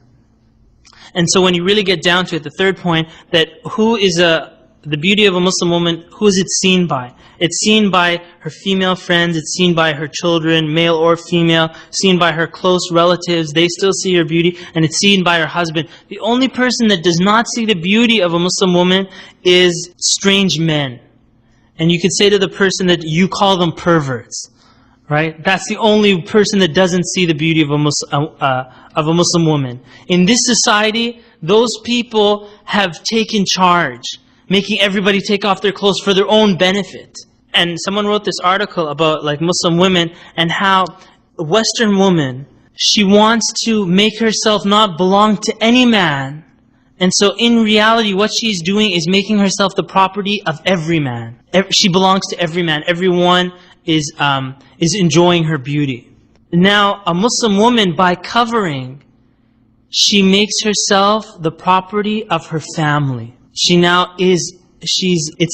And so when you really get down to it, the third point, that who is the beauty of a Muslim woman, who is it seen by? It's seen by her female friends, it's seen by her children, male or female, seen by her close relatives, they still see her beauty, and it's seen by her husband. The only person that does not see the beauty of a Muslim woman is strange men. And you could say to the person that you call them perverts, right? That's the only person that doesn't see the beauty of a Muslim woman. In this society, those people have taken charge, making everybody take off their clothes for their own benefit. And someone wrote this article about like Muslim women and how a Western woman, she wants to make herself not belong to any man. And so in reality, what she's doing is making herself the property of every man. She belongs to every man. Everyone is enjoying her beauty. Now, a Muslim woman, by covering, she makes herself the property of her family. She now it's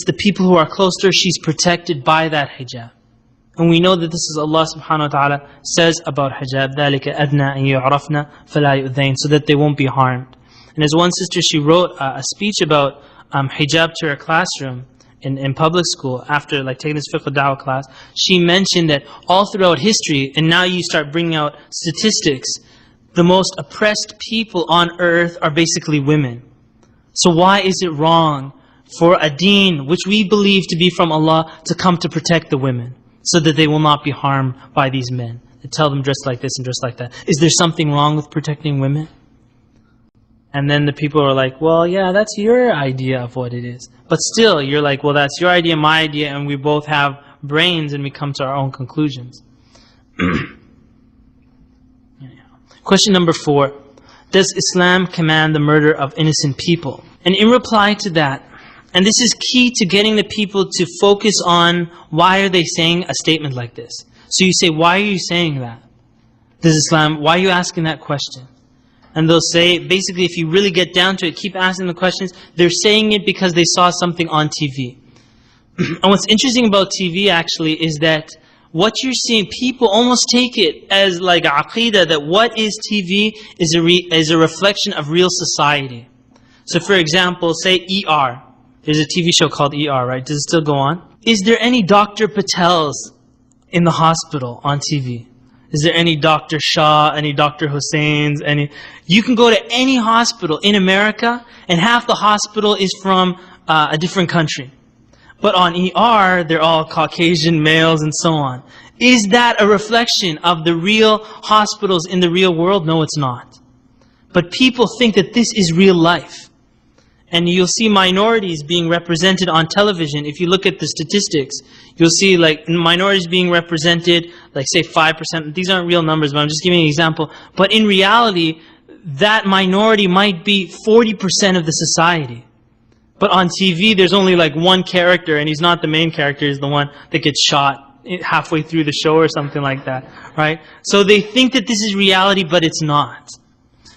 the people who are close to her, she's protected by that hijab. And we know that this is Allah subhanahu wa ta'ala says about hijab, ذَلِكَ أَدْنَى أَن يُعْرَفْنَا فَلَا يُؤْذَيْنَ, so that they won't be harmed. And as one sister, she wrote a speech about hijab to her classroom in public school after like taking this Fiqh class. She mentioned that all throughout history, and now you start bringing out statistics, the most oppressed people on earth are basically women. So why is it wrong for a deen, which we believe to be from Allah, to come to protect the women so that they will not be harmed by these men? They tell them dress like this and dress like that. Is there something wrong with protecting women? And then the people are like, well, yeah, that's your idea of what it is. But still, you're like, well, that's your idea, my idea, and we both have brains and we come to our own conclusions. Question number 4. Does Islam command the murder of innocent people? And in reply to that, and this is key to getting the people to focus on why are they saying a statement like this. So you say, why are you saying that? Does Islam, why are you asking that question? And they'll say, basically, if you really get down to it, keep asking the questions, they're saying it because they saw something on TV. And what's interesting about TV actually is that what you're seeing, people almost take it as like aqeedah, that what is TV is a reflection of real society. So for example, say ER. There's a TV show called ER, right? Does it still go on? Is there any Dr. Patels in the hospital on TV? Is there any Dr. Shah, any Dr. Hussains, any? You can go to any hospital in America and half the hospital is from a different country. But on ER, they're all Caucasian males and so on. Is that a reflection of the real hospitals in the real world? No, it's not. But people think that this is real life. And you'll see minorities being represented on television. If you look at the statistics, you'll see like minorities being represented, like say 5%. These aren't real numbers, but I'm just giving you an example. But in reality, that minority might be 40% of the society. But on TV, there's only like one character, and he's not the main character, he's the one that gets shot halfway through the show or something like that, right? So they think that this is reality, but it's not.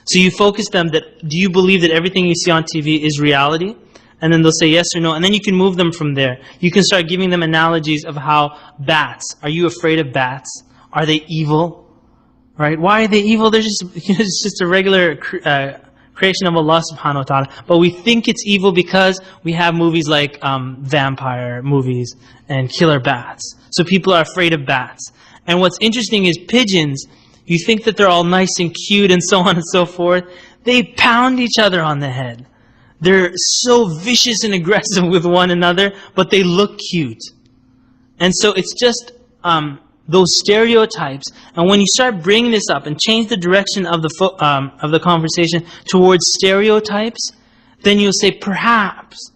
So you focus them that, do you believe that everything you see on TV is reality? And then they'll say yes or no, and then you can move them from there. You can start giving them analogies of how bats, are you afraid of bats? Are they evil? Right? Why are they evil? They're just, it's just a regular creation of Allah subhanahu wa ta'ala. But we think it's evil because we have movies like vampire movies and killer bats. So people are afraid of bats. And what's interesting is pigeons, you think that they're all nice and cute and so on and so forth. They pound each other on the head. They're so vicious and aggressive with one another, but they look cute. And so it's just those stereotypes. And when you start bringing this up and change the direction of the conversation towards stereotypes, then you'll say perhaps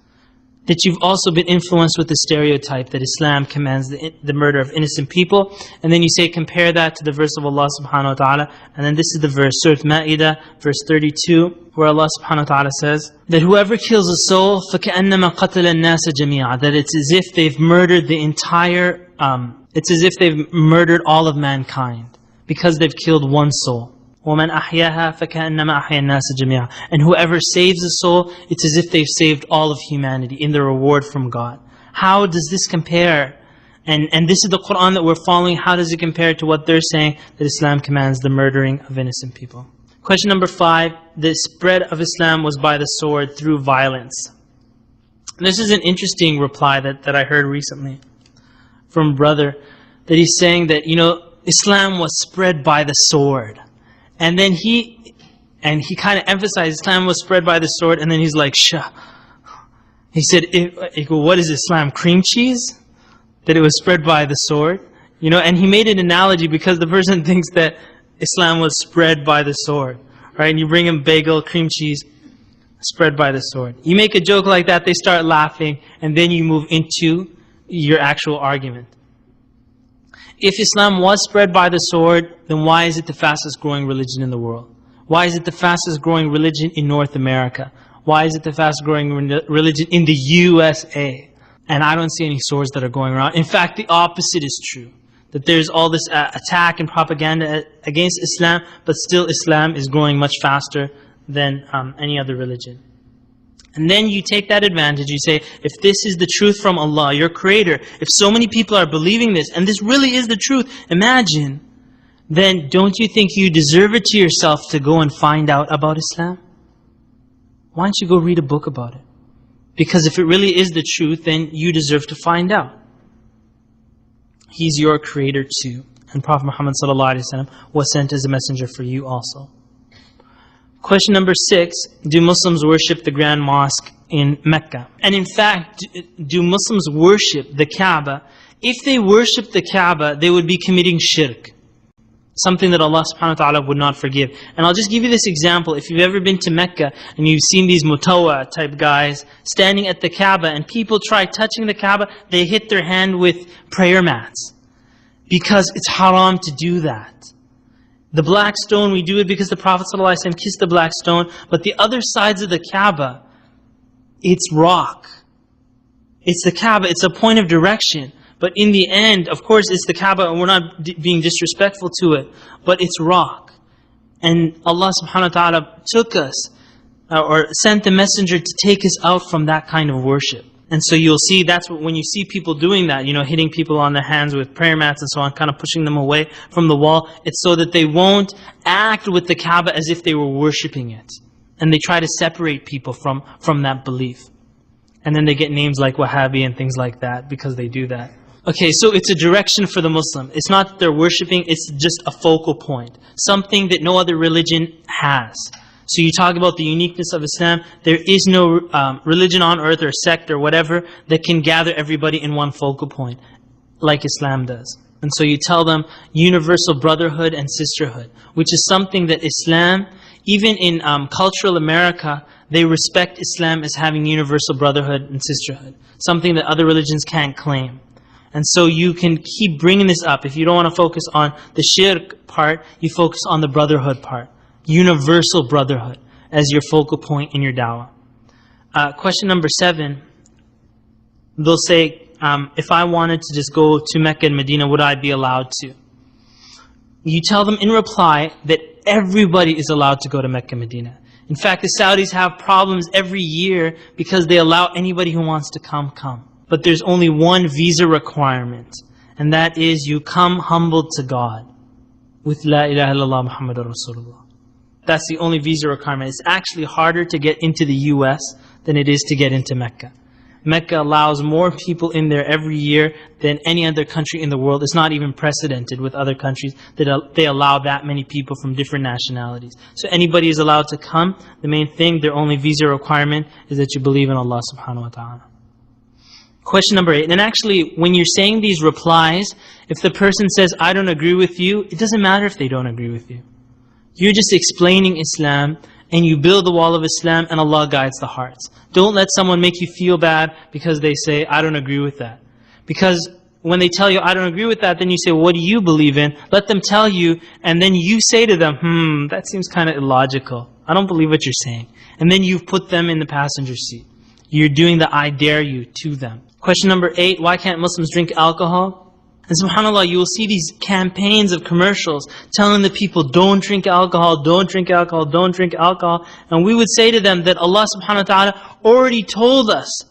that you've also been influenced with the stereotype that Islam commands the murder of innocent people. And then you say, compare that to the verse of Allah subhanahu wa ta'ala. And then this is the verse, Surah Ma'idah, verse 32, where Allah subhanahu wa ta'ala says that whoever kills a soul, فَكَأَنَّمَا قَتَلَ النَّاسَ جَمِيعًا, that it's as if they've murdered the entire, it's as if they've murdered all of mankind, because they've killed one soul. وَمَنْ أَحْيَاهَا فَكَأَنَّمَا أَحْيَا النَّاسَ جَمِيعًا. And whoever saves a soul, it's as if they've saved all of humanity in the reward from God. How does this compare? And this is the Qur'an that we're following. How does it compare to what they're saying, that Islam commands the murdering of innocent people? Question number 5. The spread of Islam was by the sword through violence. And this is an interesting reply that I heard recently from a brother, that he's saying that, you know, Islam was spread by the sword. And then he kind of emphasized Islam was spread by the sword, and then he's like, Shah. He said, what is Islam, cream cheese? That it was spread by the sword? You know, and he made an analogy because the person thinks that Islam was spread by the sword. Right? And you bring him bagel, cream cheese, spread by the sword. You make a joke like that, they start laughing, and then you move into your actual argument. If Islam was spread by the sword, then why is it the fastest growing religion in the world? Why is it the fastest growing religion in North America? Why is it the fastest growing religion in the USA? And I don't see any swords that are going around. In fact, the opposite is true. That there's all this attack and propaganda against Islam, but still Islam is growing much faster than any other religion. And then you take that advantage, you say, if this is the truth from Allah, your Creator, if so many people are believing this, and this really is the truth, imagine, then don't you think you deserve it to yourself to go and find out about Islam? Why don't you go read a book about it? Because if it really is the truth, then you deserve to find out. He's your Creator too. And Prophet Muhammad ﷺ was sent as a messenger for you also. Question number 6, do Muslims worship the Grand Mosque in Mecca? And in fact, do Muslims worship the Kaaba? If they worship the Kaaba, they would be committing shirk. something that Allah subhanahu wa ta'ala would not forgive. And I'll just give you this example. If you've ever been to Mecca and you've seen these mutawwa type guys standing at the Kaaba and people try touching the Kaaba, they hit their hand with prayer mats. Because it's haram to do that. The black stone, we do it because the Prophet ﷺ kissed the black stone. But the other sides of the Kaaba, it's rock. It's the Kaaba, it's a point of direction. But in the end, of course, it's the Kaaba and we're not being disrespectful to it. But it's rock. And Allah subhanahu wa ta'ala took us, or sent the messenger to take us out from that kind of worship. And so you'll see, that's what, when you see people doing that, hitting people on the hands with prayer mats and so on, kind of pushing them away from the wall, it's so that they won't act with the Kaaba as if they were worshipping it. And they try to separate people from that belief. And then they get names like Wahhabi and things like that because they do that. Okay, so it's a direction for the Muslim. It's not that they're worshipping, it's just a focal point. Something that no other religion has. So you talk about the uniqueness of Islam. There is no religion on earth or sect or whatever that can gather everybody in one focal point, like Islam does. And so you tell them universal brotherhood and sisterhood, which is something that Islam, even in cultural America, they respect Islam as having universal brotherhood and sisterhood. Something that other religions can't claim. And so you can keep bringing this up. If you don't want to focus on the shirk part, you focus on the brotherhood part. Universal brotherhood as your focal point in your dawah. Question number 7. They'll say, if I wanted to just go to Mecca and Medina, would I be allowed to? You tell them in reply that everybody is allowed to go to Mecca and Medina. In fact, the Saudis have problems every year because they allow anybody who wants to come. But there's only one visa requirement, and that is you come humbled to God with La ilaha illallah Muhammadur Rasulullah. That's the only visa requirement. It's actually harder to get into the US than it is to get into Mecca. Mecca allows more people in there every year than any other country in the world. It's not even precedented with other countries that they allow that many people from different nationalities. So anybody is allowed to come. The main thing, their only visa requirement is that you believe in Allah subhanahu wa ta'ala. Question number 8. And actually, when you're saying these replies, if the person says, I don't agree with you, it doesn't matter if they don't agree with you. You're just explaining Islam, and you build the wall of Islam, and Allah guides the hearts. Don't let someone make you feel bad because they say, I don't agree with that. Because when they tell you, I don't agree with that, then you say, what do you believe in? Let them tell you, and then you say to them, that seems kind of illogical. I don't believe what you're saying. And then you've put them in the passenger seat. You're doing the I dare you to them. Question number 8, why can't Muslims drink alcohol? And subhanAllah, you will see these campaigns of commercials telling the people, don't drink alcohol, don't drink alcohol, don't drink alcohol. And we would say to them that Allah subhanahu wa ta'ala already told us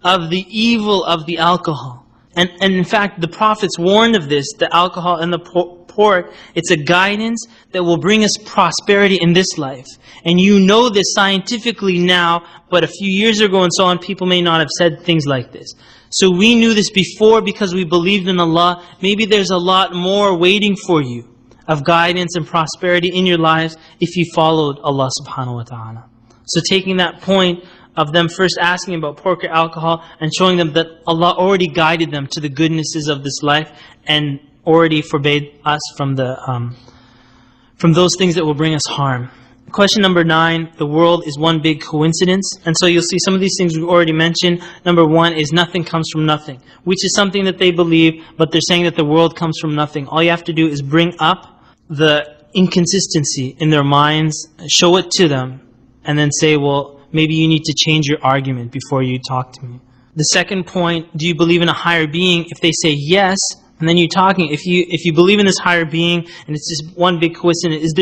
of the evil of the alcohol. And in fact, the prophets warned of this, the alcohol and the pork. It's a guidance that will bring us prosperity in this life. And you know this scientifically now, but a few years ago and so on, people may not have said things like this. So we knew this before because we believed in Allah. Maybe there's a lot more waiting for you of guidance and prosperity in your lives if you followed Allah subhanahu wa ta'ala. So taking that point of them first asking about pork or alcohol and showing them that Allah already guided them to the goodnesses of this life and already forbade us from those things that will bring us harm. Question number 9, the world is one big coincidence. And so you'll see some of these things we've already mentioned. Number 1 is nothing comes from nothing, which is something that they believe, but they're saying that the world comes from nothing. All you have to do is bring up the inconsistency in their minds, show it to them, and then say, well, maybe you need to change your argument before you talk to me. The second point, do you believe in a higher being? If they say yes, and then you're talking, if you believe in this higher being, and it's just one big coincidence,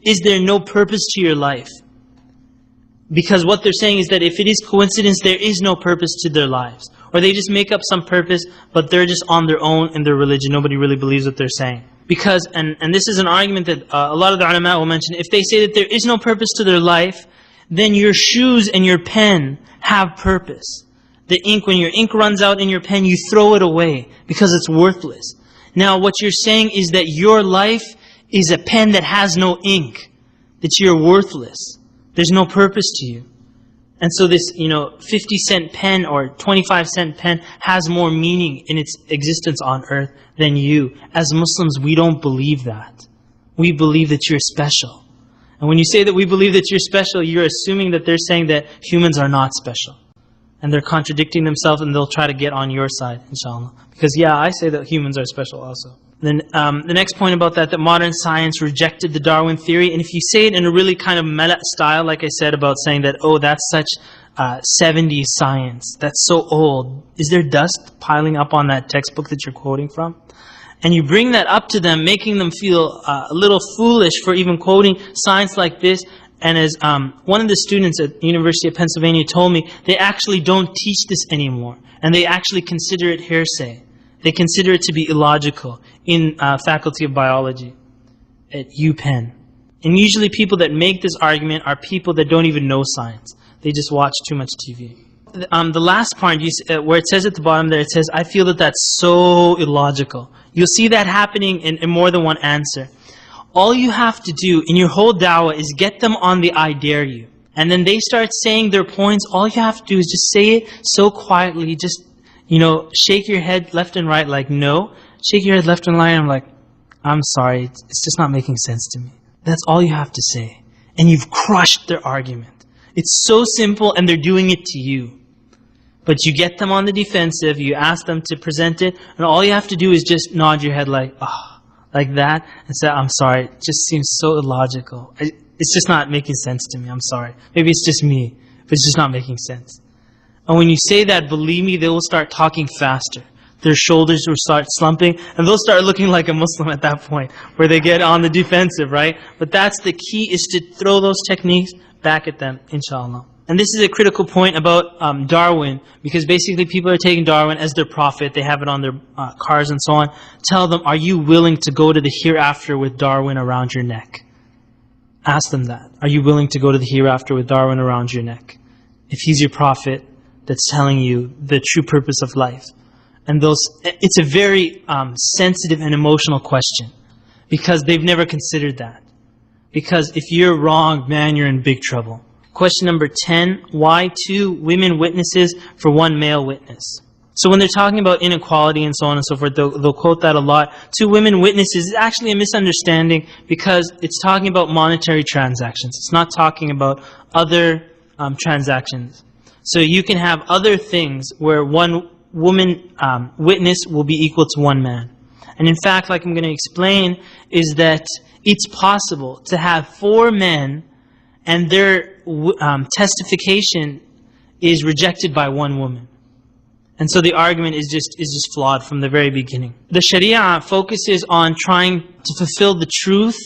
is there no purpose to your life? Because what they're saying is that if it is coincidence, there is no purpose to their lives. Or they just make up some purpose, but they're just on their own in their religion. Nobody really believes what they're saying. Because, and this is an argument that a lot of the ulama will mention, if they say that there is no purpose to their life, then your shoes and your pen have purpose. The ink, when your ink runs out in your pen, you throw it away because it's worthless. Now what you're saying is that your life is a pen that has no ink, that you're worthless. There's no purpose to you. And so this, 50-cent pen or 25-cent pen has more meaning in its existence on earth than you. As Muslims, we don't believe that. we believe that you're special. And when you say that we believe that you're special, you're assuming that they're saying that humans are not special. And they're contradicting themselves, and they'll try to get on your side, inshallah. Because yeah, I say that humans are special also. Then the next point about that modern science rejected the Darwin theory. And if you say it in a really kind of meta style, like I said about saying that, oh, that's such 70s science, that's so old. Is there dust piling up on that textbook that you're quoting from? And you bring that up to them, making them feel a little foolish for even quoting science like this. And as one of the students at the University of Pennsylvania told me, they actually don't teach this anymore. And they actually consider it hearsay. They consider it to be illogical in Faculty of Biology at UPenn. And usually people that make this argument are people that don't even know science. They just watch too much TV. The last part, where it says at the bottom there, it says, I feel that that's so illogical. You'll see that happening in more than one answer. All you have to do in your whole dawah is get them on the I dare you. And then they start saying their points. All you have to do is just say it so quietly. Just, shake your head left and right like no. Shake your head left and right and I'm like, I'm sorry, it's just not making sense to me. That's all you have to say. And you've crushed their argument. It's so simple and they're doing it to you. But you get them on the defensive, you ask them to present it, and all you have to do is just nod your head like, like that, and say, I'm sorry, it just seems so illogical. It's just not making sense to me, I'm sorry. Maybe it's just me, but it's just not making sense. And when you say that, believe me, they will start talking faster. Their shoulders will start slumping, and they'll start looking like a Muslim at that point, where they get on the defensive, right? But that's the key, is to throw those techniques back at them, inshallah. And this is a critical point about Darwin, because basically people are taking Darwin as their prophet. They have it on their cars and so on. Tell them, are you willing to go to the hereafter with Darwin around your neck? Ask them that. Are you willing to go to the hereafter with Darwin around your neck? If he's your prophet that's telling you the true purpose of life. And it's a very sensitive and emotional question, because they've never considered that. Because if you're wrong, man, you're in big trouble. Question number 10, why 2 women witnesses for 1 male witness? So when they're talking about inequality and so on and so forth, they'll quote that a lot. 2 women witnesses is actually a misunderstanding, because it's talking about monetary transactions. It's not talking about other transactions. So you can have other things where 1 woman witness will be equal to 1 man. And in fact, like I'm going to explain, is that it's possible to have 4 men and their testification is rejected by 1 woman. And so the argument is just flawed from the very beginning. The Sharia focuses on trying to fulfill the truth,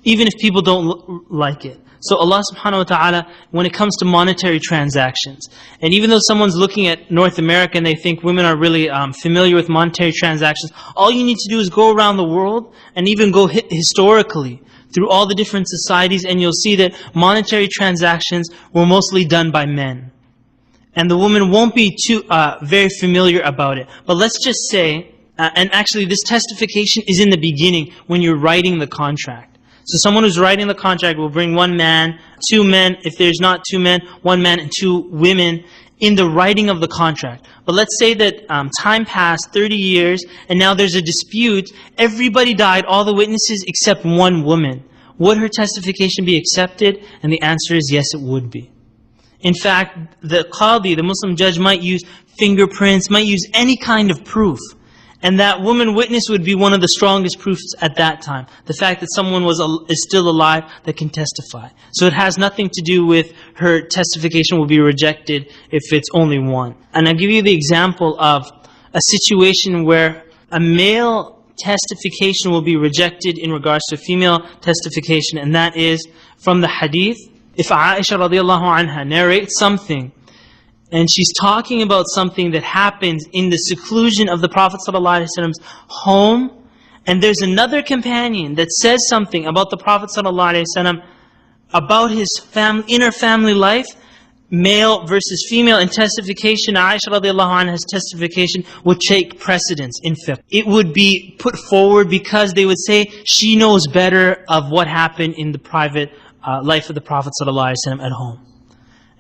even if people don't like it. So Allah subhanahu wa ta'ala, when it comes to monetary transactions, and even though someone's looking at North America and they think women are really familiar with monetary transactions, all you need to do is go around the world and even go historically through all the different societies, and you'll see that monetary transactions were mostly done by men. And the woman won't be too very familiar about it. But let's just say, and actually this testification is in the beginning when you're writing the contract. So someone who's writing the contract will bring 1 man, 2 men, if there's not 2 men, 1 man and 2 women in the writing of the contract. But let's say that time passed, 30 years, and now there's a dispute. Everybody died, all the witnesses except 1 woman. Would her testification be accepted? And the answer is yes, it would be. In fact, the qadi, the Muslim judge, might use fingerprints, might use any kind of proof. And that woman witness would be one of the strongest proofs at that time. The fact that someone is still alive that can testify. So it has nothing to do with her testification will be rejected if it's only 1. And I'll give you the example of a situation where a male testification will be rejected in regards to female testification. And that is from the hadith. If Aisha radiallahu anha narrates something, and she's talking about something that happens in the seclusion of the Prophet ﷺ's home, and there's another companion that says something about the Prophet ﷺ, about his inner family life, male versus female in testification, Aisha radiallahu anha's testification would take precedence in fiqh. It would be put forward because they would say she knows better of what happened in the private life of the Prophet ﷺ at home.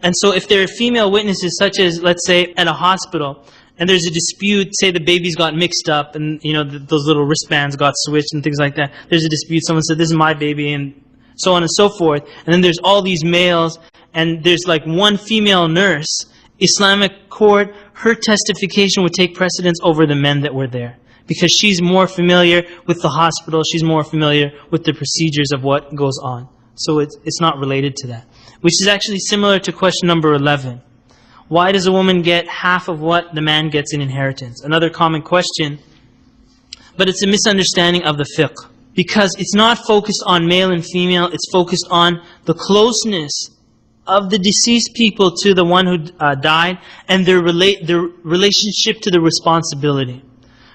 And so if there are female witnesses, such as, let's say, at a hospital, and there's a dispute, say the babies got mixed up and those little wristbands got switched and things like that. There's a dispute, someone said this is my baby and so on and so forth. And then there's all these males and there's like one female nurse. Islamic court, her testification would take precedence over the men that were there. Because she's more familiar with the hospital, she's more familiar with the procedures of what goes on. So it's not related to that. Which is actually similar to question number 11. Why does a woman get half of what the man gets in inheritance? Another common question, but it's a misunderstanding of the fiqh. Because it's not focused on male and female, it's focused on the closeness of the deceased people to the one who died and their relationship to the responsibility.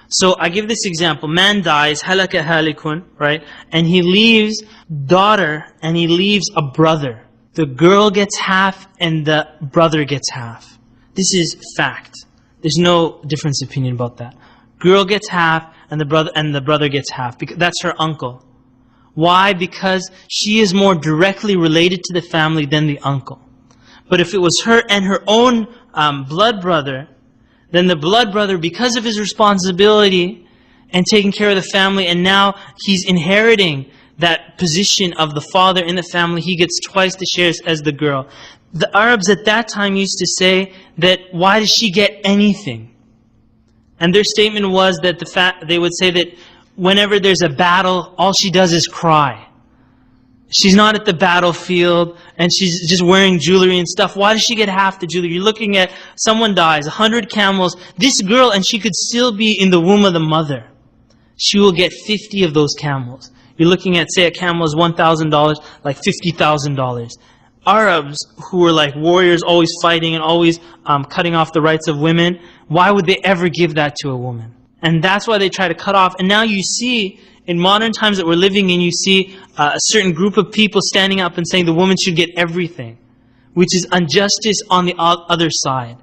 So I give this example. Man dies, Halaqa halikun, right? And he leaves daughter and he leaves a brother. The girl gets half and the brother gets half. This is fact. There's no difference of opinion about that. Girl gets half and the brother gets half. Because that's her uncle. Why? Because she is more directly related to the family than the uncle. But if it was her and her own blood brother, then the blood brother, because of his responsibility and taking care of the family, and now he's inheriting that position of the father in the family, he gets twice the shares as the girl. The Arabs at that time used to say that, why does she get anything? And their statement was that they would say that whenever there's a battle, all she does is cry. She's not at the battlefield and she's just wearing jewelry and stuff. Why does she get half the jewelry? You're looking at someone dies, 100 camels. This girl, and she could still be in the womb of the mother. She will get 50 of those camels. You're looking at, say, a camel is $1,000, like $50,000. Arabs who were like warriors, always fighting and always cutting off the rights of women, why would they ever give that to a woman? And that's why they try to cut off. And now you see, in modern times that we're living in, you see a certain group of people standing up and saying the woman should get everything, which is injustice on the other side.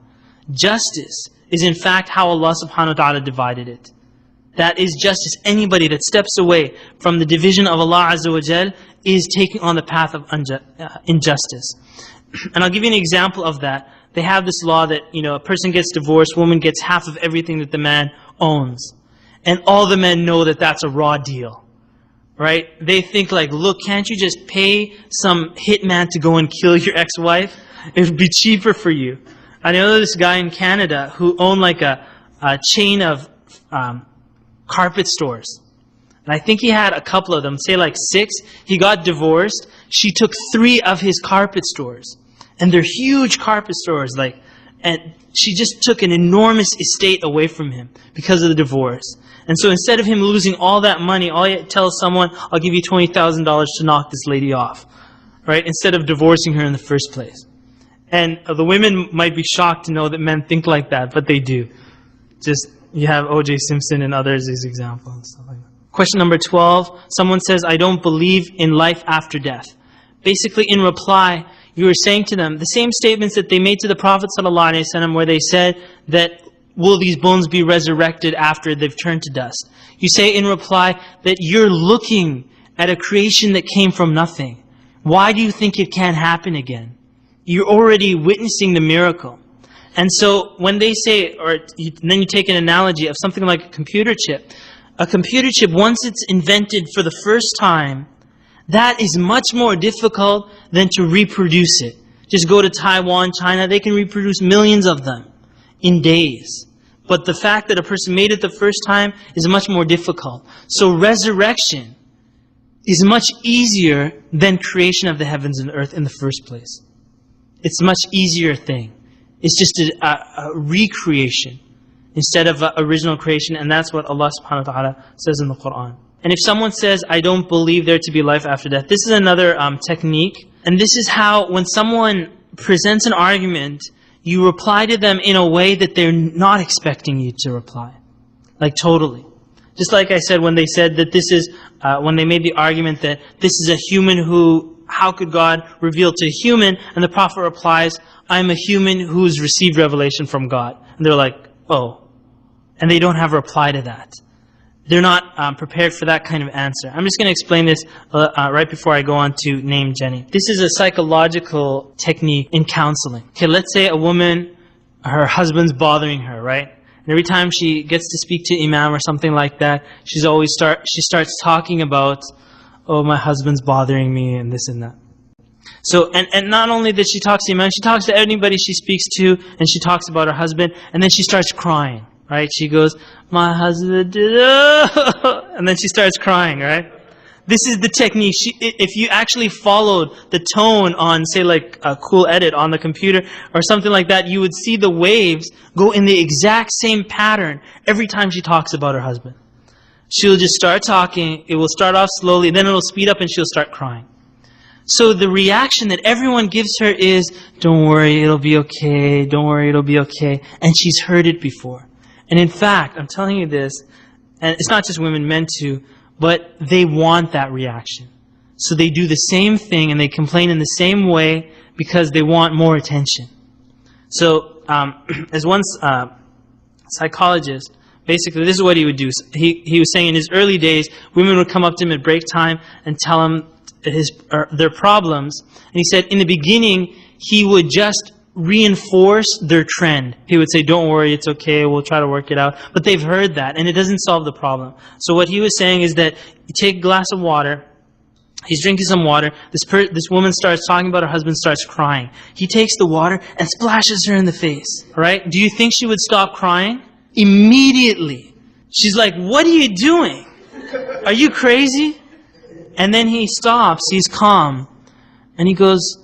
Justice is in fact how Allah subhanahu wa ta'ala divided it. That is justice. Anybody that steps away from the division of Allah Azza wa Jal is taking on the path of injustice. And I'll give you an example of that. They have this law that, a person gets divorced, woman gets half of everything that the man owns. And all the men know that that's a raw deal. Right? They think like, look, can't you just pay some hitman to go and kill your ex-wife? It would be cheaper for you. I know this guy in Canada who owned like a chain of carpet stores. And I think he had a couple of them, say like 6. He got divorced. She took 3 of his carpet stores. And they're huge carpet stores. And she just took an enormous estate away from him because of the divorce. And so instead of him losing all that money, all he tells someone, I'll give you $20,000 to knock this lady off. Right? Instead of divorcing her in the first place. And the women might be shocked to know that men think like that, but they do. Just, you have O.J. Simpson and others as examples and stuff like that. Question number 12. Someone says, I don't believe in life after death. Basically, in reply, you were saying to them the same statements that they made to the Prophet ﷺ, where they said that, will these bones be resurrected after they've turned to dust? You say in reply that you're looking at a creation that came from nothing. Why do you think it can't happen again? You're already witnessing the miracle. And so when they say, then you take an analogy of something like a computer chip. A computer chip, once it's invented for the first time, that is much more difficult than to reproduce it. Just go to Taiwan, China, they can reproduce millions of them in days. But the fact that a person made it the first time is much more difficult. So resurrection is much easier than creation of the heavens and earth in the first place. It's a much easier thing. It's just a recreation instead of original creation, and that's what Allah subhanahu wa ta'ala says in the Quran. And if someone says, I don't believe there to be life after death, this is another technique. And this is how, when someone presents an argument, you reply to them in a way that they're not expecting you to reply. Like totally. Just like I said when they said that this is, when they made the argument that this is a human who, how could God reveal to a human? And the Prophet replies, I'm a human who's received revelation from God. And they're like, oh. And they don't have a reply to that. They're not prepared for that kind of answer. I'm just going to explain this right before I go on to name Jenny. This is a psychological technique in counseling. Okay, let's say a woman, her husband's bothering her, right? And every time she gets to speak to Imam or something like that, she starts talking about, oh, my husband's bothering me and this and that. So, and not only does she talk to Imam, she talks to anybody she speaks to, and she talks about her husband, and then she starts crying, right? She goes, my husband did and then she starts crying, right? This is the technique. If you actually followed the tone on, say, like a cool edit on the computer or something like that, you would see the waves go in the exact same pattern every time she talks about her husband. She'll just start talking, it will start off slowly, then it'll speed up and she'll start crying. So the reaction that everyone gives her is, don't worry, it'll be okay, don't worry, it'll be okay. And she's heard it before. And in fact, I'm telling you this, and it's not just women, men too, but they want that reaction. So they do the same thing and they complain in the same way because they want more attention. So as one psychologist, basically this is what he would do. He was saying in his early days, women would come up to him at break time and tell him their problems. And he said in the beginning, he would just reinforce their trend. He would say, don't worry, it's okay, we'll try to work it out. But they've heard that, and it doesn't solve the problem. So what he was saying is that you take a glass of water, he's drinking some water, this woman starts talking about her husband, starts crying. He takes the water and splashes her in the face. Right? Do you think she would stop crying? Immediately. She's like, what are you doing? Are you crazy? And then he stops, he's calm, and he goes,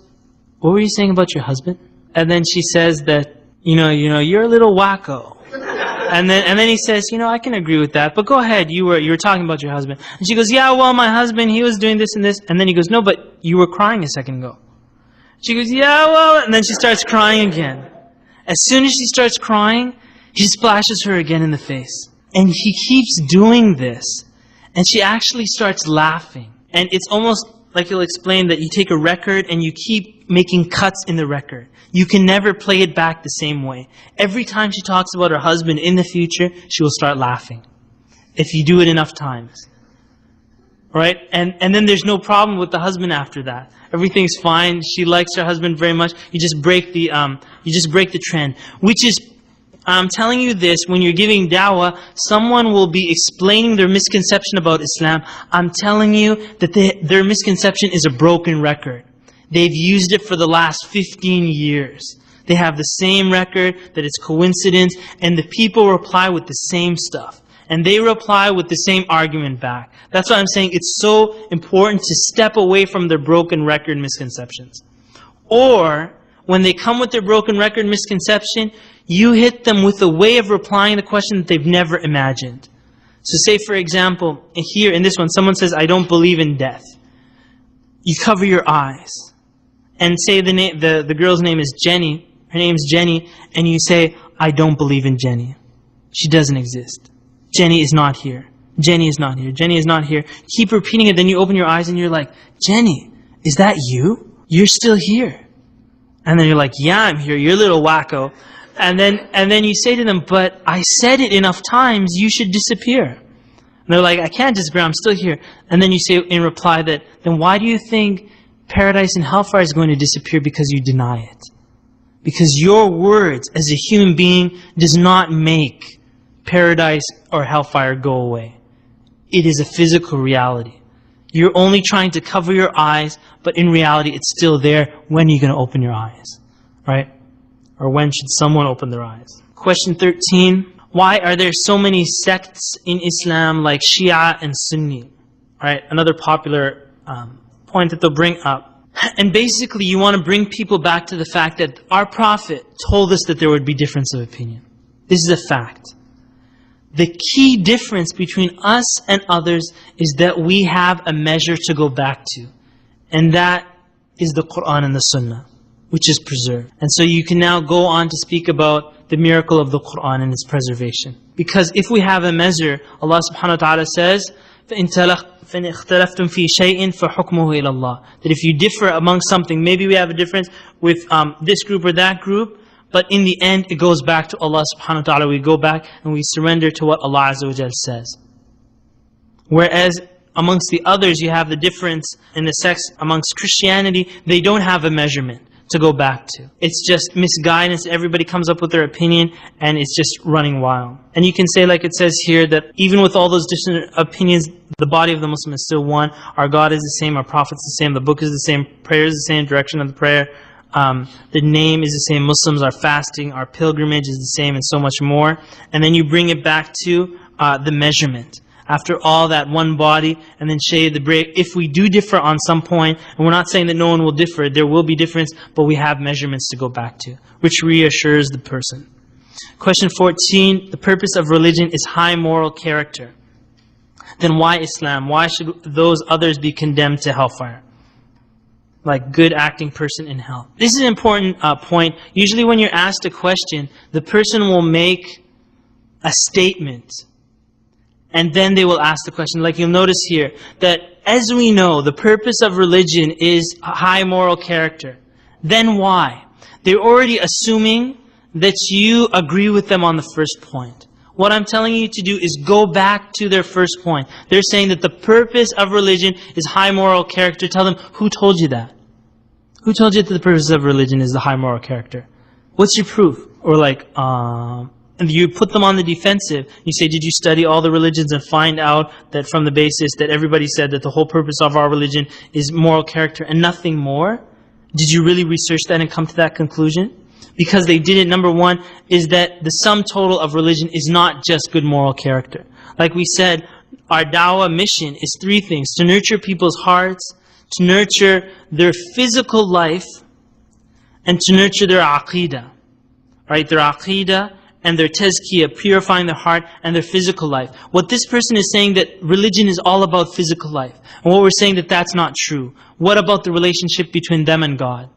what were you saying about your husband? And then she says that, you know, you're a little wacko. And then he says, I can agree with that, but go ahead, you were talking about your husband. And she goes, yeah, well, my husband, he was doing this and this. And then he goes, no, but you were crying a second ago. She goes, yeah, well, and then she starts crying again. As soon as she starts crying, he splashes her again in the face. And he keeps doing this. And she actually starts laughing. And it's almost like he'll explain that you take a record and you keep making cuts in the record. You can never play it back the same way. Every time she talks about her husband in the future, she will start laughing. If you do it enough times. Right? And then there's no problem with the husband after that. Everything's fine. She likes her husband very much. You just break the trend. Which is, I'm telling you this, when you're giving dawah, someone will be explaining their misconception about Islam. I'm telling you that their misconception is a broken record. They've used it for the last 15 years. They have the same record, that it's coincidence, and the people reply with the same stuff. And they reply with the same argument back. That's why I'm saying it's so important to step away from their broken record misconceptions. Or, when they come with their broken record misconception, you hit them with a way of replying the question that they've never imagined. So say, for example, here in this one, someone says, I don't believe in death. You cover your eyes. And say the girl's name is Jenny. Her name's Jenny. And you say, I don't believe in Jenny. She doesn't exist. Jenny is not here. Jenny is not here. Jenny is not here. Keep repeating it. Then you open your eyes and you're like, Jenny, is that you? You're still here. And then you're like, yeah, I'm here. You're a little wacko. And then you say to them, but I said it enough times, you should disappear. And they're like, I can't disappear, I'm still here. And then you say in reply that, then why do you think paradise and hellfire is going to disappear? Because you deny it. Because your words as a human being does not make paradise or hellfire go away. It is a physical reality. You're only trying to cover your eyes, but in reality it's still there. When are you going to open your eyes? Right? Or when should someone open their eyes? Question 13. Why are there so many sects in Islam like Shia and Sunni? Right? Another popular point that they'll bring up. And basically you want to bring people back to the fact that our Prophet told us that there would be difference of opinion. This is a fact. The key difference between us and others is that we have a measure to go back to. And that is the Quran and the Sunnah, which is preserved. And so you can now go on to speak about the miracle of the Quran and its preservation. Because if we have a measure, Allah subhanahu wa ta'ala says, فَإِن اخْتَلَفْتُمْ فِي شَيْءٍ فَحُكْمُهُ إِلَى اللَّهِ. That if you differ among something, maybe we have a difference with this group or that group, but in the end it goes back to Allah subhanahu wa ta'ala. We go back and we surrender to what Allah Azza wa Jal says. Whereas amongst the others you have the difference in the sects amongst Christianity, they don't have a measurement. to go back to. It's just misguidance. Everybody comes up with their opinion and it's just running wild. And you can say, like it says here, that even with all those different opinions, the body of the Muslim is still one. Our God is the same, our Prophet is the same, the book is the same, prayer is the same, direction of the prayer, the name is the same, Muslims are fasting, our pilgrimage is the same, and so much more. And then you bring it back to the measurement. After all that, one body, and then shade the break. If we do differ on some point, and we're not saying that no one will differ, there will be difference, but we have measurements to go back to, which reassures the person. Question 14, the purpose of religion is high moral character. Then why Islam? Why should those others be condemned to hellfire? Like good acting person in hell. This is an important point. Usually when you're asked a question, the person will make a statement, and then they will ask the question. Like you'll notice here, that as we know, the purpose of religion is high moral character. Then why? They're already assuming that you agree with them on the first point. What I'm telling you to do is go back to their first point. They're saying that the purpose of religion is high moral character. Tell them, who told you that? Who told you that the purpose of religion is the high moral character? What's your proof? Or like, and you put them on the defensive. You say, did you study all the religions and find out that from the basis that everybody said that the whole purpose of our religion is moral character and nothing more? Did you really research that and come to that conclusion? Because they did it, number one, is that the sum total of religion is not just good moral character. Like we said, our dawah mission is three things: to nurture people's hearts, to nurture their physical life, and to nurture their aqeedah. Right? Their aqeedah and their tazkiyah, purifying their heart, and their physical life. What this person is saying, that religion is all about physical life. And what we're saying, that that's not true. What about the relationship between them and God?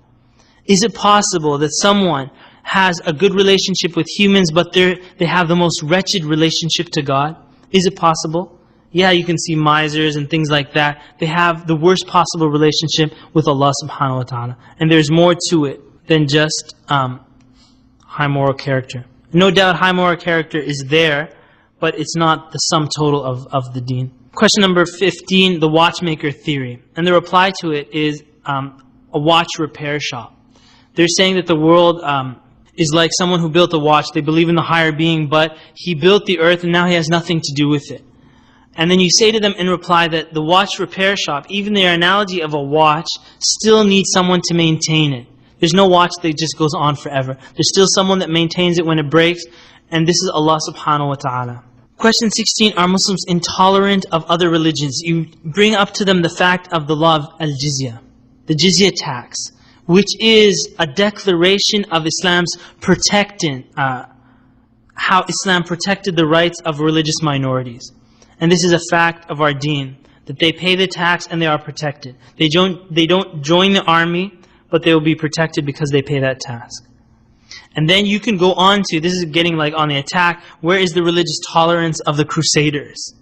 Is it possible that someone has a good relationship with humans, but they have the most wretched relationship to God? Is it possible? Yeah, you can see misers and things like that. They have the worst possible relationship with Allah subhanahu wa ta'ala. And there's more to it than just high moral character. No doubt high moral character is there, but it's not the sum total of the deen. Question number 15, the watchmaker theory. And the reply to it is a watch repair shop. They're saying that the world is like someone who built a watch. They believe in the higher being, but he built the earth and now he has nothing to do with it. And then you say to them in reply that the watch repair shop, even their analogy of a watch, still needs someone to maintain it. There's no watch that just goes on forever. There's still someone that maintains it when it breaks, and this is Allah subhanahu wa ta'ala. Question 16, are Muslims intolerant of other religions? You bring up to them the fact of the law of al-jizya, the jizya tax, which is a declaration of Islam's protecting, how Islam protected the rights of religious minorities. And this is a fact of our deen, that they pay the tax and they are protected. They don't join the army, but they will be protected because they pay that tax. And then you can go on to, this is getting like on the attack, where is the religious tolerance of the Crusaders?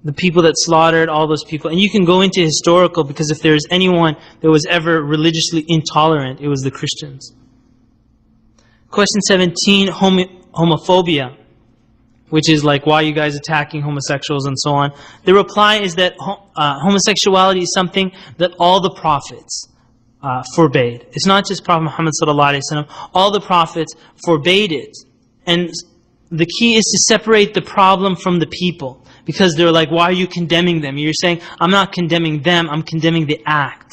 The people that slaughtered all those people. And you can go into historical, because if there's anyone that was ever religiously intolerant, it was the Christians. Question 17, homophobia, which is like, why are you guys attacking homosexuals and so on? The reply is that homosexuality is something that all the prophets forbade. It's not just Prophet Muhammad sallallahu alaihi wasallam. All the prophets forbade it. And the key is to separate the problem from the people. Because they're like, why are you condemning them? You're saying, I'm not condemning them, I'm condemning the act.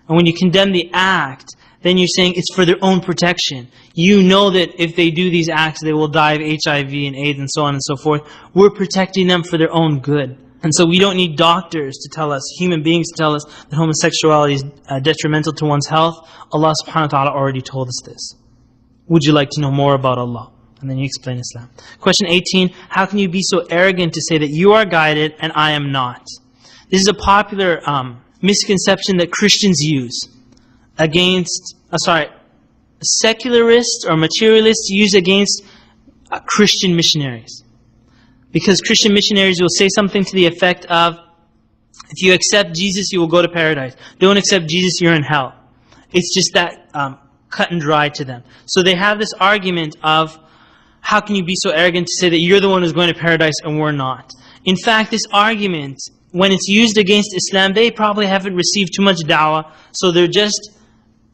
And when you condemn the act, then you're saying it's for their own protection. You know that if they do these acts, they will die of HIV and AIDS and so on and so forth. We're protecting them for their own good. And so we don't need doctors to tell us, human beings to tell us that homosexuality is detrimental to one's health. Allah subhanahu wa ta'ala already told us this. Would you like to know more about Allah? And then you explain Islam. Question 18, how can you be so arrogant to say that you are guided and I am not? This is a popular misconception that Christians use against, secularists or materialists use against Christian missionaries. Because Christian missionaries will say something to the effect of, if you accept Jesus, you will go to paradise. Don't accept Jesus, you're in hell. It's just that cut and dry to them. So they have this argument of, how can you be so arrogant to say that you're the one who's going to paradise and we're not? In fact, this argument, when it's used against Islam, they probably haven't received too much dawah, so they're just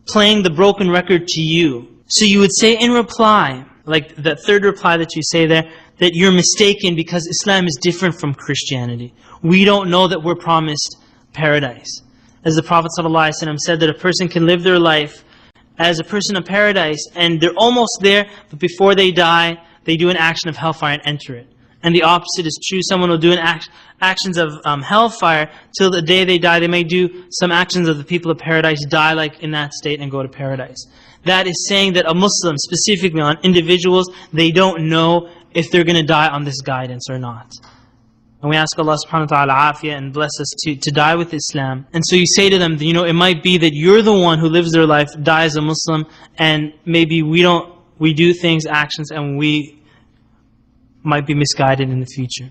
playing the broken record to you. So you would say in reply, like the third reply that you say there, that you're mistaken because Islam is different from Christianity. We don't know that we're promised paradise. As the Prophet ﷺ said, that a person can live their life as a person of paradise and they're almost there, but before they die, they do an action of hellfire and enter it. And the opposite is true. Someone will do actions of hellfire till the day they die. They may do some actions of the people of paradise, die like in that state and go to paradise. That is saying that a Muslim, specifically on individuals, they don't know if they're going to die on this guidance or not. And we ask Allah subhanahu wa ta'ala afiyah and bless us to die with Islam. And so you say to them, you know, it might be that you're the one who lives their life, dies a Muslim, and maybe we do things, actions, and we might be misguided in the future.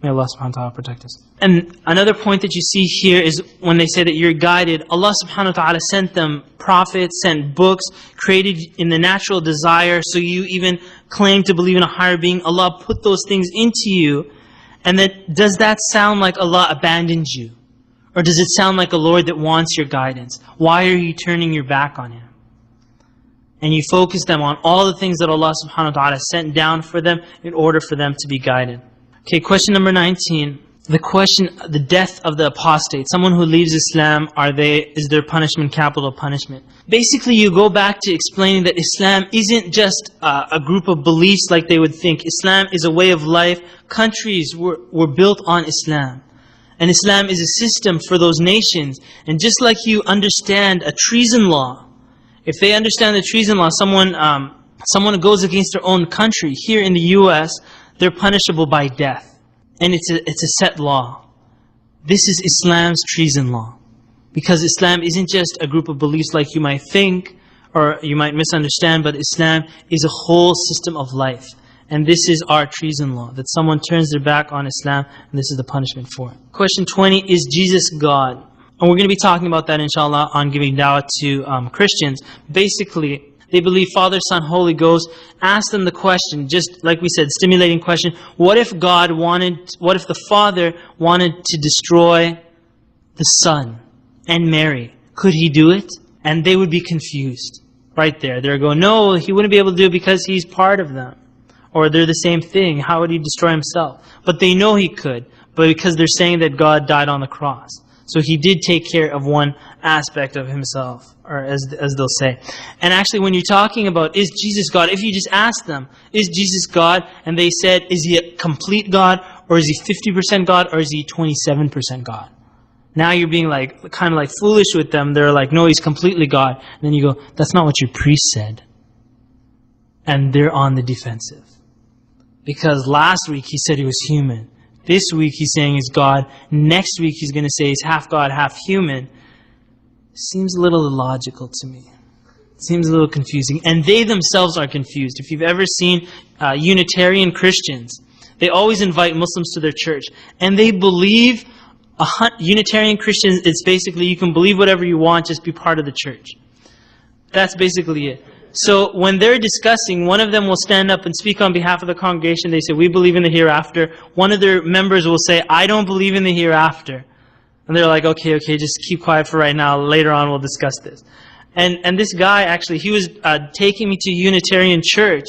May Allah subhanahu wa ta'ala protect us. And another point that you see here is when they say that you're guided, Allah subhanahu wa ta'ala sent them prophets, sent books, created in the natural desire, so you even claim to believe in a higher being. Allah put those things into you. And that, does that sound like Allah abandoned you? Or does it sound like a Lord that wants your guidance? Why are you turning your back on Him? And you focus them on all the things that Allah subhanahu wa ta'ala sent down for them in order for them to be guided. Okay, question number 19. The question, the death of the apostate. Someone who leaves Islam, is their punishment capital punishment? Basically, you go back to explaining that Islam isn't just a group of beliefs like they would think. Islam is a way of life. Countries were built on Islam. And Islam is a system for those nations. And just like you understand a treason law, if they understand the treason law, someone who goes against their own country, here in the US, they're punishable by death. And it's a set law. This is Islam's treason law. Because Islam isn't just a group of beliefs like you might think, or you might misunderstand, but Islam is a whole system of life. And this is our treason law, that someone turns their back on Islam, and this is the punishment for it. Question 20, is Jesus God? And we're going to be talking about that, inshallah, on giving dawah to Christians. Basically, they believe Father, Son, Holy Ghost. Ask them the question, just like we said, stimulating question. What if the Father wanted to destroy the Son and Mary? Could He do it? And they would be confused right there. They're going, no, He wouldn't be able to do it because He's part of them. Or they're the same thing. How would He destroy Himself? But they know He could, but because they're saying that God died on the cross. So He did take care of one aspect of Himself, or as they'll say. And actually, when you're talking about, is Jesus God? If you just ask them, is Jesus God? And they said, is He a complete God? Or is He 50% God? Or is He 27% God? Now you're being kind of foolish with them. They're like, no, He's completely God. And then you go, that's not what your priest said. And they're on the defensive. Because last week He said He was human. This week He's saying He's God. Next week He's going to say He's half God, half human. Seems a little illogical to me. Seems a little confusing. And they themselves are confused. If you've ever seen Unitarian Christians, they always invite Muslims to their church. And they believe, Unitarian Christians, it's basically you can believe whatever you want, just be part of the church. That's basically it. So when they're discussing, one of them will stand up and speak on behalf of the congregation. They say, we believe in the hereafter. One of their members will say, I don't believe in the hereafter. And they're like, okay, just keep quiet for right now. Later on we'll discuss this. And this guy, actually, he was taking me to Unitarian church.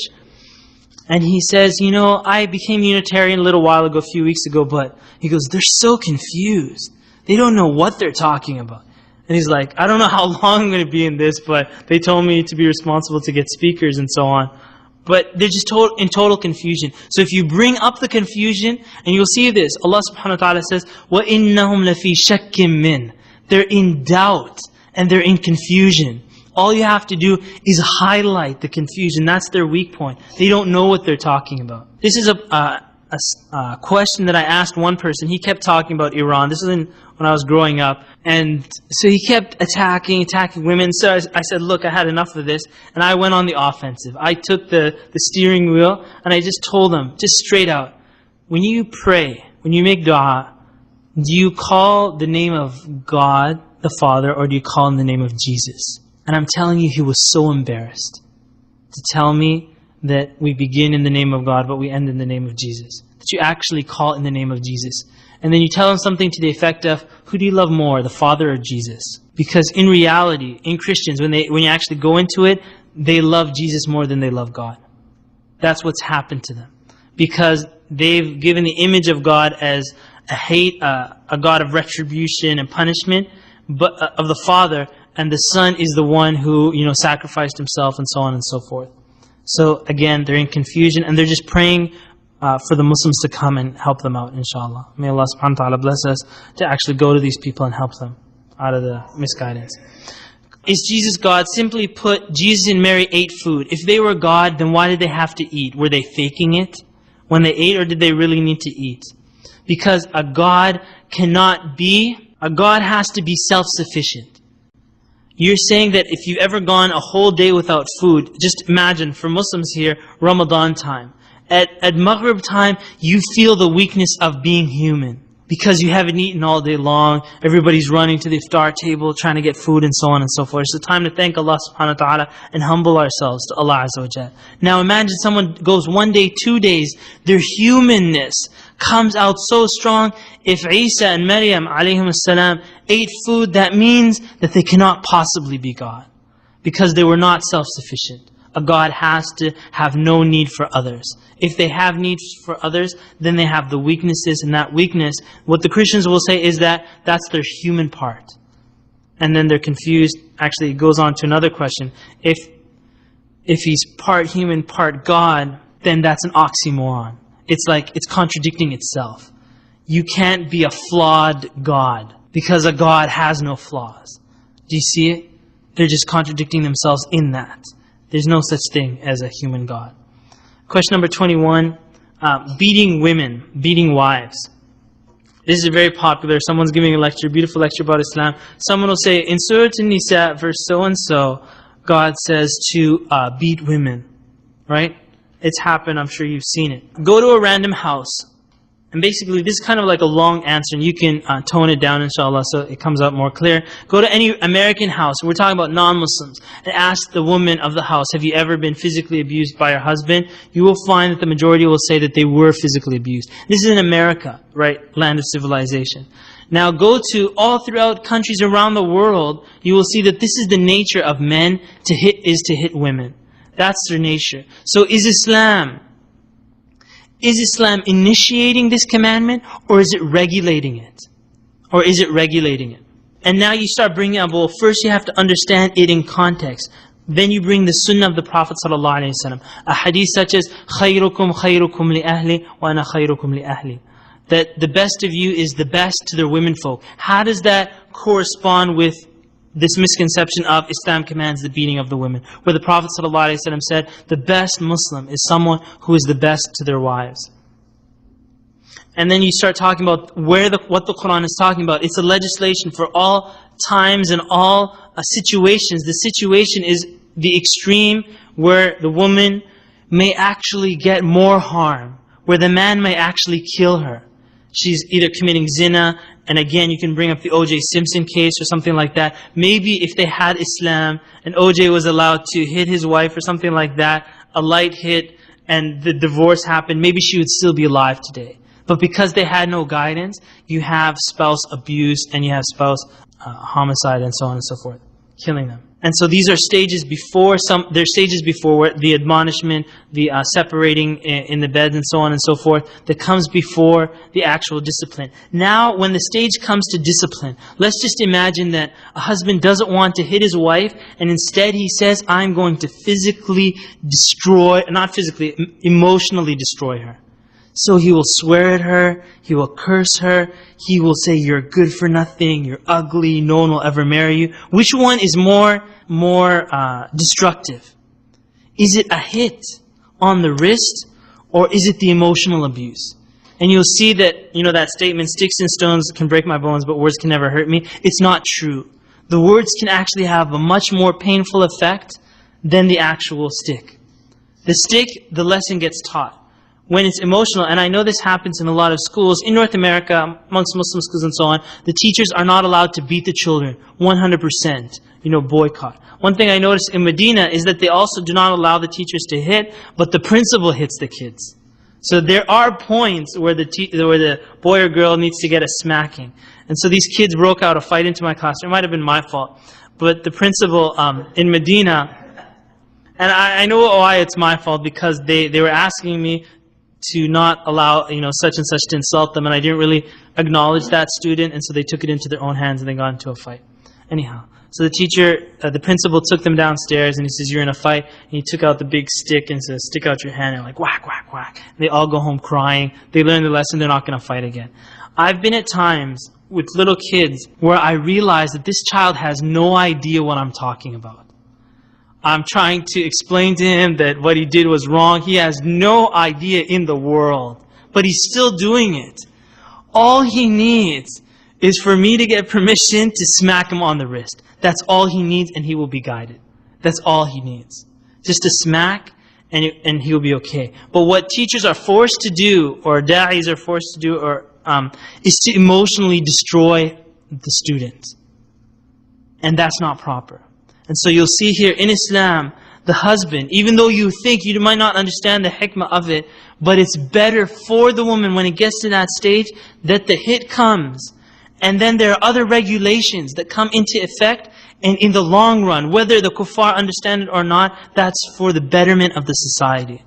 And he says, you know, I became Unitarian a little while ago, a few weeks ago, but he goes, they're so confused. They don't know what they're talking about. And he's like, I don't know how long I'm going to be in this, but they told me to be responsible to get speakers and so on. But they're just in total confusion. So if you bring up the confusion, and you'll see this, Allah subhanahu wa ta'ala says, وَإِنَّهُمْ لَفِي شَكٍّ مِّنْ. They're in doubt, and they're in confusion. All you have to do is highlight the confusion. That's their weak point. They don't know what they're talking about. This is a question that I asked one person. He kept talking about Iran. This is when I was growing up. And so he kept attacking women. So I said, look, I had enough of this. And I went on the offensive. I took the steering wheel and I just told him, just straight out, when you pray, when you make dua, do you call the name of God, the Father, or do you call in the name of Jesus? And I'm telling you, he was so embarrassed to tell me that we begin in the name of God, but we end in the name of Jesus. That you actually call in the name of Jesus. And then you tell them something to the effect of, who do you love more, the Father or Jesus? Because in reality, in Christians, when you actually go into it, they love Jesus more than they love God. That's what's happened to them. Because they've given the image of God as a God of retribution and punishment, but of the Father, and the Son is the one who, sacrificed himself and so on and so forth. So again, they're in confusion and they're just praying for the Muslims to come and help them out, inshallah. May Allah subhanahu wa ta'ala bless us to actually go to these people and help them out of the misguidance. Is Jesus God? Simply put, Jesus and Mary ate food. If they were God, then why did they have to eat? Were they faking it when they ate, or did they really need to eat? Because a God has to be self-sufficient. You're saying that if you've ever gone a whole day without food, just imagine, for Muslims here, Ramadan time. At Maghrib time, you feel the weakness of being human. Because you haven't eaten all day long, everybody's running to the iftar table, trying to get food and so on and so forth. It's the time to thank Allah subhanahu wa ta'ala and humble ourselves to Allah Azza wa Jal. Now imagine someone goes 1 day, 2 days, their humanness comes out so strong. If Isa and Maryam alayhim as-salam ate food, that means that they cannot possibly be God. Because they were not self-sufficient. A God has to have no need for others. If they have needs for others, then they have the weaknesses, and that weakness, what the Christians will say is that that's their human part. And then they're confused. Actually, it goes on to another question. If he's part human, part God, then that's an oxymoron. It's like it's contradicting itself. You can't be a flawed God, because a God has no flaws. Do you see it? They're just contradicting themselves in that. There's no such thing as a human God. Question number 21, beating women, beating wives. This is very popular. Someone's giving a lecture, beautiful lecture about Islam. Someone will say, in Surah An-Nisa, verse so-and-so, God says to beat women. Right? It's happened, I'm sure you've seen it. Go to a random house. And basically, this is kind of like a long answer, and you can tone it down, inshallah, so it comes out more clear. Go to any American house, we're talking about non-Muslims, and ask the woman of the house, have you ever been physically abused by your husband? You will find that the majority will say that they were physically abused. This is in America, right? Land of civilization. Now go to all throughout countries around the world, you will see that this is the nature of men to hit women. That's their nature. So is Islam initiating this commandment, or is it regulating it? Or is it regulating it? And now you start bringing up, well, first you have to understand it in context. Then you bring the sunnah of the Prophet ﷺ. A hadith such as, خَيْرُكُمْ خَيْرُكُمْ لِأَهْلِ وَأَنَا خَيْرُكُمْ لِأَهْلِ. That the best of you is the best to their women folk. How does that correspond with this misconception of Islam commands the beating of the women? Where the Prophet ﷺ said, the best Muslim is someone who is the best to their wives. And then you start talking about what the Quran is talking about. It's a legislation for all times and all situations. The situation is the extreme where the woman may actually get more harm, where the man may actually kill her. She's either committing zina, and again you can bring up the O.J. Simpson case or something like that. Maybe if they had Islam and O.J. was allowed to hit his wife or something like that, a light hit and the divorce happened, maybe she would still be alive today. But because they had no guidance, you have spouse abuse and you have spouse homicide and so on and so forth, killing them. And so these are stages before where the admonishment, the separating in the beds and so on and so forth, that comes before the actual discipline. Now, when the stage comes to discipline, let's just imagine that a husband doesn't want to hit his wife, and instead he says, I'm going to physically destroy, not physically, emotionally destroy her. So he will swear at her, he will curse her, he will say, you're good for nothing, you're ugly, no one will ever marry you. Which one is more destructive? Is it a hit on the wrist, or is it the emotional abuse? And you'll see that, that statement, sticks and stones can break my bones, but words can never hurt me. It's not true. The words can actually have a much more painful effect than the actual stick. The stick, the lesson gets taught. When it's emotional, and I know this happens in a lot of schools, in North America, amongst Muslim schools and so on, the teachers are not allowed to beat the children, 100%, boycott. One thing I noticed in Medina is that they also do not allow the teachers to hit, but the principal hits the kids. So there are points where the boy or girl needs to get a smacking. And so these kids broke out a fight into my classroom. It might have been my fault. But the principal in Medina, and I know why it's my fault, because they were asking me to not allow such and such to insult them, and I didn't really acknowledge that student, and so they took it into their own hands and they got into a fight. Anyhow, so the principal took them downstairs and he says, "You're in a fight." And he took out the big stick and says, "Stick out your hand," and like whack, whack, whack. They all go home crying. They learn the lesson. They're not going to fight again. I've been at times with little kids where I realize that this child has no idea what I'm talking about. I'm trying to explain to him that what he did was wrong. He has no idea in the world, but he's still doing it. All he needs is for me to get permission to smack him on the wrist. That's all he needs, and he will be guided. That's all he needs. Just a smack, and he will be okay. But what teachers are forced to do, or da'is are forced to do, is to emotionally destroy the student. And that's not proper. And so you'll see here in Islam, the husband, even though you think you might not understand the hikmah of it, but it's better for the woman when it gets to that stage that the hit comes. And then there are other regulations that come into effect, and in the long run, whether the kuffar understand it or not, that's for the betterment of the society.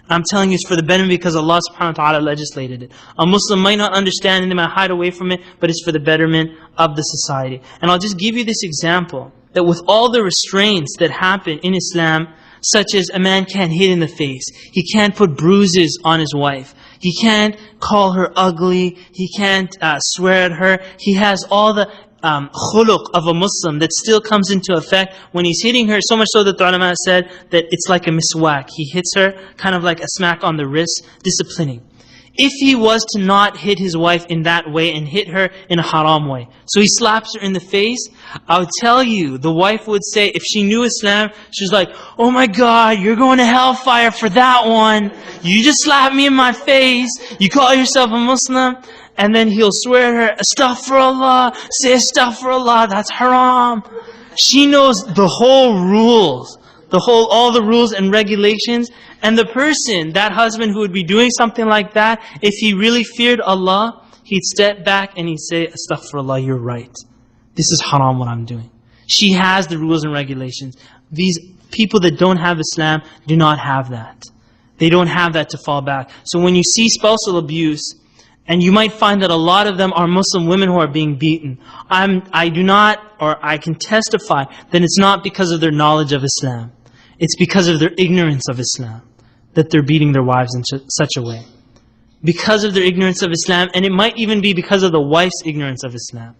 I'm telling you, it's for the betterment because Allah subhanahu wa ta'ala legislated it. A Muslim might not understand and they might hide away from it, but it's for the betterment of the society. And I'll just give you this example, that with all the restraints that happen in Islam, such as a man can't hit in the face, he can't put bruises on his wife, he can't call her ugly, he can't swear at her, he has all the khuluq of a Muslim that still comes into effect when he's hitting her, so much so that the ulama said that it's like a miswak. He hits her kind of like a smack on the wrist, disciplining. If he was to not hit his wife in that way and hit her in a haram way, so he slaps her in the face, I would tell you, the wife would say, if she knew Islam, she's like, "Oh my God, you're going to hellfire for that one. You just slapped me in my face. You call yourself a Muslim?" And then he'll swear at her, "Astaghfirullah, say astaghfirullah, that's haram." She knows the whole rules, all the rules and regulations. And the person, that husband who would be doing something like that, if he really feared Allah, he'd step back and he'd say, "Astaghfirullah, you're right. This is haram what I'm doing." She has the rules and regulations. These people that don't have Islam do not have that. They don't have that to fall back. So when you see spousal abuse, and you might find that a lot of them are Muslim women who are being beaten, I can testify that it's not because of their knowledge of Islam. It's because of their ignorance of Islam that they're beating their wives in such a way. Because of their ignorance of Islam, and it might even be because of the wife's ignorance of Islam.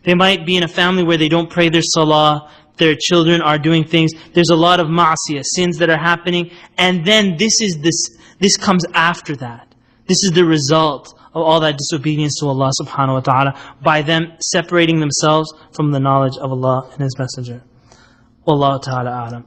They might be in a family where they don't pray their salah, their children are doing things, there's a lot of ma'asiyah, sins that are happening, and then this comes after that. This is the result of all that disobedience to Allah subhanahu wa ta'ala, by them separating themselves from the knowledge of Allah and His Messenger. Wallahu ta'ala a'lam.